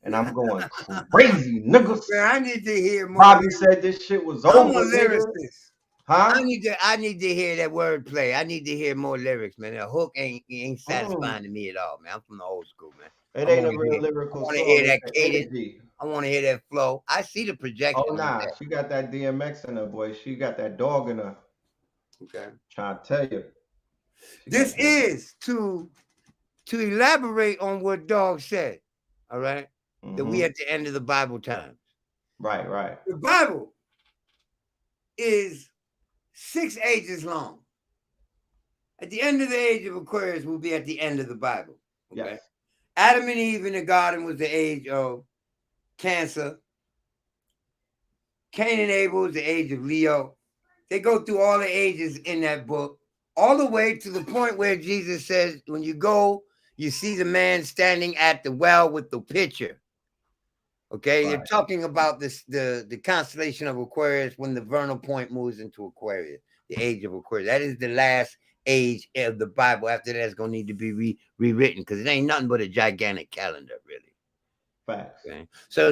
and I'm going crazy, niggas. Man, I need to hear more. Probably said this shit was over. I'm a lyricist. Huh? I need to hear that wordplay. I need to hear more lyrics, man. A hook ain't satisfying to me at all, man. I'm from the old school, man. It ain't a real lyrical song. I want to hear that cadence. I want to hear that flow. I see the projection. Oh nah, she got that DMX in her, boy. She got that dog in her. Okay. Trying to tell you. This is to elaborate on what Dog said. All right. That we at the end of the Bible times. Right, right. The Bible is 6 ages long. At the end of the age of Aquarius, we'll be at the end of the Bible. Okay. Yes. Adam and Eve in the garden was the age of Cancer. Cain and Abel is the age of Leo. They go through all the ages in that book, all the way to the point where Jesus says, when you go, you see the man standing at the well with the pitcher. Okay, They're talking about this the constellation of Aquarius when the vernal point moves into Aquarius, the age of Aquarius. That is the last age of the Bible. After that, it's going to need to be rewritten because it ain't nothing but a gigantic calendar, really. Facts. Okay? So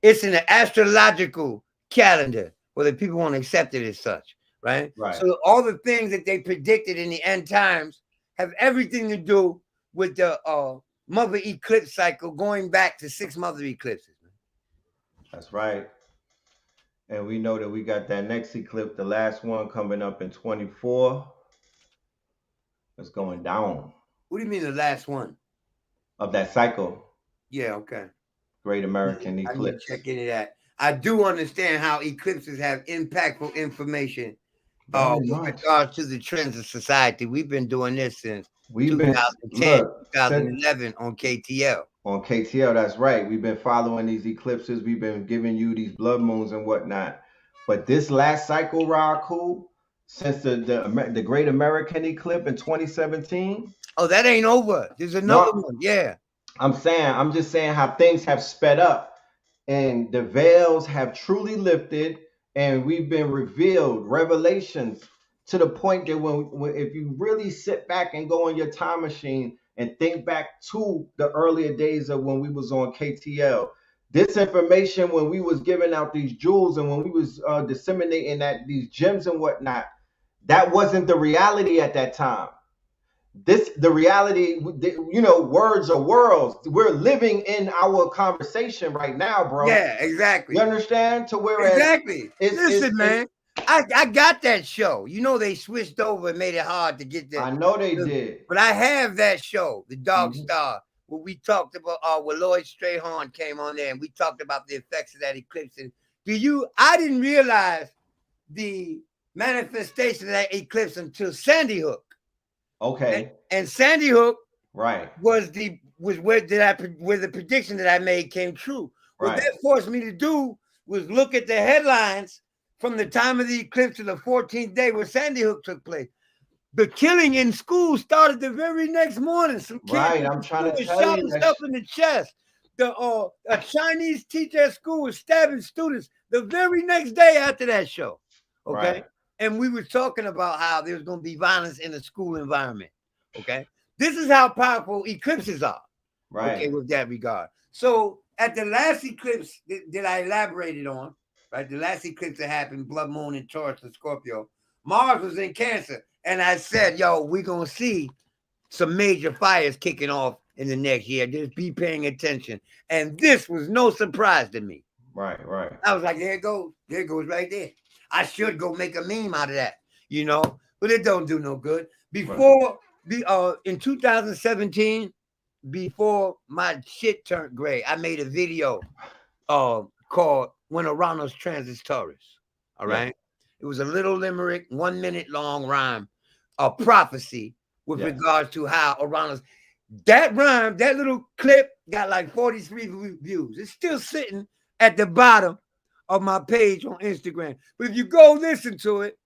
it's an astrological calendar, whether people want to accept it as such, right? So all the things that they predicted in the end times have everything to do with the mother eclipse cycle going back to 6 mother eclipses. That's right. And we know that we got that next eclipse, the last one coming up in 24. It's going down. What do you mean the last one? Of that cycle. Yeah, okay. Great American eclipse. I need to check into that. I do understand how eclipses have impactful information with regards to the trends of society. We've been doing this since 2010, 2011 on KTL. On KTL, that's right. We've been following these eclipses. We've been giving you these blood moons and whatnot. But this last cycle, Ahku, since the Great American Eclipse in 2017. Oh, that ain't over. There's another one. Yeah. I'm just saying how things have sped up and the veils have truly lifted and we've been revealed, revelations, to the point that when if you really sit back and go on your time machine and think back to the earlier days of when we was on KTL, This information, when we was giving out these jewels and when we was disseminating these gems and whatnot, that wasn't the reality at that time. The reality, you know, words are worlds. We're living in our conversation right now, bro. Yeah, exactly. You understand? To whereas exactly. Listen, man, I got that show. You know, they switched over and made it hard to get that. I know they did, but I have that show, The Dog Star, where we talked about where Lloyd Strayhorn came on there and we talked about the effects of that eclipse. And I didn't realize the manifestation of that eclipse until Sandy Hook. Okay. And Sandy Hook, right, was where the prediction that I made came true. What that forced me to do was look at the headlines from the time of the eclipse to the 14th day where Sandy Hook took place. The killing in school started the very next morning. Some kids I'm trying to tell shot you himself in the chest. A Chinese teacher at school was stabbing students the very next day after that show. Okay. Right. And we were talking about how there's going to be violence in the school environment. Okay. This is how powerful eclipses are. Right. Okay, with that regard. So at the last eclipse that I elaborated on, right? The last eclipse that happened, blood moon in Taurus and Scorpio, Mars was in Cancer. And I said, yo, we're going to see some major fires kicking off in the next year. Just be paying attention. And this was no surprise to me. Right. I was like, there it goes. There it goes right there. I should go make a meme out of that, you know, but it don't do no good. Before, in 2017, before my shit turned gray, I made a video called When Uranus Transits Taurus. All right. It was a little limerick, 1 minute long rhyme, a prophecy with regards to how Uranus, that rhyme, that little clip got like 43 views. It's still sitting at the bottom of my page on Instagram. But if you go listen to it,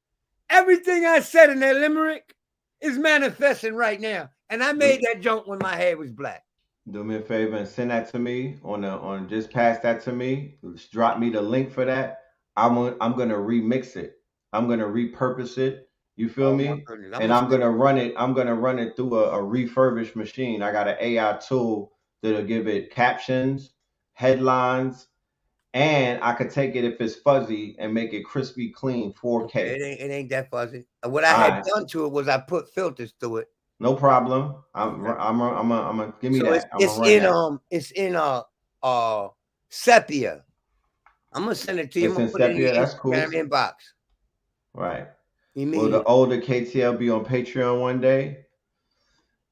everything I said in that limerick is manifesting right now. And I made that joke when my hair was black. Do me a favor and send that to me just pass that to me. Just drop me the link for that. I'm gonna remix it. I'm gonna repurpose it. You feel me? And I'm gonna run it. I'm gonna run it through a refurbished machine. I got an AI tool that'll give it captions, headlines, and I could take it if it's fuzzy and make it crispy clean 4K. It ain't that fuzzy. What I had done to it was I put filters to it. No problem. I'm give me that. It's in sepia. I'm gonna send it to you. It's in sepia. That's cool. Inbox. Right. Will the older KTL be on Patreon one day?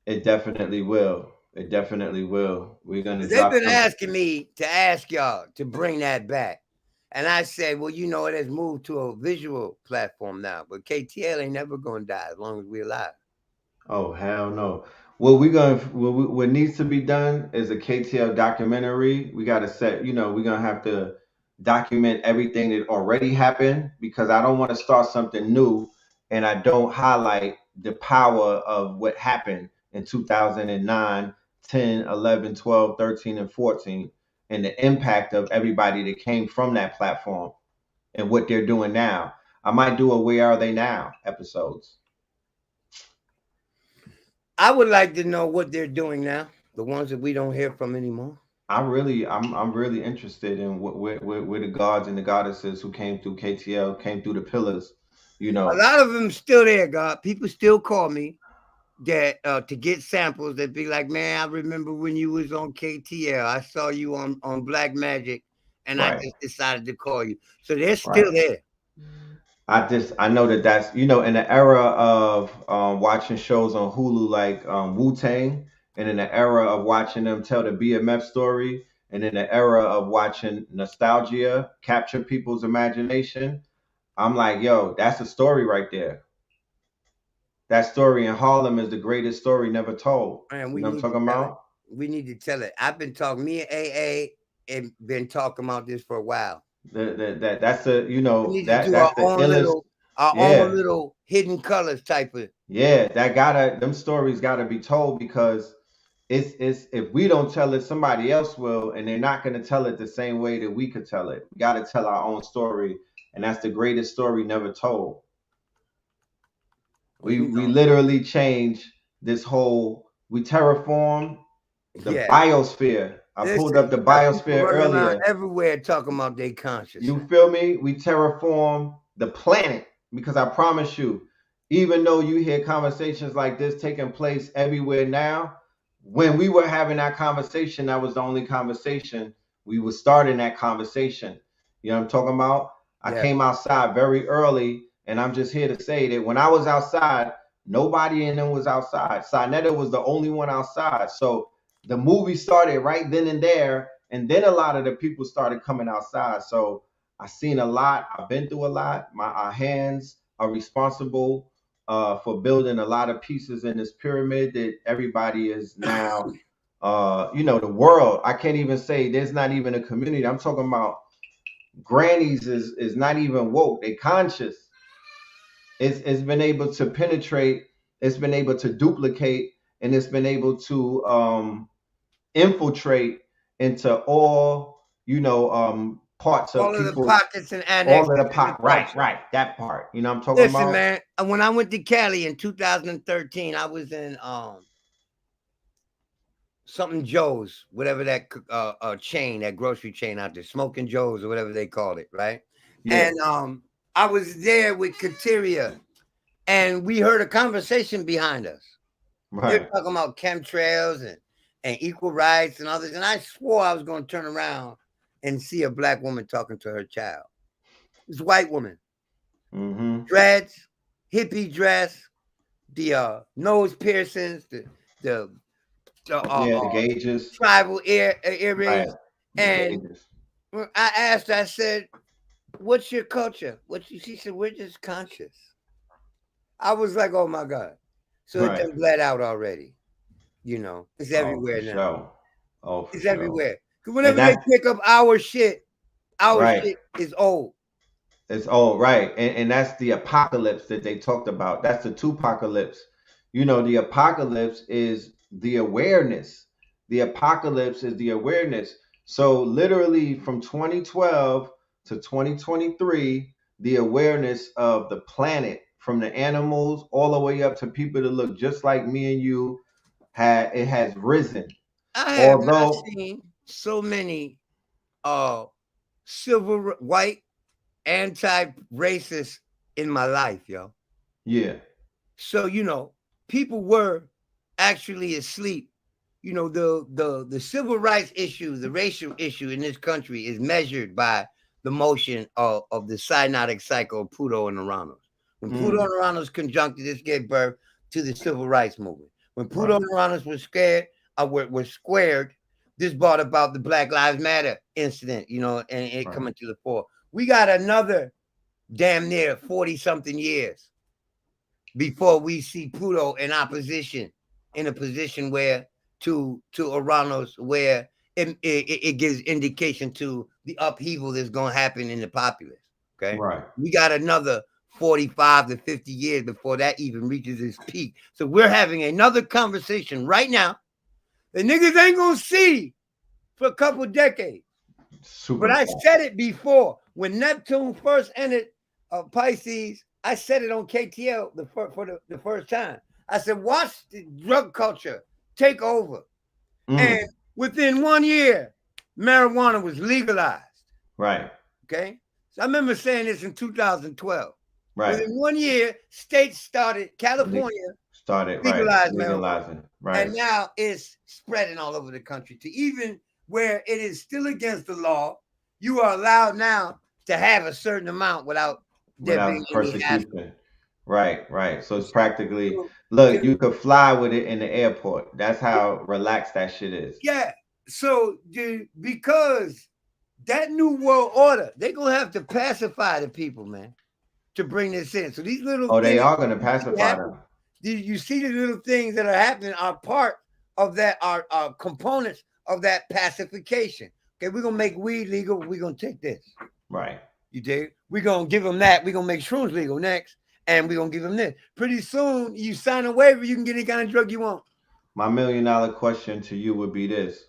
It definitely will. It definitely will. We're gonna. They've been asking me to ask y'all to bring that back, and I said, well, you know, it has moved to a visual platform now, but KTL ain't never gonna die as long as we're alive. Oh hell no! What needs to be done is a KTL documentary. We got to set. You know, we're gonna have to document everything that already happened because I don't want to start something new and I don't highlight the power of what happened in 2009. 10, 11, 12, 13, and 14, and the impact of everybody that came from that platform and what they're doing now. I might do a Where Are They Now episodes. I would like to know what they're doing now, the ones that we don't hear from anymore. I'm really interested in where the gods and the goddesses who came through KTL, came through the pillars, you know. A lot of them still there, God. People still call me that to get samples that be like, man, I remember when you was on KTL. I saw you on Black Magic, and I just decided to call you. So they're still there. I know that's, you know, in the era of watching shows on Hulu like Wu-Tang, and in the era of watching them tell the BMF story, and in the era of watching nostalgia capture people's imagination, I'm like, yo, that's a story right there. That story in Harlem is the greatest story never told. Man, you know what I'm talking about? We need to tell it. I've been talking, me and AA have been talking about this for a while. That's a, you know, we need that's our the own little hidden colors type of. Yeah, them stories gotta be told because it's if we don't tell it, somebody else will, and they're not gonna tell it the same way that we could tell it. We gotta tell our own story, and that's the greatest story never told. We literally changed this whole, we terraformed the biosphere I pulled up the biosphere earlier. Everywhere talking about their consciousness. You feel me? We terraform the planet because I promise you, even though you hear conversations like this taking place everywhere now, when we were having that conversation, that was the only conversation. We were starting that conversation. You know what I'm talking about? I came outside very early, and I'm just here to say that when I was outside, nobody in them was outside. Sinetta was the only one outside. So the movie started right then and there, and then a lot of the people started coming outside. So I've seen a lot. I've been through a lot. Our hands are responsible for building a lot of pieces in this pyramid that everybody is now, you know, the world. I can't even say there's not even a community. I'm talking about grannies is not even woke. They conscious. It's been able to penetrate. It's been able to duplicate, and it's been able to infiltrate into all, you know, parts of all people, of the pockets and annex. All of the pockets. Right. That part. You know what I'm talking about? Listen, man. When I went to Cali in 2013, I was in something Joe's, whatever that chain, that grocery chain out there, Smoking Joe's or whatever they called it, right? Yeah. And I was there with Kateria, and we heard a conversation behind us. Right. They're talking about chemtrails and equal rights and others, and I swore I was going to turn around and see a black woman talking to her child. This white woman, dreads, hippie dress, the nose piercings, the gauges, tribal earrings, right. And gauges. I asked, I said, "What's your culture?" She said, "We're just conscious." I was like, "Oh my God!" So it done bled out already. You know, it's everywhere now. Sure. Oh, it's everywhere. Because whenever they pick up our shit is old. It's old, right? And that's the apocalypse that they talked about. That's the two-apocalypse. You know, the apocalypse is the awareness. The apocalypse is the awareness. So literally from 2012 to 2023, the awareness of the planet, from the animals all the way up to people that look just like me and you, has risen. I have not seen so many white anti-racist in my life, yo. Yeah. So, you know, people were actually asleep. You know, the civil rights issue, the racial issue in this country is measured by the motion of the synodic cycle of Pluto and Uranus. When Pluto and Uranus conjuncted, this gave birth to the civil rights movement. When Pluto and Uranus were squared, this brought about the Black Lives Matter incident, you know, and it coming to the fore. We got another damn near 40-something years before we see Pluto in opposition, in a position where to Uranus, where it gives indication to the upheaval that's going to happen in the populace. Okay, right. We got another 45 to 50 years before that even reaches its peak. So we're having another conversation right now that niggas ain't gonna see for a couple of decades. But I said it before. When Neptune first entered Pisces, I said it on KTL for the first time. I said, watch the drug culture take over. And within 1 year, marijuana was legalized. Right. Okay. So I remember saying this in 2012. Right. Within 1 year, states started, California legalizing. Right. And now it's spreading all over the country to even where it is still against the law. You are allowed now to have a certain amount without persecution. Right. So it's practically, look, you could fly with it in the airport. That's how relaxed that shit is. Yeah. So because that new world order, they're going to have to pacify the people, man, to bring this in. So these little things, they are going to pacify them. You see the little things that are happening are part of that, are components of that pacification. Okay, we're going to make weed legal. We're going to take this. Right. You dig? We're going to give them that. We're going to make shrooms legal next. And we're going to give them this. Pretty soon, you sign a waiver, you can get any kind of drug you want. My $1 million question to you would be this.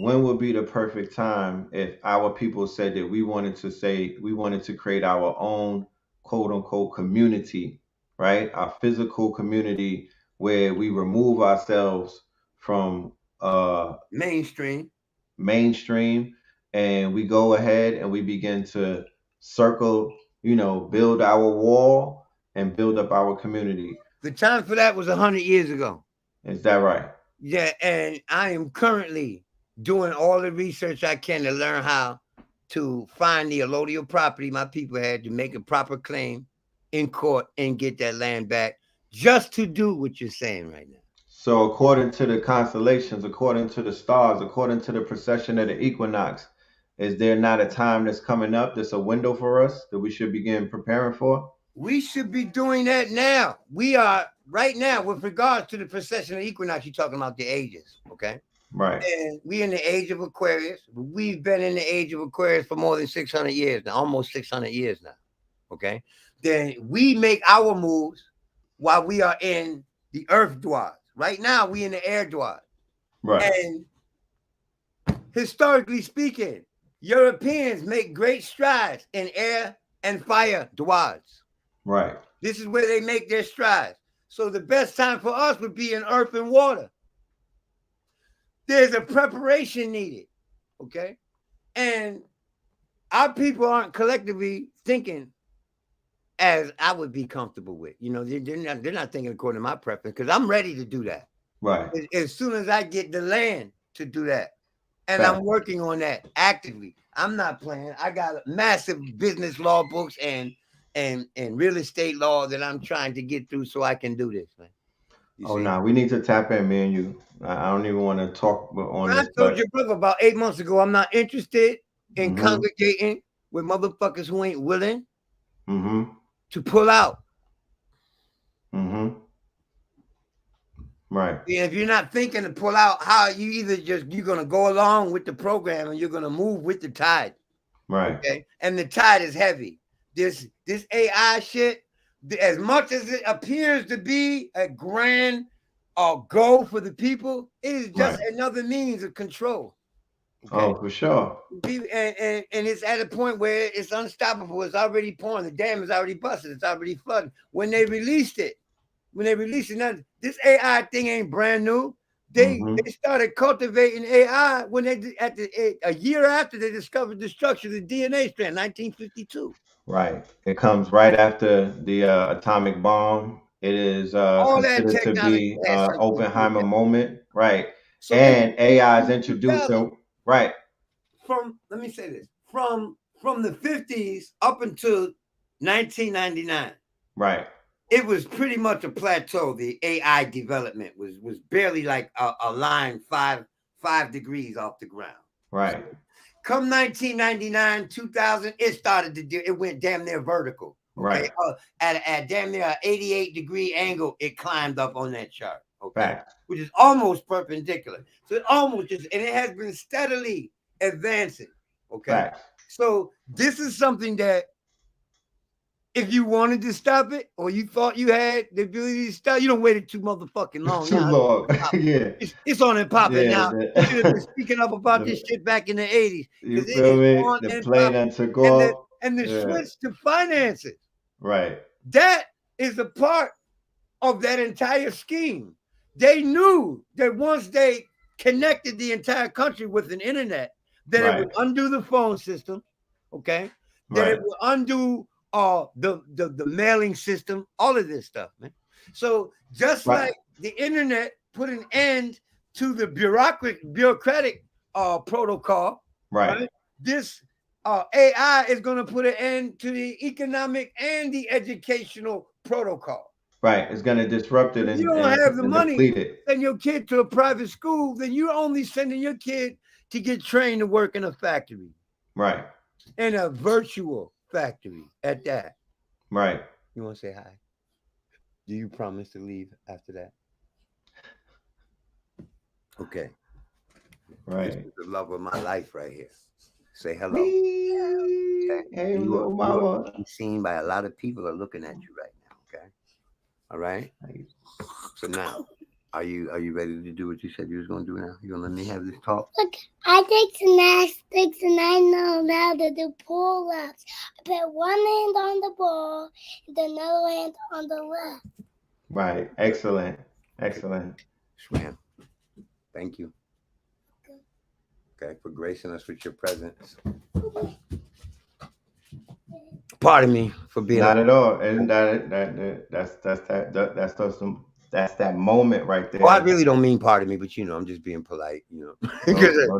When would be the perfect time if our people said that we wanted to create our own quote unquote community, right? Our physical community where we remove ourselves from mainstream mainstream, and we go ahead and we begin to circle, build our wall and build up our community. The time for that was 100 years ago. Is that right? Yeah, and I am currently doing all the research I can to learn how to find the allodial property my people had to make a proper claim in court and get that land back, just to do what you're saying right now. So according to the constellations, according to the stars, according to the precession of the equinox, is there not a time that's coming up that's a window for us that we should begin preparing for? We should be doing that now. We are right now with regards to the precession of equinox. You're talking about the ages, okay? Right. And we're in the age of Aquarius. We've been in the age of Aquarius for more than 600 years now, almost 600 years now, okay? Then we make our moves while we are in the earth dwars. Right now, we in the air dwars. Right. And historically speaking, Europeans make great strides in air and fire dwars. Right. This is where they make their strides. So the best time for us would be in earth and water. There's a preparation needed, okay? And our people aren't collectively thinking as I would be comfortable with. They're not thinking according to my preference, because I'm ready to do that. Right. As soon as I get the land to do that. And I'm working on that actively. I'm not playing. I got massive business law books and real estate law that I'm trying to get through so I can do this, man. We need to tap in, me and you. I don't even want to talk on this. I told your brother about 8 months ago, I'm not interested in congregating with motherfuckers who ain't willing to pull out. Right. If you're not thinking to pull out, how you either you're gonna go along with the program and you're gonna move with the tide. Right. Okay. And the tide is heavy. This AI shit, as much as it appears to be a grand goal for the people, it is just another means of control. Okay? Oh, for sure. And it's at a point where it's unstoppable. It's already pouring. The dam is already busted. It's already flooding. When they released it, now, this AI thing ain't brand new. They started cultivating AI when a year after they discovered the structure of the DNA strand, 1952. Right. It comes right after the atomic bomb. It is considered to be Oppenheimer moment. Right. So and AI is introducing. Right. Let me say this. From the 50s up until 1999. Right. It was pretty much a plateau. The AI development was barely like a line 5 degrees off the ground. Right. Come 1999, 2000, it went damn near vertical. Okay? Right. At damn near an 88-degree angle, it climbed up on that chart. Okay. Fact. Which is almost perpendicular. So it it has been steadily advancing. Okay. Fact. So this is something that if you wanted to stop it, or you thought you had the ability to stop, you don't wait it too motherfucking long. Too long. Yeah. It's on and popping now. You should have been speaking up about this shit back in the 80s. You feel me? The plane that took off. And the switch to finances. Right. That is a part of that entire scheme. They knew that once they connected the entire country with an internet, that it would undo the phone system, okay? That it would undo the mailing system, all of this stuff, man. So just like the internet put an end to the bureaucratic protocol, right? This AI is going to put an end to the economic and the educational protocol. Right, it's going to disrupt it. If you don't have the money to send your kid to a private school, then you're only sending your kid to get trained to work in a factory. Right. In a virtual factory at that. Right. You want to say hi? Do you promise to leave after that? Okay. Right. This is the love of my life right here. Say hello. Okay. Hey, little mama. You're seen by a lot of people are looking at you right now. Okay. All right. So now, are you ready to do what you said you was gonna do now? You gonna let me have this talk? Look, I take gymnastics and I know now to do pull-ups. I put one hand on the ball and another hand on the left. Right. Excellent. Excellent. Swam. Thank you. Okay, for gracing us with your presence. Pardon me for being Not at all. And that's that moment right there. Oh, I really don't mean pardon me, but I'm just being polite, No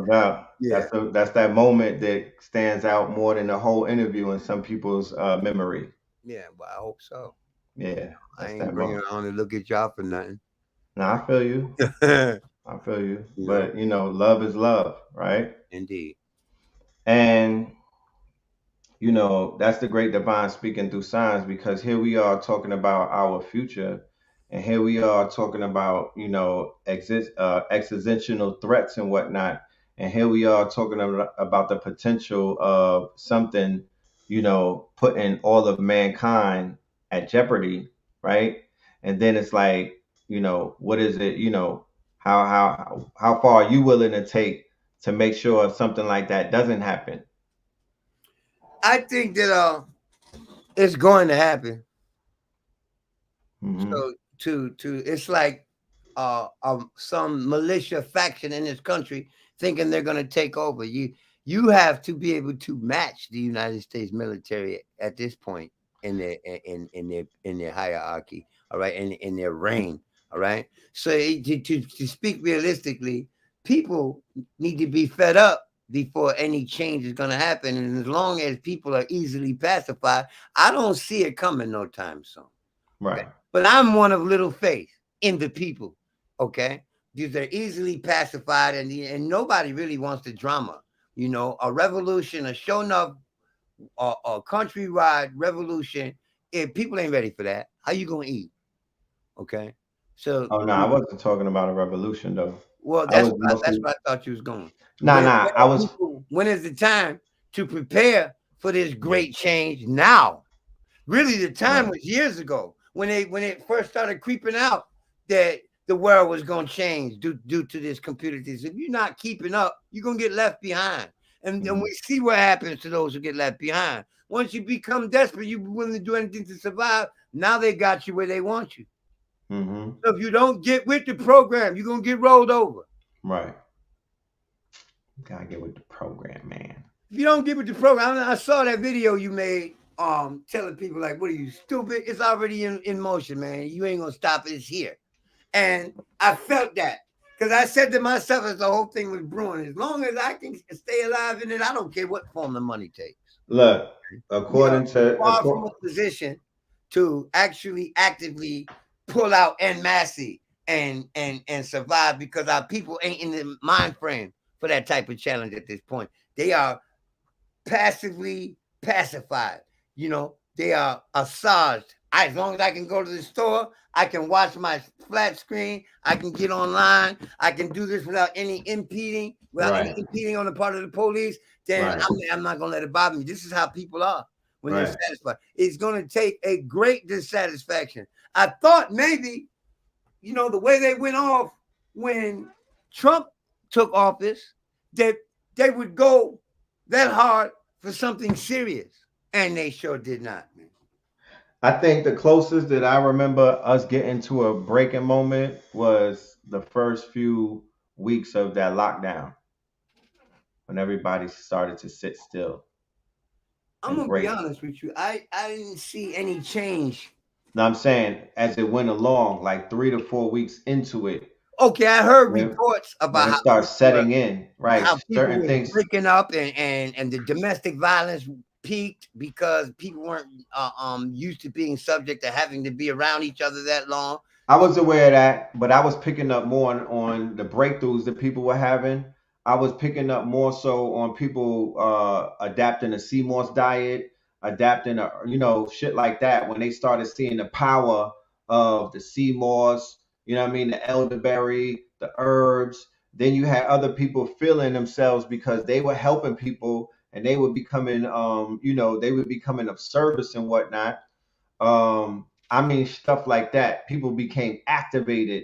doubt. Yeah. That's that moment that stands out more than the whole interview in some people's memory. Yeah, well, I hope so. Yeah, I that's ain't that bringing moment. her on to look at y'all for nothing. No, I feel you. I feel you. But love is love, right? Indeed. And that's the great divine speaking through signs, because here we are talking about our future, and here we are talking about existential threats and whatnot, and here we are talking about the potential of something putting all of mankind at jeopardy, right? And then it's like, what is it, how far are you willing to take to make sure something like that doesn't happen? I think that it's going to happen. Mm-hmm. So it's like some militia faction in this country thinking they're going to take over. You have to be able to match the United States military at this point in their hierarchy, all right, in their reign, all right. So to speak realistically, people need to be fed up before any change is going to happen. And as long as people are easily pacified, I don't see it coming no time soon. Right. Okay? But I'm one of little faith in the people, okay? Because they're easily pacified, and nobody really wants the drama. A revolution, a show enough, a countrywide revolution. If people ain't ready for that, how you gonna eat? Okay, so. Oh no, I wasn't talking about a revolution though. Well, I that's was mostly. where I thought you was going. Nah, I was. When is the time to prepare for this great change? Now. Really, the time was years ago when it first started creeping out that the world was going to change due to this computer things. If you're not keeping up, you're going to get left behind. And we see what happens to those who get left behind. Once you become desperate, you're willing to do anything to survive. Now they got you where they want you. Mm-hmm. So if you don't get with the program, you're going to get rolled over. Right. You gotta get with the program, man. If you don't get with the program, I saw that video you made. Telling people like, what are you, stupid? It's already in motion, man. You ain't gonna stop it. It's here. And I felt that because I said to myself as the whole thing was brewing, as long as I can stay alive in it, I don't care what form the money takes. Look, according to far from a position to actually actively pull out en masse and survive, because our people ain't in the mind frame for that type of challenge at this point. They are passively pacified. They are massaged. As long as I can go to the store, I can watch my flat screen, I can get online, I can do this without any impeding, any impeding on the part of the police, then I'm not going to let it bother me. This is how people are when they're satisfied. It's going to take a great dissatisfaction. I thought maybe, the way they went off when Trump took office, that they would go that hard for something serious. And they sure did not. I think the closest that I remember us getting to a breaking moment was the first few weeks of that lockdown, when everybody started to sit still. I'm gonna be honest with you. I didn't see any change. No, I'm saying as it went along, like 3 to 4 weeks into it. Okay, I heard reports about how it starts setting in, right? How people certain were things breaking up and the domestic violence peaked because people weren't used to being subject to having to be around each other that long. I was aware of that, but I was picking up more on the breakthroughs that people were having. I was picking up more so on people adapting a CMOS diet, adapting shit like that, when they started seeing the power of the CMOS, the elderberry, the herbs. Then you had other people feeling themselves because they were helping people, and they were becoming they were becoming of service and whatnot. Stuff like that. People became activated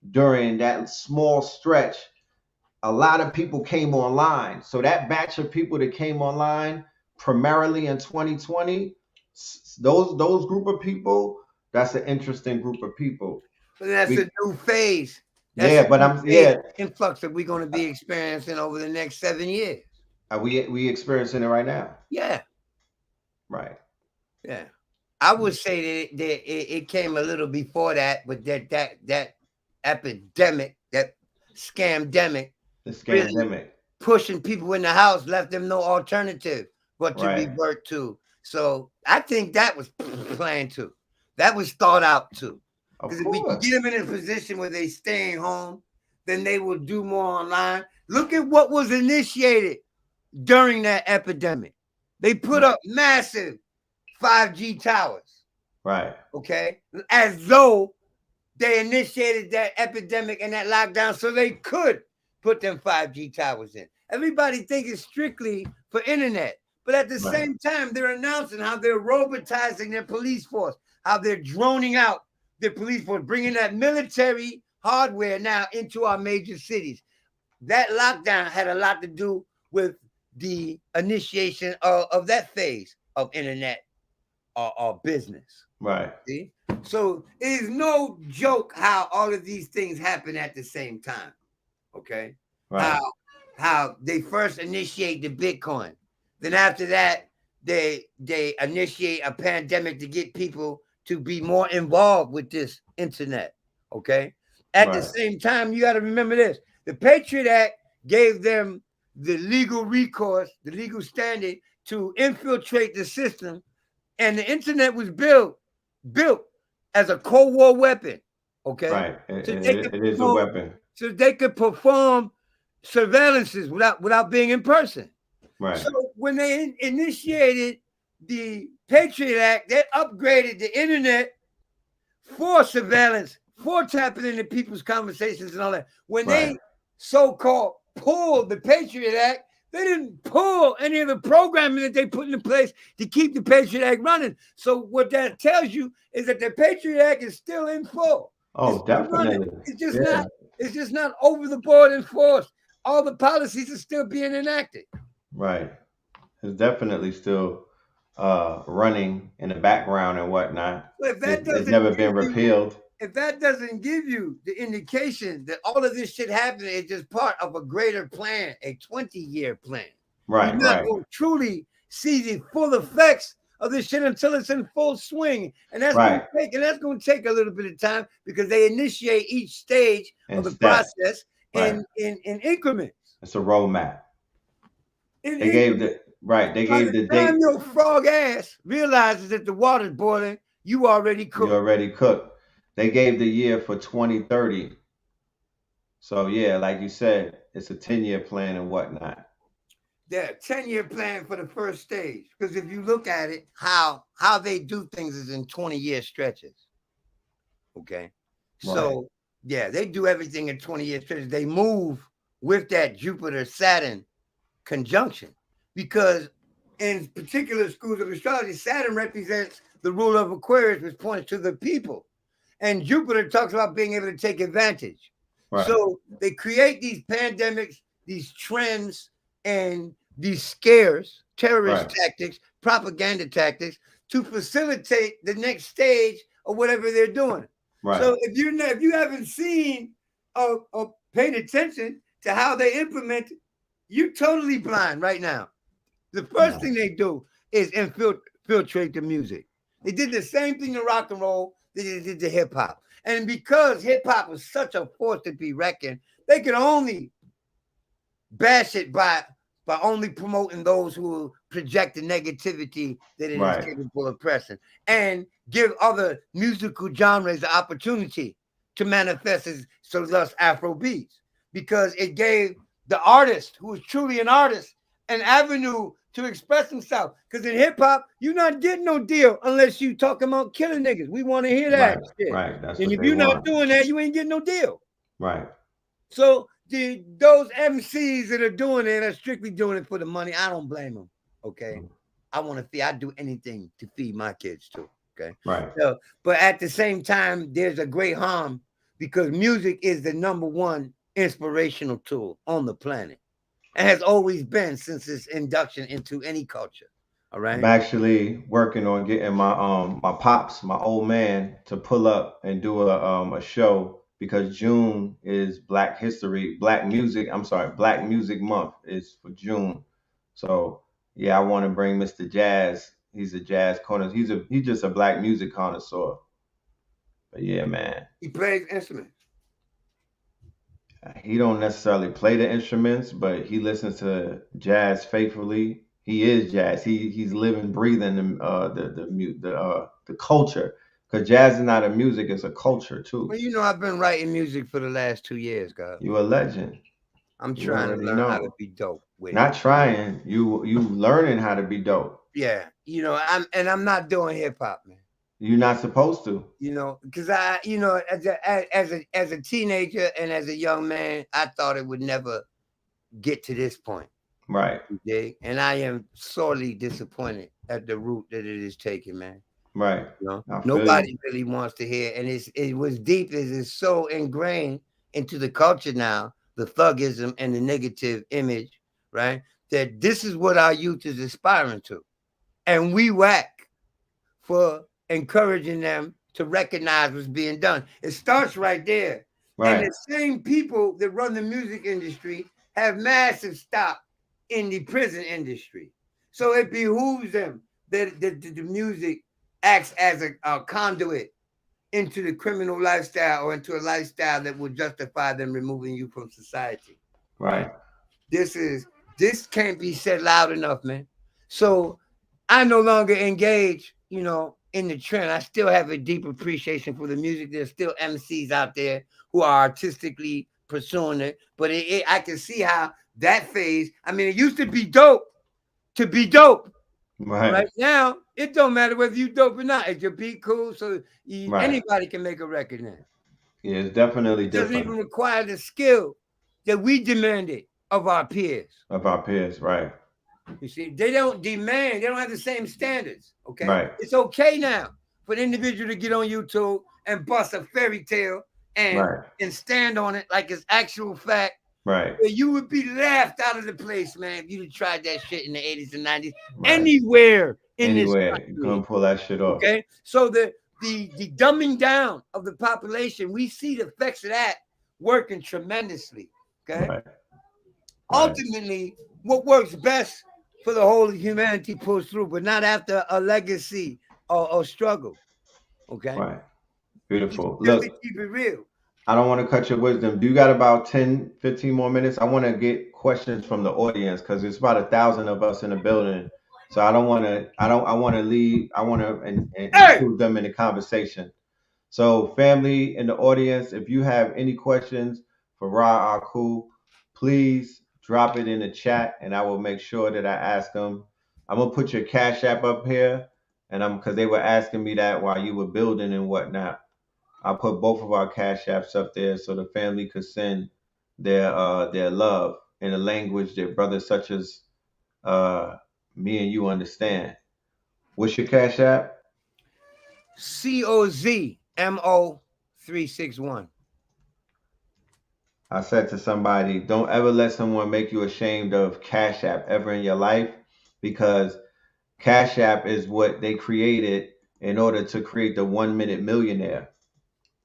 during that small stretch. A lot of people came online. So that batch of people that came online primarily in 2020, those group of people, that's an interesting group of people. But that's a new phase. Yeah, but I'm influx that we're going to be experiencing over the next 7 years. Are we experiencing it right now? Yeah. Right. Yeah. I would say that it came a little before that, but that epidemic, that scamdemic, the scamdemic, really pushing people in the house, left them no alternative but to revert to. So I think that was planned too. That was thought out too. Because if we get them in a position where they staying home, then they will do more online. Look at what was initiated during that epidemic. They put up massive 5G towers. Right. Okay. As though they initiated that epidemic and that lockdown so they could put them 5G towers in. Everybody thinks it's strictly for internet. But at the same time, they're announcing how they're robotizing their police force, how they're droning out their police force, bringing that military hardware now into our major cities. That lockdown had a lot to do with the initiation of that phase of internet or business. Right. See? So it is no joke how all of these things happen at the same time. Okay. Right. How they first initiate the Bitcoin. Then after that, they initiate a pandemic to get people to be more involved with this internet. Okay. At the same time, you got to remember this. The Patriot Act gave them the legal recourse, the legal standing to infiltrate the system. And the internet was built as a Cold War weapon. Okay. Right. It is a weapon. So they could perform surveillances without being in person. Right. So when they initiated the Patriot Act, they upgraded the internet for surveillance, for tapping into people's conversations and all that. When they so-called pulled the Patriot Act, they didn't pull any of the programming that they put into place to keep the Patriot Act running. So what that tells you is that the Patriot Act is still in full. Oh, definitely. It's just not over the board enforced. All the policies are still being enacted. Right. It's definitely still running in the background and whatnot. Well, it's never been repealed. If that doesn't give you the indication that all of this shit happening is just part of a greater plan, a 20-year plan. Right. You're not going to truly see the full effects of this shit until it's in full swing. And that's going to take a little bit of time because they initiate each stage of the process in increments. It's a roadmap. They gave the date. Your frog ass realizes that the water's boiling, you already cooked. They gave the year for 2030. So yeah, like you said, it's a 10-year plan and whatnot. Yeah, 10-year plan for the first stage. Because if you look at it, how they do things is in 20-year stretches. Okay. So yeah, they do everything in 20-year stretches. They move with that Jupiter-Saturn conjunction. Because in particular schools of astrology, Saturn represents the ruler of Aquarius, which points to the people. And Jupiter talks about being able to take advantage. Right. So they create these pandemics, these trends, and these scares, terrorist tactics, propaganda tactics to facilitate the next stage of whatever they're doing. Right. So if you haven't seen or paid attention to how they implement it, you're totally blind right now. The first thing they do is infiltrate the music. They did the same thing to rock and roll. They did to hip hop. And because hip hop was such a force to be reckoned, they could only bash it by only promoting those who project the negativity that it is capable of pressing and give other musical genres the opportunity to manifest as thus Afro beats, because it gave the artist who is truly an artist an avenue to express himself. Because in hip hop, you're not getting no deal unless you talking about killing niggas. We want to hear that shit. Right. That's and if you're not doing that, you ain't getting no deal. Right. So those MCs that are doing it are strictly doing it for the money. I don't blame them. Okay. I want to feed. I do anything to feed my kids too. Okay. Right. So, but at the same time, there's a great harm because music is the #1 inspirational tool on the planet. And has always been since its induction into any culture. All right. I'm actually working on getting my my pops, my old man, to pull up and do a show because June is Black Music Month is for June. So yeah, I want to bring Mr. Jazz. He's a jazz connoisseur. He's just a black music connoisseur. But yeah, man. He plays instruments. He don't necessarily play the instruments, but he listens to jazz faithfully. He is jazz. He's living, breathing the culture. Because jazz is not a music; it's a culture too. Well, you know, I've been writing music for the last 2 years, God. You a legend. I'm trying to learn how to be dope with Not trying. You learning how to be dope. Yeah, you know, I'm not doing hip hop, man. You're not supposed to. You know, because as a teenager and as a young man, I thought it would never get to this point. Right. Okay? And I am sorely disappointed at the route that it is taking, man. Right. You know, nobody really wants to hear, and it was deep as it's so ingrained into the culture now, the thugism and the negative image, right? That this is what our youth is aspiring to. And we whack for encouraging them to recognize what's being done. It starts right there. Right. And the same people that run the music industry have massive stock in the prison industry. So it behooves them that the music acts as a conduit into the criminal lifestyle or into a lifestyle that will justify them removing you from society. Right. This can't be said loud enough, man. So I no longer engage, you know, in the trend. I still have a deep appreciation for the music. There's still MCs out there who are artistically pursuing it, but I can see how that phase. I mean, it used to be dope to be dope. Right now, it don't matter whether you dope or not. If your beat cool, so anybody can make a record now. Yeah, it's definitely different. It doesn't even require the skill that we demanded of our peers. Right. You see, they don't have the same standards. Okay. Right. It's okay now for an individual to get on YouTube and bust a fairy tale and stand on it like it's actual fact. Right. You would be laughed out of the place, man, if you'd tried that shit in the 80s and 90s. Right. Anywhere this country. You're gonna pull that shit off. Okay. So the dumbing down of the population, we see the effects of that working tremendously. Okay. Right. Ultimately, what works best for the whole of humanity pulls through, but not after a legacy or struggle. Okay. Right. Beautiful. Just to keep it real. I don't want to cut your wisdom. Do you got about 10, 15 more minutes? I want to get questions from the audience because there's about 1,000 of us in the building. So I want to include them in the conversation. So family in the audience, if you have any questions for Ahku, please drop it in the chat and I will make sure that I ask them. I'm going to put your Cash App up here and because they were asking me that while you were building and whatnot. I put both of our Cash Apps up there so the family could send their love in a language that brothers such as me and you understand. What's your Cash App? COZMO361. I said to somebody, don't ever let someone make you ashamed of Cash App ever in your life, because Cash App is what they created in order to create the 1 minute millionaire.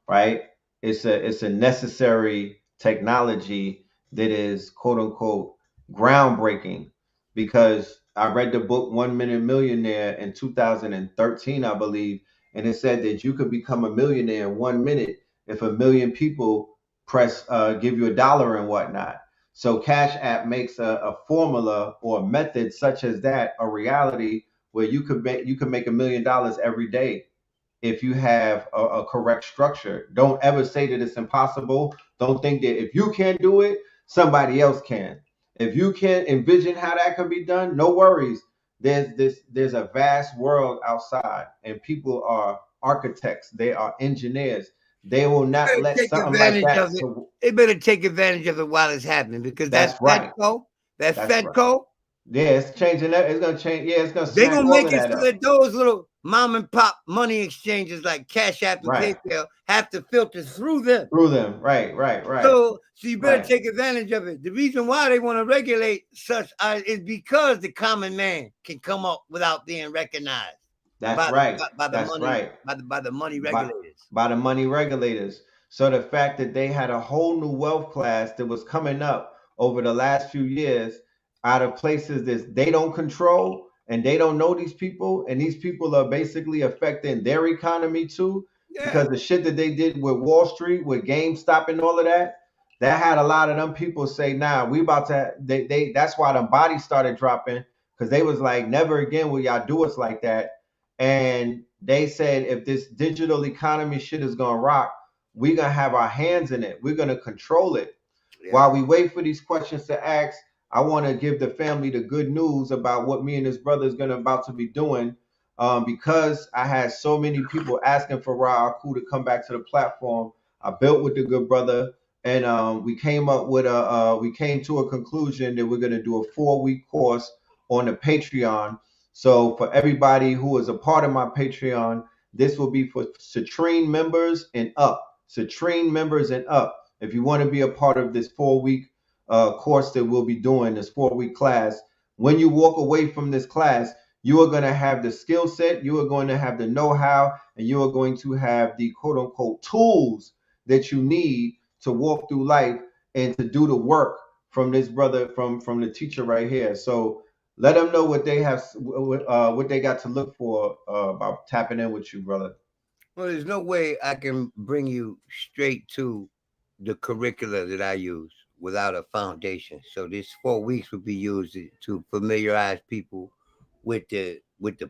Right? It's a necessary technology that is quote unquote groundbreaking, because I read the book 1 Minute Millionaire in 2013, I believe, and it said that you could become a millionaire in 1 minute if 1 million people give you $1 and whatnot. So Cash App makes a formula or a method such as that a reality where you could make $1 million every day. If you have a correct structure. Don't ever say that it's impossible. Don't think that if you can't do it, somebody else can. If you can't envision how that could be done, no worries. There's a vast world outside, and people are architects. They are engineers. They will not let something like that. They better take advantage of it while it's happening, because that's right. FedCo. Yeah, it's changing that. It's gonna change. Yeah, it's gonna. They're gonna make it so that those little mom and pop money exchanges like Cash App and PayPal have to filter through them. Right. So you better take advantage of it. The reason why they want to regulate such is because the common man can come up without being recognized. That's right. By the money regulators. By the money regulators. So the fact that they had a whole new wealth class that was coming up over the last few years out of places that they don't control and they don't know these people, and these people are basically affecting their economy too, because the shit that they did with Wall Street, with GameStop and all of that, that had a lot of them people say, nah, we about to, they that's why the bodies started dropping, because they was like, never again will y'all do us like that. And they said, if this digital economy shit is gonna rock, we're gonna have our hands in it. We're gonna control it. Yeah. While we wait for these questions to ask, I want to give the family the good news about what me and his brother is gonna about to be doing. Because I had so many people asking for Ahku to come back to the platform, I built with the good brother, and we came up with we came to a conclusion that we're gonna do a 4-week course on the Patreon. So for everybody who is a part of my Patreon, this will be for Citrine members and up. Citrine members and up. If you want to be a part of this 4-week course that we'll be doing, this 4-week class, when you walk away from this class, you are going to have the skill set, you are going to have the know-how, and you are going to have the quote-unquote tools that you need to walk through life and to do the work from this brother, from the teacher right here. So let them know what they have, what they got to look for about tapping in with you, brother. Well, there's no way I can bring you straight to the curricula that I use without a foundation. So this 4 weeks will be used to familiarize people with the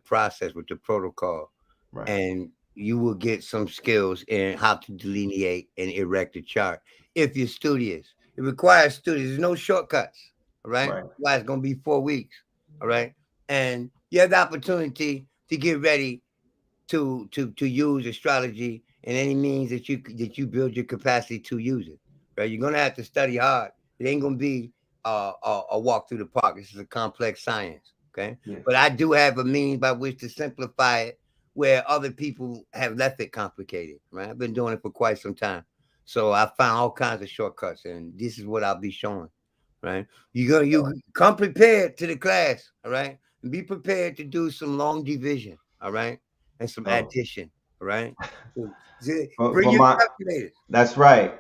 process, with the protocol, right. And you will get some skills in how to delineate and erect a chart if you're studious. It requires studies. There's no shortcuts. All right. Right. Why it's going to be 4 weeks. All right. And you have the opportunity to get ready to use astrology in any means that you build your capacity to use it. Right. You're going to have to study hard. It ain't going to be a walk through the park. This is a complex science. Okay. Yeah. But I do have a means by which to simplify it where other people have left it complicated. Right. I've been doing it for quite some time. So I found all kinds of shortcuts, and this is what I'll be showing. Right. You come prepared to the class. All right. And be prepared to do some long division. All right. And some addition. All right. Bring your calculators. That's right.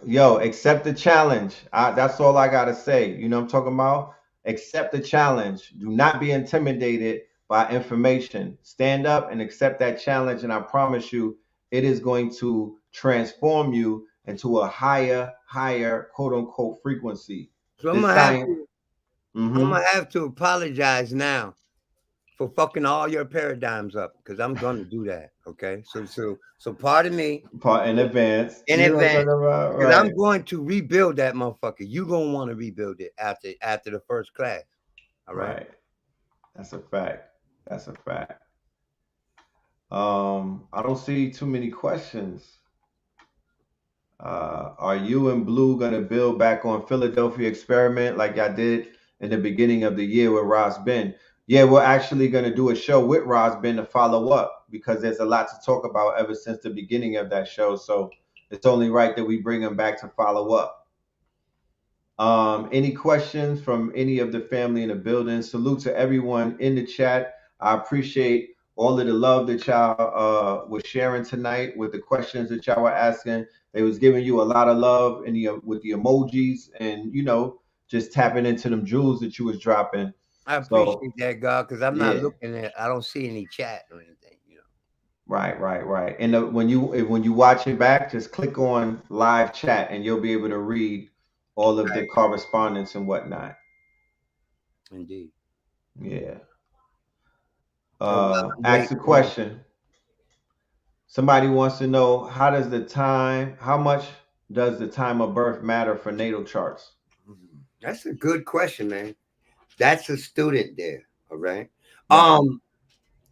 Yo, accept the challenge. That's all I got to say. You know what I'm talking about? Accept the challenge. Do not be intimidated by information. Stand up and accept that challenge. And I promise you, it is going to transform you into a higher, quote unquote frequency. So I'm gonna have to apologize now for fucking all your paradigms up, because I'm gonna do that. Okay, so pardon me. In advance. In advance, because I'm going to rebuild that motherfucker. You gonna want to rebuild it after the first class. All right. Right. That's a fact. That's a fact. I don't see too many questions. Are you and Blue gonna build back on Philadelphia experiment like I did in the beginning of the year with Ross Ben? Yeah, we're actually gonna do a show with Ross Ben to follow up, because there's a lot to talk about ever since the beginning of that show. So it's only right that we bring him back to follow up. Any questions from any of the family in the building? Salute to everyone in the chat. I appreciate all of the love that y'all was sharing tonight with the questions that y'all were asking. They was giving you a lot of love with the emojis, and just tapping into them jewels that you was dropping. I appreciate that, God, because I'm not looking at. I don't see any chat or anything. Right. And when you watch it back, just click on live chat, and you'll be able to read all of the correspondence and whatnot. Indeed. Yeah. Ask a question. Somebody wants to know, how much does the time of birth matter for natal charts? That's a good question, man. That's a student there. All right.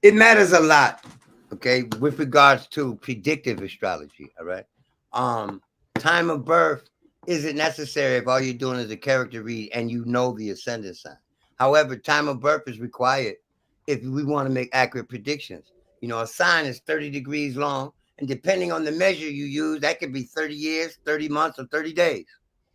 It matters a lot. Okay. With regards to predictive astrology. All right. Time of birth isn't necessary if all you're doing is a character read and you know the ascendant sign. However, time of birth is required if we want to make accurate predictions. A sign is 30 degrees long, and depending on the measure you use, that could be 30 years, 30 months, or 30 days.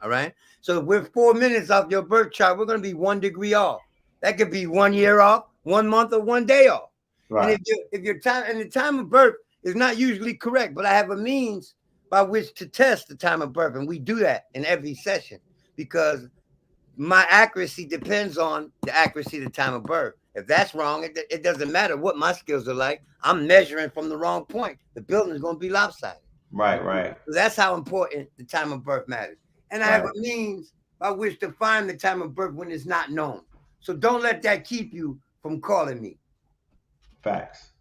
All right. So if we're 4 minutes off your birth chart, we're going to be 1 degree off. That could be 1 year off, 1 month, or 1 day off. Right. And if your time and the time of birth is not usually correct, but I have a means by which to test the time of birth. And we do that in every session because my accuracy depends on the accuracy of the time of birth. If that's wrong, it doesn't matter what my skills are like. I'm measuring from the wrong point. The building is going to be lopsided. Right, right. So that's how important the time of birth matters. And I have a means by which to find the time of birth when it's not known. So don't let that keep you from calling me. Facts.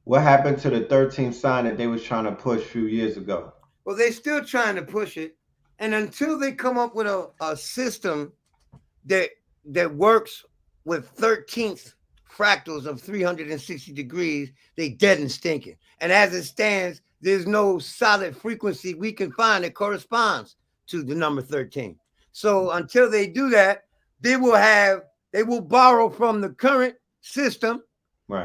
What happened to the 13th sign that they was trying to push a few years ago? Well, they're still trying to push it. And until they come up with a system that works with 13th fractals of 360 degrees, they dead and stinking. And as it stands, there's no solid frequency we can find that corresponds to the number 13. So until they do that, they will borrow from the current system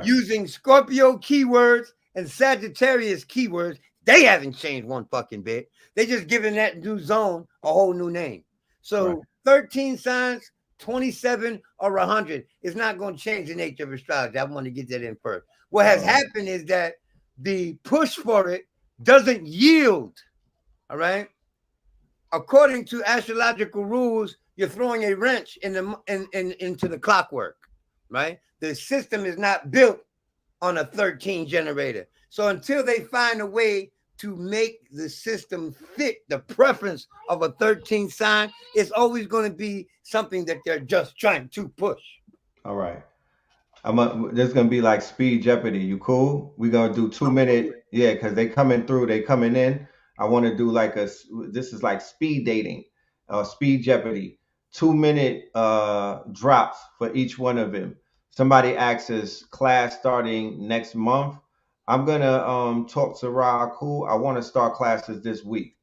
using Scorpio keywords and Sagittarius keywords. They haven't changed one fucking bit. They just giving that new zone a whole new name. So 13 signs, 27 or 100 is not going to change the nature of astrology. I want to get that in first. What has happened is that the push for it doesn't yield. All right. According to astrological rules, you're throwing a wrench into the clockwork, right? The system is not built on a 13 generator. So until they find a way to make the system fit the preference of a 13 sign, it's always going to be something that they're just trying to push. All right. There's going to be like speed Jeopardy. You cool? We're going to do 2 minute. Yeah, because they coming through. They coming in. I want to do like this is like speed dating, speed Jeopardy. 2 minute drops for each one of them. Somebody asks us class starting next month. I'm going to talk to Ahku. I want to start classes this week.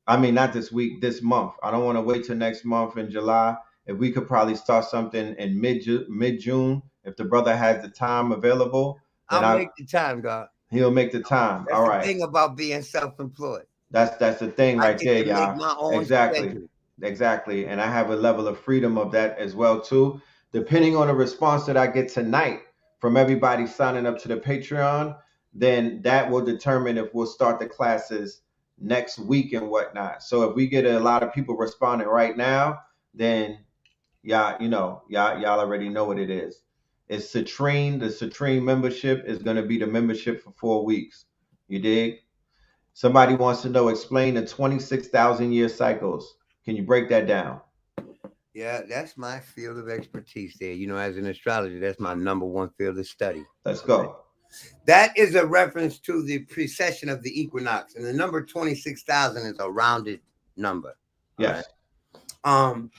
I mean, not this week, this month. I don't want to wait till next month in July. If we could probably start something in mid-June, if the brother has the time available. I'll make the time, God. He'll make the time. That's all the right. thing about being self-employed. That's the thing right there, y'all. Make my own exactly. schedule. Exactly. And I have a level of freedom of that as well, too. Depending on the response that I get tonight from everybody signing up to the Patreon, then that will determine if we'll start the classes next week and whatnot. So if we get a lot of people responding right now, then y'all already know what it is. It's Citrine. The Citrine membership is going to be the membership for 4 weeks. You dig? Somebody wants to know, explain the 26,000 year cycles. Can you break that down? Yeah, that's my field of expertise there. You know, as an astrologer, that's my #1 field of study. Let's go. That is a reference to the precession of the equinox. And the number 26,000 is a rounded number. Yes. Right?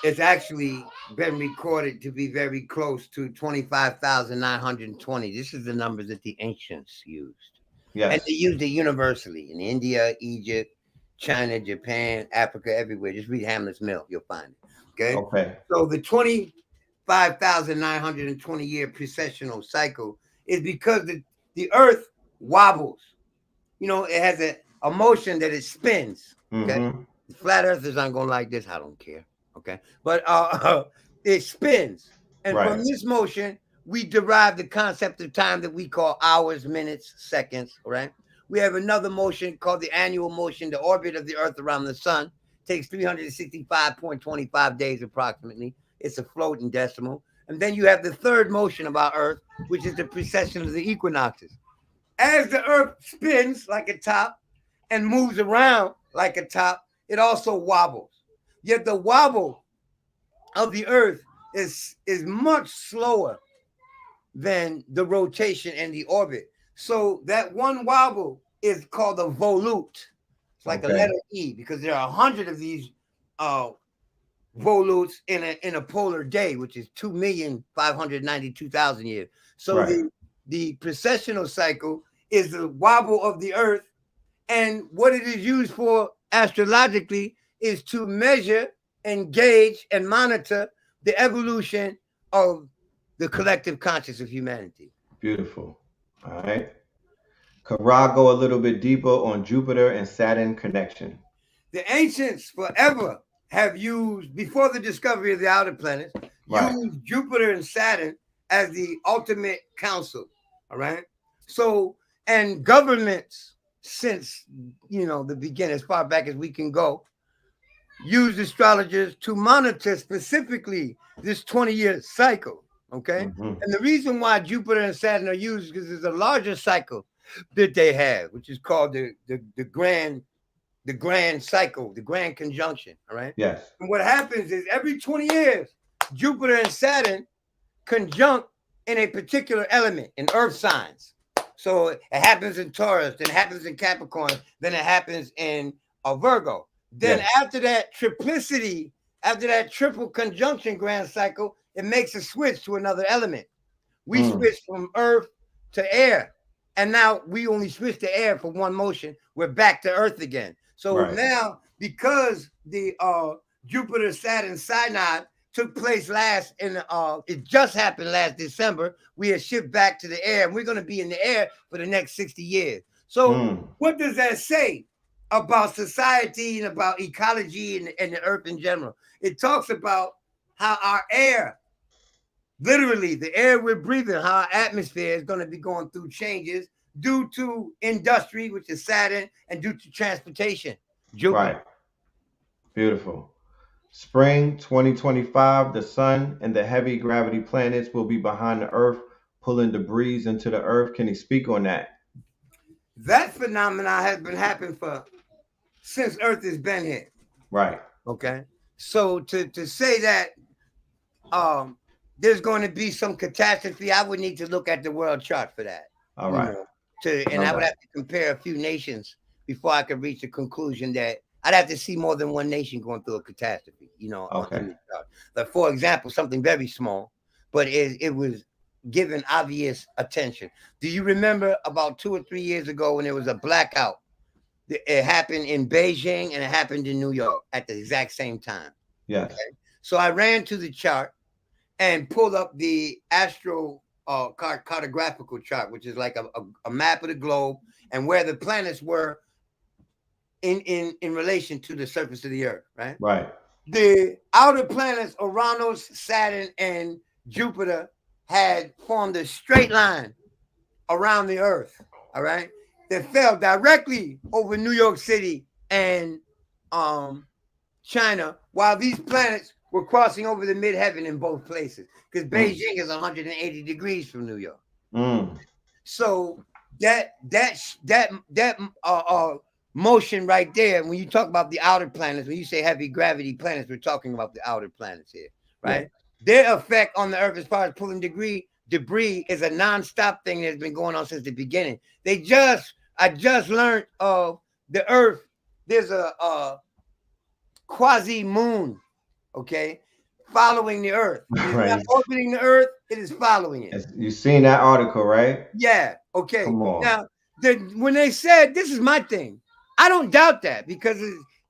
It's actually been recorded to be very close to 25,920. This is the numbers that the ancients used. Yes. And they used it universally in India, Egypt, China, Japan, Africa, everywhere. Just read Hamlet's Mill. You'll find it. Okay. Okay. So the 25,920 year precessional cycle is because the earth wobbles. You know, it has a motion that it spins. Okay. Mm-hmm. The flat earthers aren't going to like this. I don't care. Okay. But it spins. And from this motion, we derive the concept of time that we call hours, minutes, seconds. Right. We have another motion called the annual motion. The orbit of the earth around the sun takes 365.25 days approximately. It's a floating decimal. And then you have the third motion of our earth, which is the precession of the equinoxes. As the earth spins like a top and moves around like a top, it also wobbles. Yet the wobble of the earth is much slower than the rotation and the orbit. So that one wobble is called a volute. It's like a letter E, because there are 100 of these volutes in a polar day, which is 2,592,000 years. So the precessional cycle is the wobble of the earth, and what it is used for astrologically is to measure, engage, and monitor the evolution of the collective conscious of humanity. Beautiful. All right. Could Ra go a little bit deeper on Jupiter and Saturn connection? The ancients forever have used, before the discovery of the outer planets, used Jupiter and Saturn as the ultimate council. All right. So, and governments since, you know, the beginning, as far back as we can go, used astrologers to monitor specifically this 20-year cycle. Okay. And the reason why Jupiter and Saturn are used is because there's a larger cycle that they have, which is called the grand cycle, the grand conjunction. All right. Yes. And what happens is every 20 years, Jupiter and Saturn conjunct in a particular element in earth signs. So it happens in Taurus, then it happens in Capricorn, then it happens in Virgo. Then after that triplicity, after that triple conjunction grand cycle, it makes a switch to another element. We switch from earth to air. And now we only switch to air for one motion. We're back to earth again. So now, because the Jupiter Saturn synod took place it just happened last December, we had shifted back to the air, and we're going to be in the air for the next 60 years. So what does that say about society and about ecology and the earth in general? It talks about how our air, literally the air we're breathing, how our atmosphere is going to be going through changes due to industry, which is Saturn, and due to transportation. Jupiter. Right. Beautiful. Spring 2025, the sun and the heavy gravity planets will be behind the earth, pulling debris into the earth. Can you speak on that? That phenomena has been happening since earth has been here. Right. Okay. So to say that there's going to be some catastrophe, I would need to look at the world chart for that. All right. I would have to compare a few nations before I could reach the conclusion that I'd have to see more than one nation going through a catastrophe, you know. Okay. Like, for example, something very small, but it was given obvious attention. Do you remember about 2 or 3 years ago when there was a blackout? It happened in Beijing and it happened in New York at the exact same time. Yes. Okay? So I ran to the chart and pulled up the astro cartographical chart, which is like a map of the globe and where the planets were in relation to the surface of the earth, right? Right. The outer planets, Uranus, Saturn, and Jupiter, had formed a straight line around the earth, all right? That fell directly over New York City and China, while these planets were crossing over the midheaven in both places, because Beijing is 180 degrees from New York. So that motion right there, when you talk about the outer planets, when you say heavy gravity planets, we're talking about the outer planets here, right? Yeah. Their effect on the earth as far as pulling debris is a non-stop thing that's been going on since the beginning. I just learned of the earth. There's a quasi moon, okay, following the earth. It's not orbiting the earth, it is following it. You've seen that article, right? Yeah, okay. Come on. Now, when they said, this is my thing, I don't doubt that, because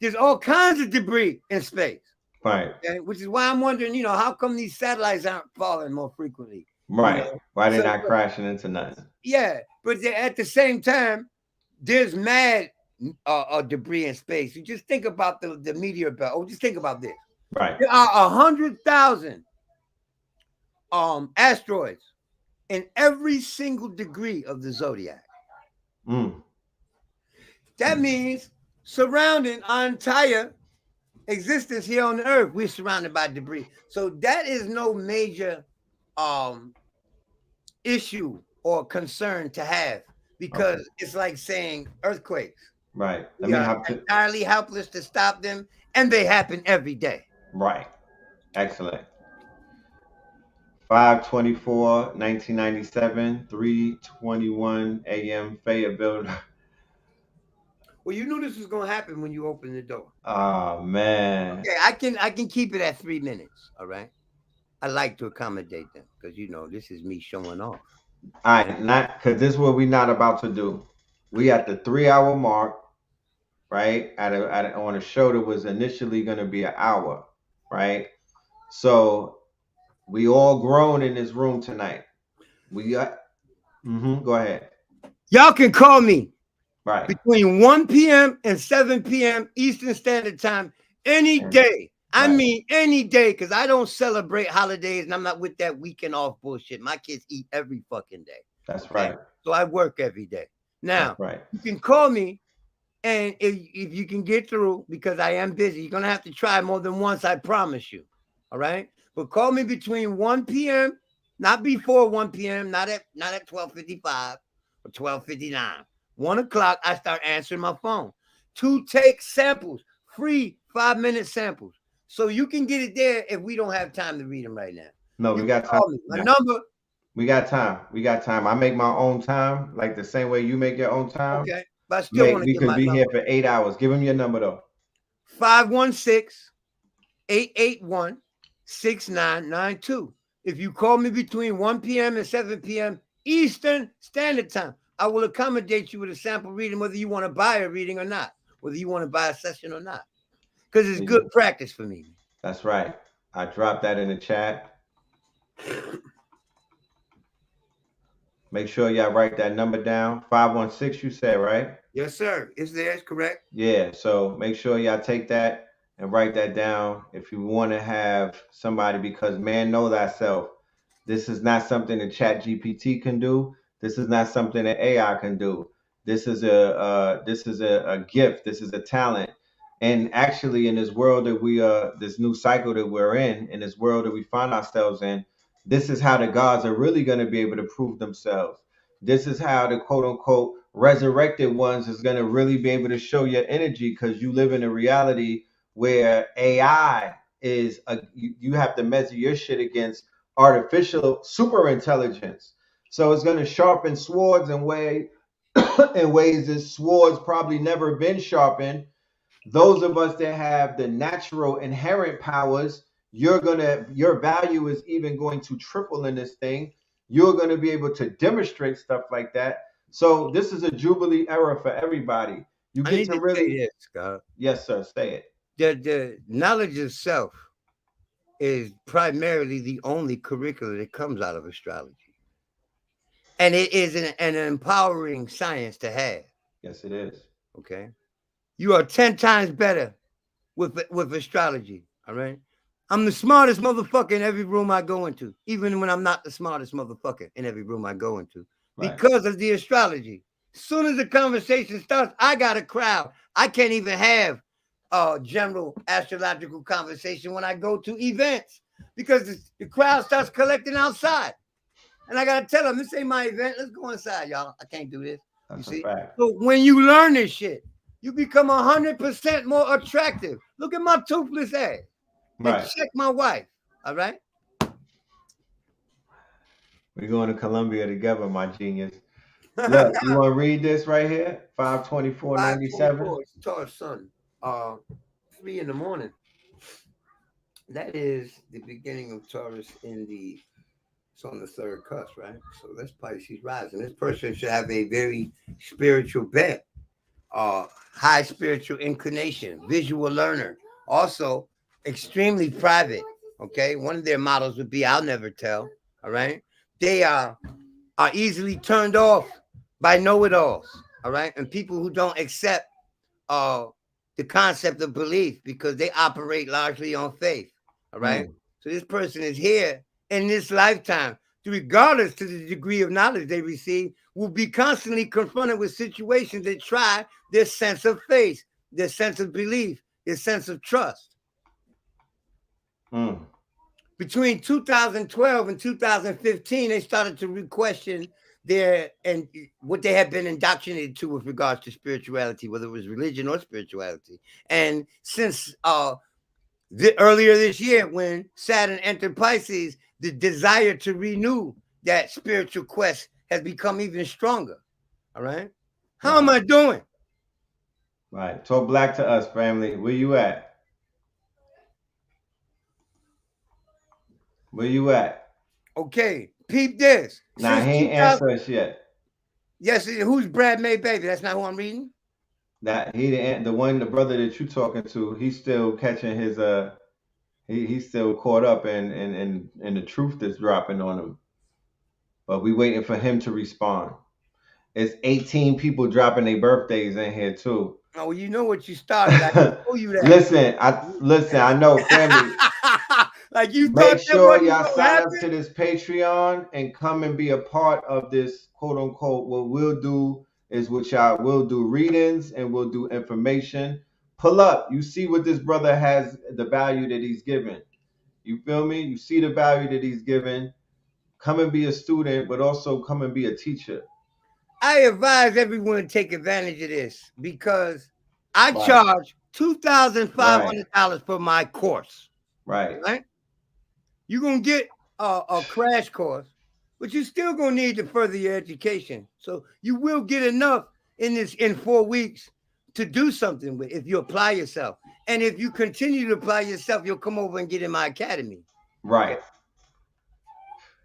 there's all kinds of debris in space. Right. Okay? Which is why I'm wondering, you know, how come these satellites aren't falling more frequently? Right. You know? Why they're not crashing into nothing. Yeah, but at the same time, there's mad debris in space. You just think about the meteor belt. Oh, just think about this. Right. There are 100,000 asteroids in every single degree of the zodiac. That means surrounding our entire existence here on the earth, we're surrounded by debris. So that is no major issue or concern to have, because it's like saying earthquakes. Right. We are entirely helpless to stop them, and they happen every day. Right. Excellent. 5/24/1997, 3:21 a.m. Fayetteville. Well, you knew this was going to happen when you opened the door. Oh, man. Okay, I can keep it at 3 minutes, all right? I like to accommodate them, because, you know, this is me showing off. All right, because this is what we're not about to do. We at the 3-hour mark, right? On a show that was initially going to be an hour, right? So we all grown in this room tonight. We got, go ahead. Y'all can call me. Right. Between 1 p.m. and 7 p.m. Eastern Standard Time any day. I mean any day, because I don't celebrate holidays and I'm not with that weekend off bullshit. My kids eat every fucking day. That's right. So I work every day. Now, you can call me, and if you can get through, because I am busy, you're going to have to try more than once, I promise you. All right? But call me between 1 p.m., not before 1 p.m., not at 12:55 or 12:59. 1 o'clock, I start answering my phone to take samples, free 5-minute samples. So you can get it there if we don't have time to read them right now. No, we got time. My number. We got time. We got time. I make my own time, like the same way you make your own time. Okay. But I still want to get my number. We could be here for 8 hours. Give him your number, though. 516-881-6992. If you call me between 1 p.m. and 7 p.m. Eastern Standard Time, I will accommodate you with a sample reading, whether you want to buy a reading or not, whether you want to buy a session or not, because it's good practice for me. That's right. I dropped that in the chat. Make sure y'all write that number down. 516, you said, right? Yes, sir. It's there. It's correct. Yeah. So make sure y'all take that and write that down if you want to have somebody, because man, know thyself. This is not something that Chat GPT can do. This is not something that AI can do. This is a gift. This is a talent. And actually, in this world that we this new cycle that we're in this world that we find ourselves in, this is how the gods are really going to be able to prove themselves. This is how the quote unquote resurrected ones is going to really be able to show your energy, because you live in a reality where AI is you have to measure your shit against artificial super intelligence. So it's going to sharpen swords in ways that swords probably never been sharpened. Those of us that have the natural inherent powers, your value is even going to triple in this thing. You're going to be able to demonstrate stuff like that. So this is a jubilee era for everybody. You get to really say this, Scott. Yes, sir. Say it. The knowledge of self is primarily the only curriculum that comes out of astrology. And it is an empowering science to have. Yes, it is. Okay. You are 10 times better with astrology. All right. I'm the smartest motherfucker in every room I go into, even when I'm not the smartest motherfucker in every room I go into, because of the astrology. As soon as the conversation starts, I got a crowd. I can't even have a general astrological conversation when I go to events, because the crowd starts collecting outside. And I got to tell them, this ain't my event. Let's go inside, y'all. I can't do this. That's you see? a fact. So when you learn this shit, you become 100% more attractive. Look at my toothless ass. Right. And check my wife. All right. We're going to Colombia together, my genius. Look, you want to read this right here? 524.97. It's Taurus sun. 3 in the morning. That is the beginning of Taurus it's on the third cusp, right? So that's Pisces rising. This person should have a very spiritual bent, high spiritual inclination, visual learner, also extremely private. Okay, one of their models would be I'll never tell. All right, they are easily turned off by know-it-alls. All right, and people who don't accept the concept of belief, because they operate largely on faith. All right, so this person is here in this lifetime, regardless to the degree of knowledge they receive, will be constantly confronted with situations that try their sense of faith, their sense of belief, their sense of trust. Between 2012 and 2015, they started to question what they had been indoctrinated to with regards to spirituality, whether it was religion or spirituality. And since earlier this year, when Saturn entered Pisces, the desire to renew that spiritual quest has become even stronger. All right. How am I doing? Right. Talk black to us, family. Where you at? Where you at? Okay. Peep this. Nah, he ain't answer us yet. Yes. Who's Brad May Baby? That's not who I'm reading. That the brother that you talking to, he's still catching his he's still caught up in the truth that's dropping on him. But we waiting for him to respond. It's 18 people dropping their birthdays in here too. Oh, well, you know what you started. I told you that. Listen, I know, family. Like you make sure y'all sign up to this Patreon and come and be a part of this quote unquote what we'll do is what y'all will do readings and we'll do information. Pull up. You see what this brother has, the value that he's given. You feel me? You see the value that he's given. Come and be a student, but also come and be a teacher. I advise everyone to take advantage of this because I charge $2,500 for my course. Right. You're going to get a crash course, but you're still going to need to further your education. So you will get enough in 4 weeks to do something with if you apply yourself. And if you continue to apply yourself, you'll come over and get in my academy. Right.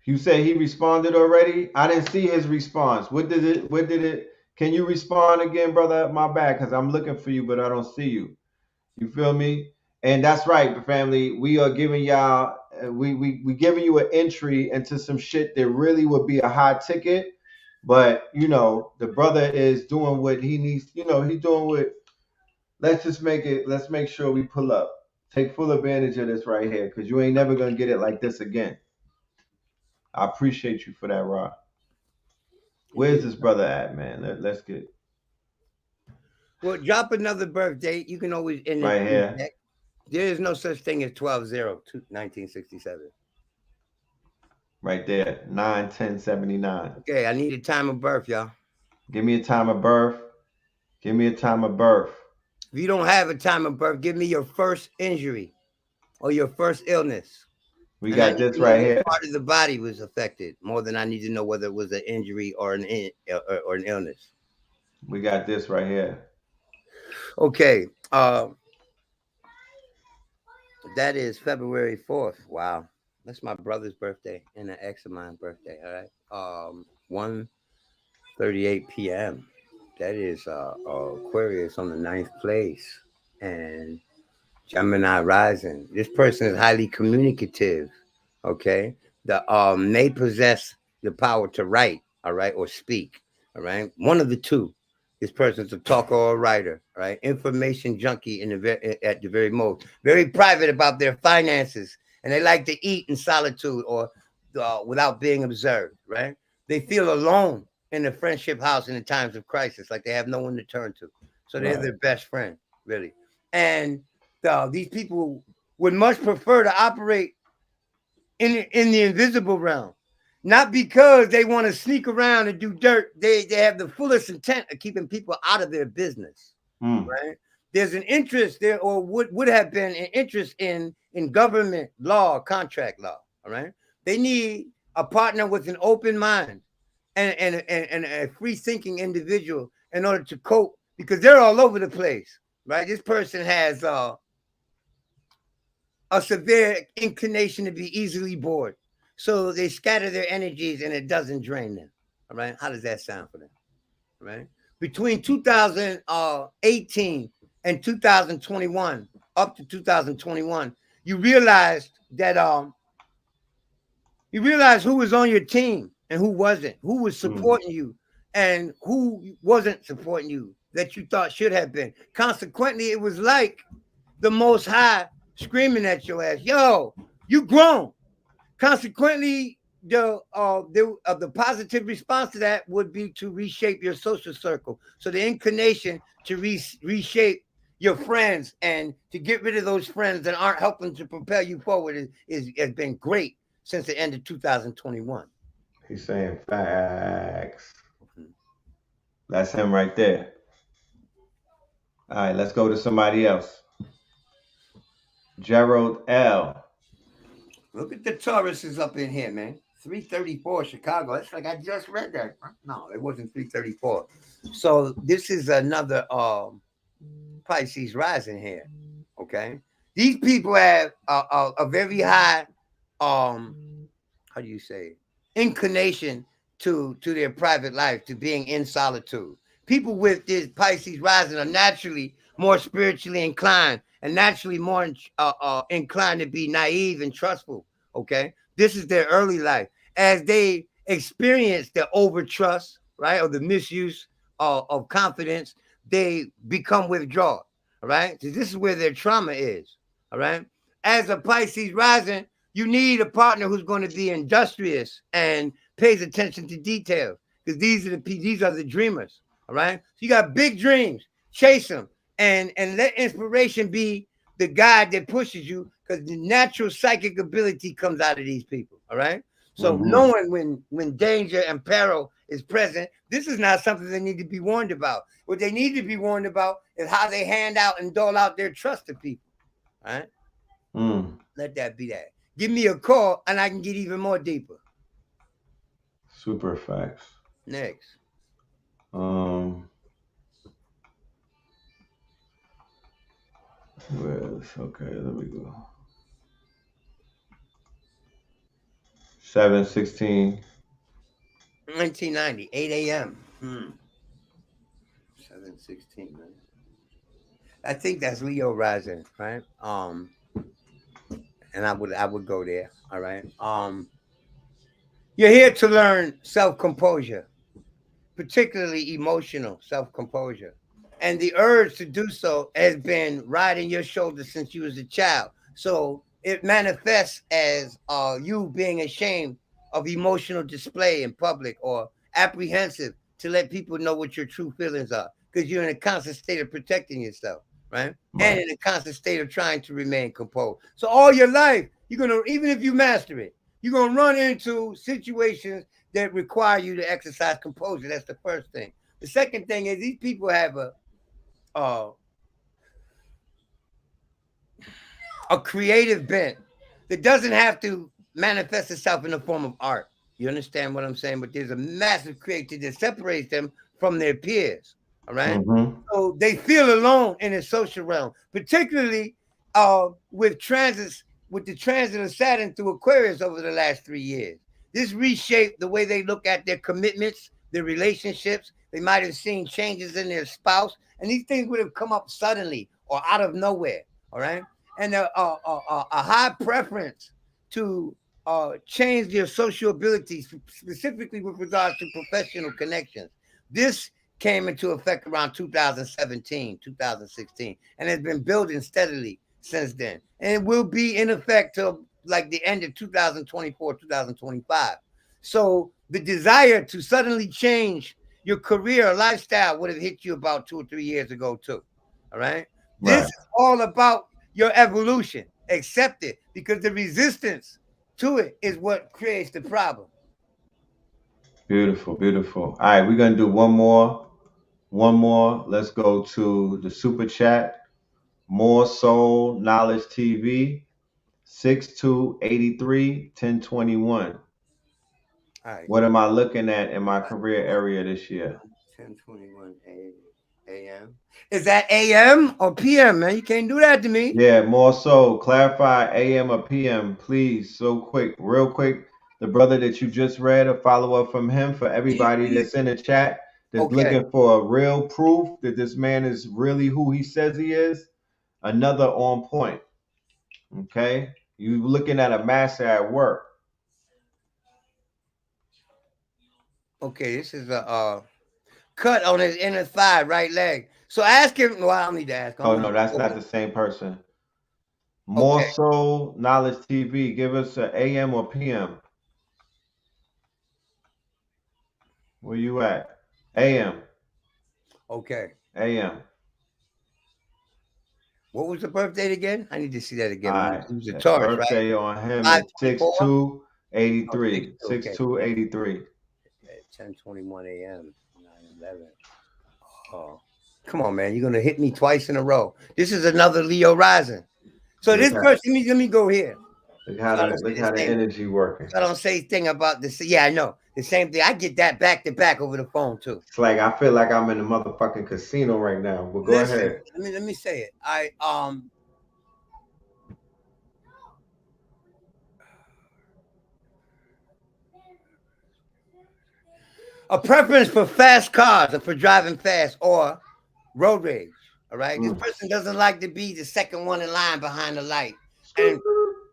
You say he responded already? I didn't see his response. What did it? Can you respond again, brother? My bad, because I'm looking for you, but I don't see you. You feel me? And that's right, family. We are giving y'all, we giving you an entry into some shit that really would be a high ticket. But, you know, the brother is doing what he needs. You know, he's doing what, let's make sure we pull up. Take full advantage of this right here, because you ain't never going to get it like this again. I appreciate you for that, Rod. Where's this brother at, man? Let's get. Well, drop another birth date. You can always in right here. Deck. There is no such thing as 12/0/1967. Right there, 9/10/79. Okay, I need a time of birth, y'all. Give me a time of birth. Give me a time of birth. If you don't have a time of birth, give me your first injury or your first illness. We got this right here. Part of the body was affected more than I need to know whether it was an injury or an illness. We got this right here. Okay. That is February 4th. Wow. That's my brother's birthday and an ex of mine's birthday. All right. 1:38 p.m. That is Aquarius on the 9th place. And Gemini rising. This person is highly communicative. Okay. May possess the power to write, all right, or speak. All right. One of the two. This person's a talker or a writer, right? Information junkie at the very most. Very private about their finances. And they like to eat in solitude or without being observed, right? They feel alone in the friendship house in the times of crisis, like they have no one to turn to. So they're their best friend, really. And these people would much prefer to operate in the invisible realm. Not because they want to sneak around and do dirt. They have the fullest intent of keeping people out of their business, right? There's an interest there, or would have been an interest in government law, contract law, all right? They need a partner with an open mind and a free-thinking individual in order to cope, because they're all over the place, right? This person has a severe inclination to be easily bored. So they scatter their energies and it doesn't drain them. All right. How does that sound for them? All right. Between 2018 and 2021, up to 2021, you realized that who was on your team and who wasn't, who was supporting you and who wasn't supporting you that you thought should have been. Consequently, it was like the Most High screaming at your ass, yo, you grown. Consequently, the positive response to that would be to reshape your social circle. So the inclination to reshape your friends and to get rid of those friends that aren't helping to propel you forward has been great since the end of 2021. He's saying facts. That's him right there. All right, let's go to somebody else. Gerald L. Look at the Tauruses up in here, man. 334 Chicago. That's like I just read that. No, it wasn't 334. So this is another Pisces rising here. Okay. These people have a very high how do you say, inclination to their private life, to being in solitude. People with this Pisces rising are naturally more spiritually inclined and naturally more inclined to be naive and trustful. Okay. This is their early life. As they experience the overtrust, right, or the misuse of confidence, they become withdrawal. All right. So this is where their trauma is. All right. As a Pisces rising, you need a partner who's going to be industrious and pays attention to details, because these are the dreamers. All right. So you got big dreams, chase them, and let inspiration be the guide that pushes you, because the natural psychic ability comes out of these people. All right. So knowing when danger and peril is present, this is not something they need to be warned about. What they need to be warned about is how they hand out and dole out their trust to people. All right. Let that be that. Give me a call and I can get even more deeper. Super facts. Next. Okay, let me go. 7/16. 1990, 8 a.m. 7/16, man. I think that's Leo rising, right? And I would go there. All right. You're here to learn self-composure, particularly emotional self-composure. And the urge to do so has been riding your shoulders since you was a child. So it manifests as you being ashamed of emotional display in public, or apprehensive to let people know what your true feelings are, because you're in a constant state of protecting yourself, right? And in a constant state of trying to remain composed. So all your life, you're going to, even if you master it, you're going to run into situations that require you to exercise composure. That's the first thing. The second thing is these people have a creative bent that doesn't have to manifest itself in the form of art. You understand what I'm saying? But there's a massive creativity that separates them from their peers. All right. So they feel alone in the social realm, particularly with the transit of Saturn through Aquarius over the last 3 years. This reshaped the way they look at their commitments, their relationships. They might have seen changes in their spouse, and these things would have come up suddenly or out of nowhere. All right. And a high preference to change their social abilities, specifically with regards to professional connections. This came into effect around 2017, 2016, and has been building steadily since then. And it will be in effect till like the end of 2024, 2025. So the desire to suddenly change your career or lifestyle would have hit you about 2 or 3 years ago too. All right. This is all about your evolution. Accept it, because the resistance to it is what creates the problem. Beautiful, beautiful. All right, we're gonna do one more. One more. Let's go to the super chat. More Soul Knowledge TV. 6283 1021. All right. What am I looking at in my career area this year? 10:21 a.m. Is that AM or PM, man? You can't do that to me. Yeah, more so. Clarify AM or PM, please. So quick, real quick. The brother that you just read, a follow up from him for everybody that's in the chat that's looking for a real proof that this man is really who he says he is. Another on point. Okay, you looking at a master at work. Okay, this is a cut on his inner thigh, right leg. So ask him. Well, I don't need to ask him. Oh no, that's not the same person. More Soul Knowledge TV. Give us an AM or PM. Where you at? AM. Okay. AM. What was the birth date again? I need to see that again. All right. It was a Taurus, birthday right? on him is 6283. 6283. 10:21 a.m. 9/11. Oh, come on, man! You're gonna hit me twice in a row. This is another Leo rising. So this person, let me go here. Look how the energy working. I don't say thing about this. Yeah, I know the same thing. I get that back to back over the phone too. It's like I feel like I'm in a motherfucking casino right now. But go ahead. Let me say it. A preference for fast cars or for driving fast or road rage. All right. This person doesn't like to be the second one in line behind the light. And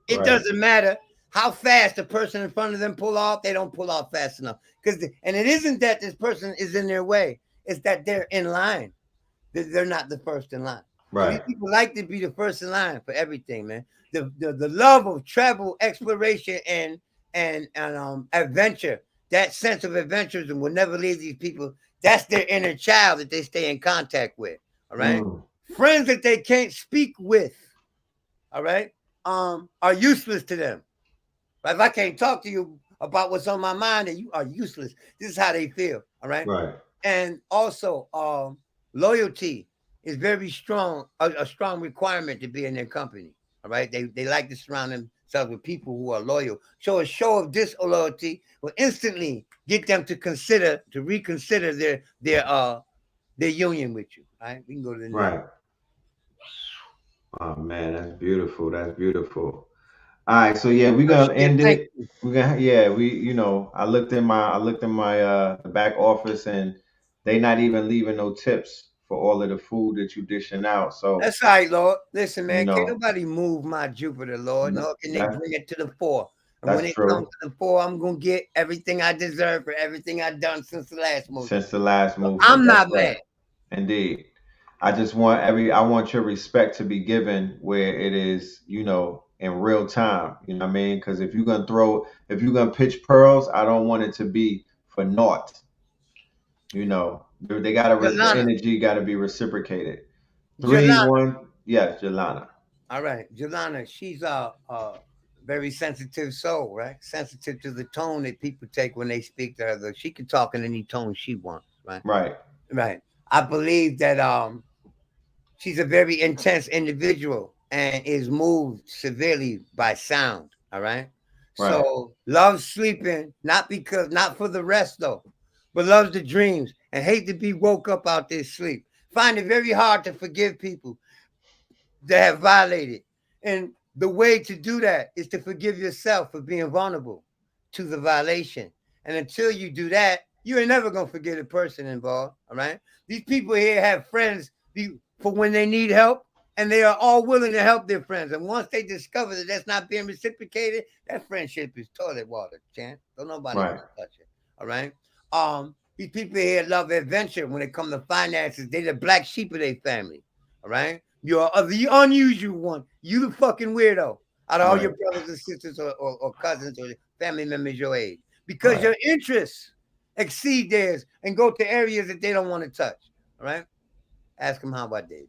it doesn't matter how fast the person in front of them pull off, they don't pull off fast enough. And it isn't that this person is in their way, it's that they're in line. They're not the first in line. Right. So these people like to be the first in line for everything, man. The love of travel, exploration, and adventure. That sense of adventurism will never leave these people, That's their inner child that they stay in contact with. All right. Friends that they can't speak with, all right, are useless to them. But if I can't talk to you about what's on my mind, then you are useless. This is how they feel. All right. Right. And also, loyalty is very strong, a strong requirement to be in their company. All right. They like to surround themselves with people who are loyal. So a show of disloyalty will instantly get them to reconsider their union with you. All right. We can go to the next. Right. Oh man, that's beautiful. That's beautiful. All right, so yeah, we're gonna end it. We're gonna I looked in my the back office, and they not even leaving no tips for all of the food that you dishing out. So that's all right, Lord. Listen, man, you can't know, nobody move my Jupiter, Lord, nor can they bring it to the fore. And when that's it comes true. to the fore, I'm gonna get everything I deserve for everything I've done since the last movie. Since the last movie, I'm that's not right. mad. Indeed. I just want I want your respect to be given where it is, in real time. You know what I mean? Because if you're gonna pitch pearls, I don't want it to be for naught. They gotta the energy gotta be reciprocated. 3-1, yes, Jelana. All right, Jelana, she's a very sensitive soul, right? Sensitive to the tone that people take when they speak to her. She can talk in any tone she wants, right? Right. Right. I believe that she's a very intense individual and is moved severely by sound. All right. Right. So loves sleeping, not for the rest though, but loves the dreams and hate to be woke up out this sleep. Find it very hard to forgive people that have violated. And the way to do that is to forgive yourself for being vulnerable to the violation. And until you do that, you ain't never gonna forget the person involved. All right. These people here have friends for when they need help, and they are all willing to help their friends. And once they discover that that's not being reciprocated, that friendship is toilet water, champ. Don't nobody want to touch it. All right. These people here love adventure when it comes to finances. They're the black sheep of their family. All right. You're the unusual one. You the fucking weirdo out of all your brothers and sisters or cousins or family members your age. Because your interests exceed theirs and go to areas that they don't want to touch. All right. Ask him how about Dave.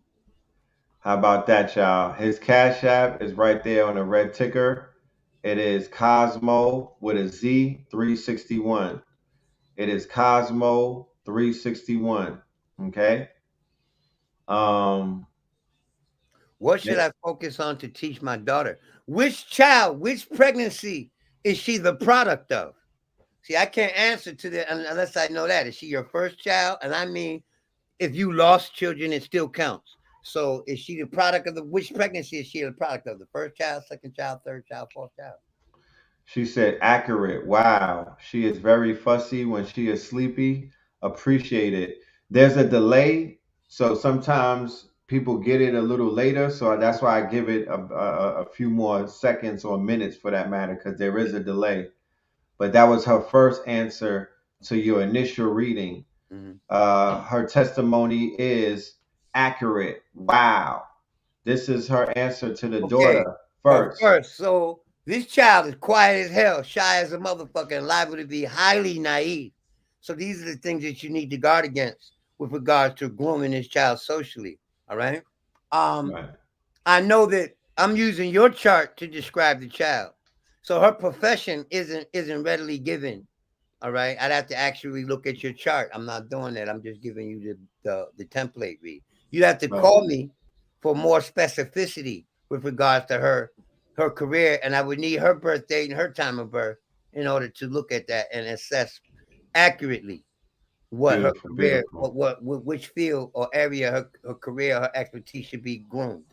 How about that, y'all? His Cash App is right there on the red ticker. It is Cosmo with a Z 361. It is Cosmo 361. Okay. What should I focus on to teach my daughter? Which pregnancy is she the product of? See, I can't answer to that unless I know that. Is she your first child? And I mean, if you lost children, it still counts. So is she the product of which pregnancy is she the product of? The first child, second child, third child, fourth child? She said accurate. Wow. She is very fussy when she is sleepy. Appreciate it. There's a delay. So sometimes people get it a little later. So that's why I give it a few more seconds or minutes for that matter, because there is a delay. But that was her first answer to your initial reading. Her testimony is accurate. Wow. This is her answer to the daughter first. So this child is quiet as hell, shy as a motherfucker, and liable to be highly naive. So these are the things that you need to guard against with regards to grooming this child socially. All right. I know that I'm using your chart to describe the child. So her profession isn't readily given. All right. I'd have to actually look at your chart. I'm not doing that. I'm just giving you the template read. You'd have to call me for more specificity with regards to her career, and I would need her birth date and her time of birth in order to look at that and assess accurately what her career, which field or area her career, her expertise should be groomed.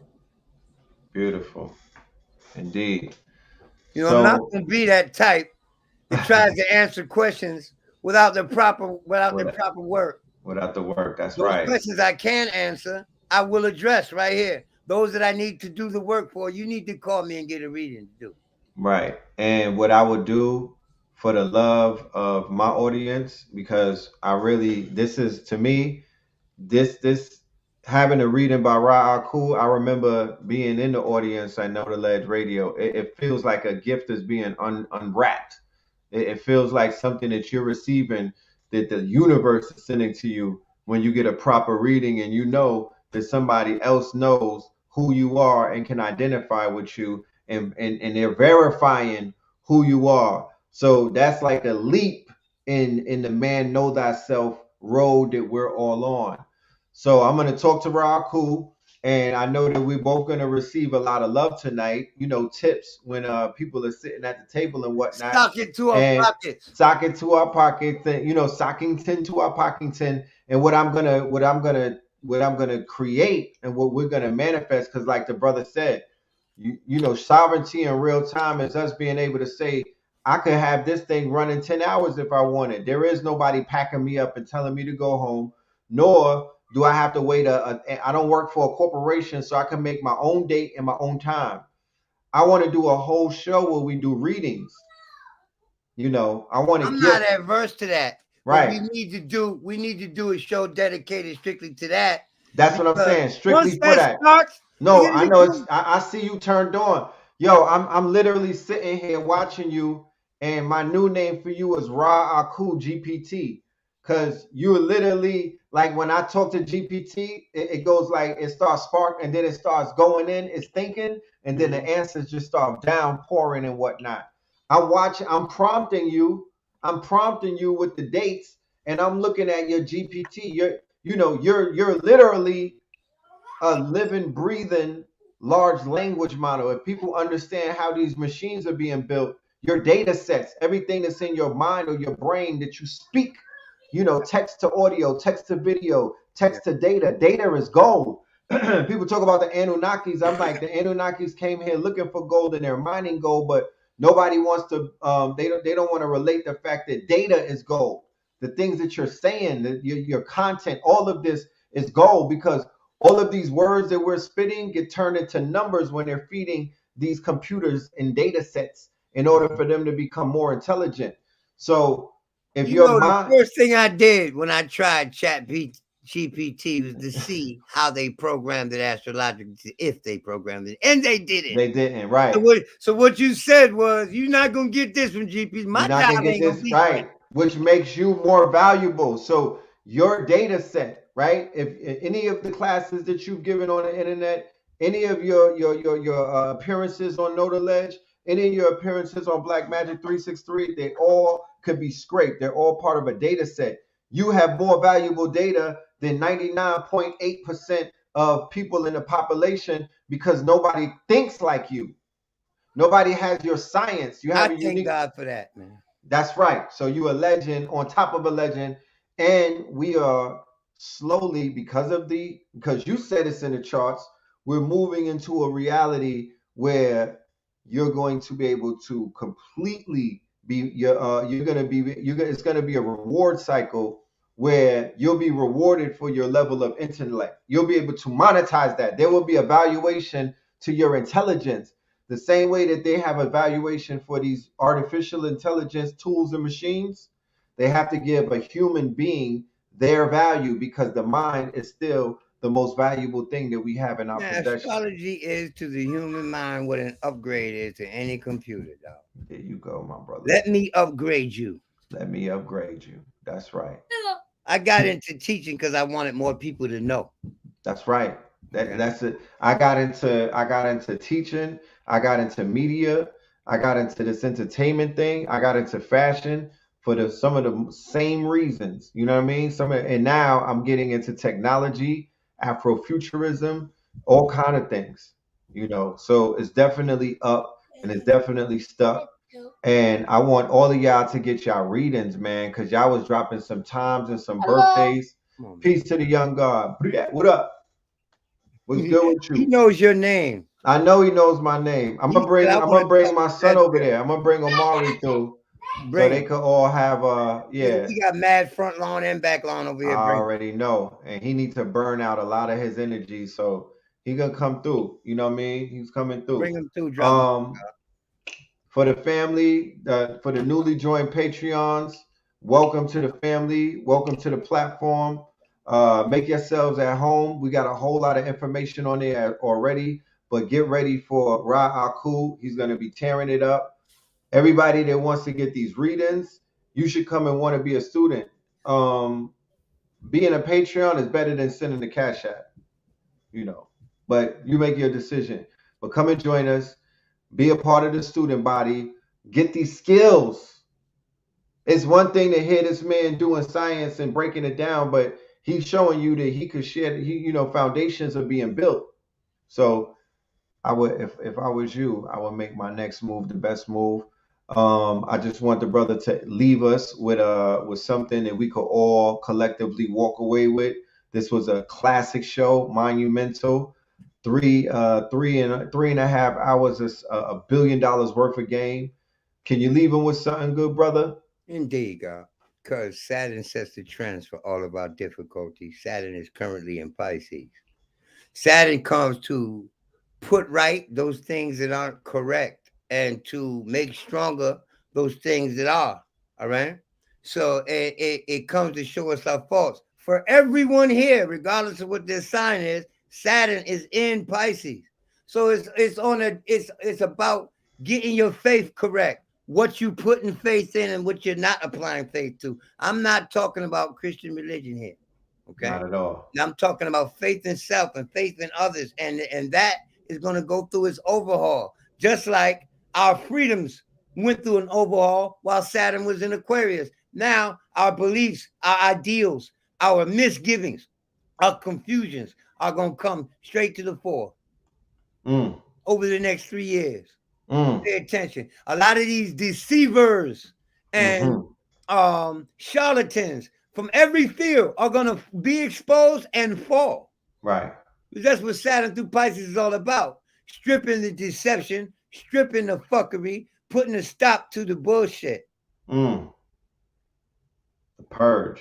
Beautiful, indeed. I'm not going to be that type that tries to answer questions without the proper work. Without the work, that's Those right. questions I can answer, I will address right here. Those that I need to do the work for, you need to call me and get a reading to do. Right. And what I would do for the love of my audience, because this is to me, this having a reading by Ahku, I remember being in the audience at Know the Ledge Radio. It feels like a gift is being unwrapped. It feels like something that you're receiving that the universe is sending to you when you get a proper reading, and you know that somebody else knows who you are and can identify with you, and they're verifying who you are. So that's like a leap in the man know thyself road that we're all on. So I'm going to talk to Ahku, and I know that we're both going to receive a lot of love tonight. You know, tips when people are sitting at the table and whatnot. Sock it to our pockets. Sock it to our pockets, and sockington to our pockington. And what I'm gonna create and what we're gonna manifest, because like the brother said, sovereignty in real time is us being able to say, I could have this thing running 10 hours if I wanted. There is nobody packing me up and telling me to go home, nor do I have to wait. I don't work for a corporation, so I can make my own date and my own time. I want to do a whole show where we do readings. I want to. I'm not adverse to that. Right. What we need to do a show dedicated strictly to that. That's what I'm saying. Strictly for that. No, I know. I see you turned on. Yo, I'm literally sitting here watching you, and my new name for you is Ahku GPT, because you're literally like, when I talk to GPT, it goes like, it starts spark, and then it starts going in, it's thinking, and then the answers just start downpouring and whatnot. I'm prompting you with the dates, and I'm looking at your GPT. You're literally a living, breathing, large language model. If people understand how these machines are being built, your data sets, everything that's in your mind or your brain that you speak, text to audio, text to video, text to data. Data is gold. People talk about the Anunnakis. I'm like, the Anunnakis came here looking for gold and they're mining gold, but nobody wants to. They don't want to relate the fact that data is gold. The things that you're saying, that your content, all of this is gold, because all of these words that we're spitting get turned into numbers when they're feeding these computers in data sets in order for them to become more intelligent. So if the first thing I did when I tried GPT was to see how they programmed it astrologically, if they programmed it, and they didn't. They didn't, right? So what you said was, you're not gonna get this from GPT. My job ain't gonna be right, which makes you more valuable. So your data set, right? If any of the classes that you've given on the internet, any of your appearances on Know the Ledge, any of your appearances on Black Magic 363, they all could be scraped. They're all part of a data set. You have more valuable data than 99.8% of people in the population, because nobody thinks like you. Nobody has your science. You have thank God for that, man. That's right. So you're a legend on top of a legend, and we are slowly, because you said it's in the charts, we're moving into a reality where you're going to be able to completely be it's going to be a reward cycle where you'll be rewarded for your level of intellect. You'll be able to monetize that. There will be a valuation to your intelligence, the same way that they have a valuation for these artificial intelligence tools and machines. They have to give a human being their value, because the mind is still the most valuable thing that we have in our possession. Astrology is to the human mind what an upgrade is to any computer, dog. There you go, my brother. Let me upgrade you. Let me upgrade you. That's right. I got into teaching because I wanted more people to know. That's right. That's it. I got into teaching. I got into media. I got into this entertainment thing. I got into fashion for some of the same reasons. You know what I mean? And now I'm getting into technology, Afrofuturism, all kind of things. So it's definitely up and it's definitely stuck. And I want all of y'all to get y'all readings, man, because y'all was dropping some times and some birthdays. Peace to the young God. What up? What's good with you? He knows your name. I know he knows my name. I'm gonna bring my son over there. I'm gonna bring Omari through, so they could all have We got mad front lawn and back lawn over here. I already know, and he needs to burn out a lot of his energy, so he gonna come through. You know what I mean? He's coming through. Bring him through. For the family, for the newly joined Patreons, welcome to the family. Welcome to the platform. Make yourselves at home. We got a whole lot of information on there already, but get ready for Ahku. He's going to be tearing it up. Everybody that wants to get these readings, you should come and want to be a student. being a Patreon is better than sending the Cash App, you know. But you make your decision. But come and join us. Be a part of the student body. Get these skills. It's one thing to hear this man doing science and breaking it down, but he's showing you that he could share, foundations are being built. So I would, if I was you, I would make my next move the best move. I just want the brother to leave us with something that we could all collectively walk away with. This was a classic show, monumental. 3.5 hours is $1 billion worth of game. Can you leave him with something good, brother? Indeed, God. Because Saturn sets the trends for all of our difficulties. Saturn is currently in Pisces. Saturn comes to put right those things that aren't correct and to make stronger those things that are. All right. So it comes to show us our faults. For everyone here, regardless of what their sign is, Saturn is in Pisces. So it's about getting your faith correct. What you putting faith in and what you're not applying faith to. I'm not talking about Christian religion here. Okay. Not at all. I'm talking about faith in self and faith in others. And that is going to go through its overhaul. Just like our freedoms went through an overhaul while Saturn was in Aquarius. Now our beliefs, our ideals, our misgivings, our confusions are going to come straight to the fore over the next 3 years. Pay attention. A lot of these deceivers and charlatans from every field are going to be exposed and fall. Right. That's what Saturn through Pisces is all about. Stripping the deception, stripping the fuckery, putting a stop to the bullshit. The purge.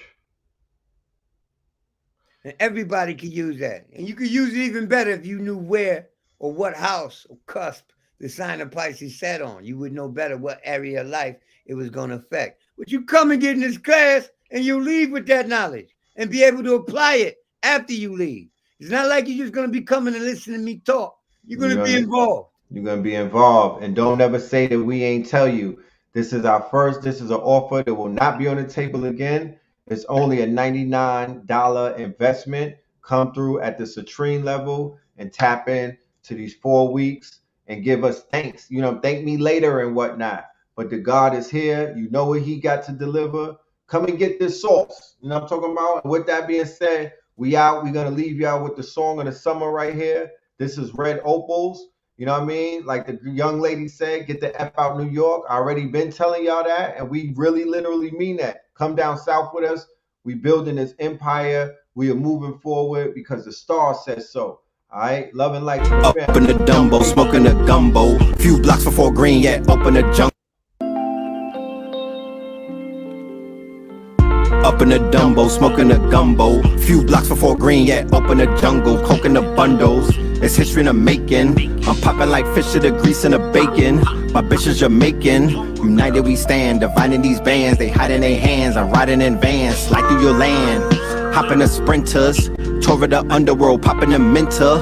And everybody can use that. And you could use it even better if you knew where or what house or cusp the sign of Pisces sat on. You would know better what area of life it was going to affect. But you come and get in this class and you leave with that knowledge and be able to apply it after you leave. It's not like you're just going to be coming and listening to me talk. You're going to be involved. You're going to be involved. And don't ever say that we ain't tell you. This is an offer that will not be on the table again. It's only a $99 investment. Come through at the citrine level and tap in to these 4 weeks. And give us thanks, thank me later and whatnot. But the God is here. You know what he got to deliver. Come and get this sauce. You know what I'm talking about? And with that being said, we out. We're going to leave you out with the song of the summer right here. This is Red Opals. You know what I mean? Like the young lady said, get the F out New York. I already been telling y'all that. And we really literally mean that. Come down south with us. We building this empire. We are moving forward because the star says so. All right, love and light. Up in the Dumbo, smoking the gumbo. Few blocks before green, yeah, up in the jungle. Up in the Dumbo, smoking the gumbo. Few blocks before green, yeah, up in the jungle. Coke in the bundles, it's history in the making. I'm popping like fish to the grease and the bacon. My bitch is Jamaican. United we stand, dividing these bands. They hide in their hands, I'm riding in vans. Slide through your land, hopping the sprinters. Tour the underworld, popping the minter.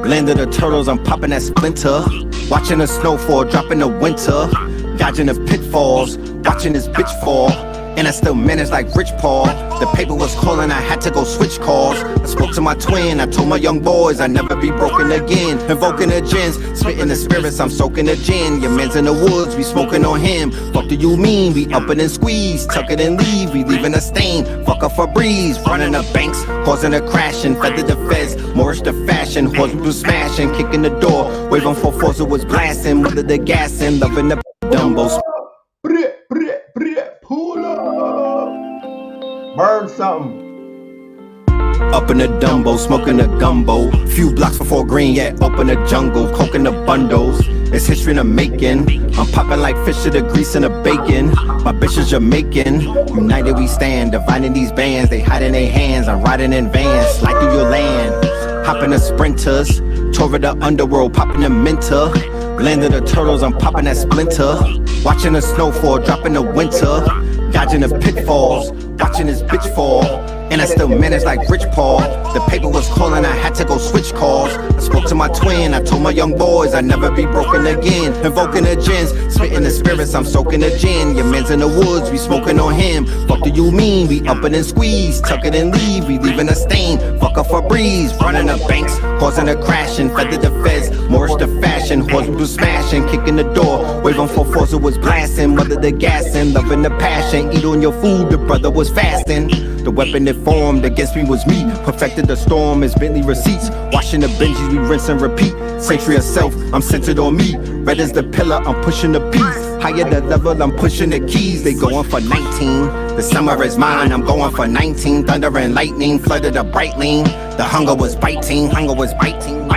Landed the turtles, I'm popping that splinter. Watching the snowfall, dropping the winter. Dodging the pitfalls, watching this bitch fall. And I still manage like Rich Paul. The paper was calling, I had to go switch calls. I spoke to my twin, I told my young boys I'd never be broken again. Invoking the gins, spitting the spirits, I'm soaking the gin. Your man's in the woods, we smoking on him. Fuck do you mean? We up and squeeze, tuck it and leave. We leaving a stain, fuck up for breeze. Running the banks, causing a crashing. Feather the feds, Moorish the fashion. Horse was smashing, kicking the door. Waving for force, it was blasting. Mother the gas and loving the Dumbos. Pull up. Burn something. Up in the Dumbo, smoking the gumbo. Few blocks before green, yeah, up in the jungle. Coke in the bundles, it's history in the making. I'm popping like fish to the grease and the bacon. My bitch is Jamaican. United we stand, dividing these bands. They hide in their hands, I'm riding in vans. Slide through your land, hopping the sprinters. Tour the underworld, popping the minter. Landed the turtles, I'm popping that splinter. Watching the snowfall, dropping the winter. Dodging the pitfalls, watching this bitch fall. and I still managed like Rich Paul. The paper was calling, I had to go switch calls. I spoke to my twin, I told my young boys I'd never be broken again. Invoking the gins, spitting the spirits, I'm soaking the gin. Your man's in the woods, we smoking on him. Fuck do you mean? We up and squeeze, tuck it and leave, we leaving a stain. Fuck up for breeze, running the banks, causing a crashing. Feather the feds, Moorish the fashion, horse was smashing, kicking the door. Wave on 4-4s, it was blasting. Mother the gassing, loving the passion. Eat on your food, the brother was fasting. The weapon that formed against me was me. Perfected the storm as Bentley receipts. Washing the Benjis, we rinse and repeat. Century of self, I'm centered on me. Red as the pillar, I'm pushing the piece. Higher the level, I'm pushing the keys. They going for 19. The summer is mine, I'm going for 19. Thunder and lightning flooded a bright lane. The hunger was biting, biting.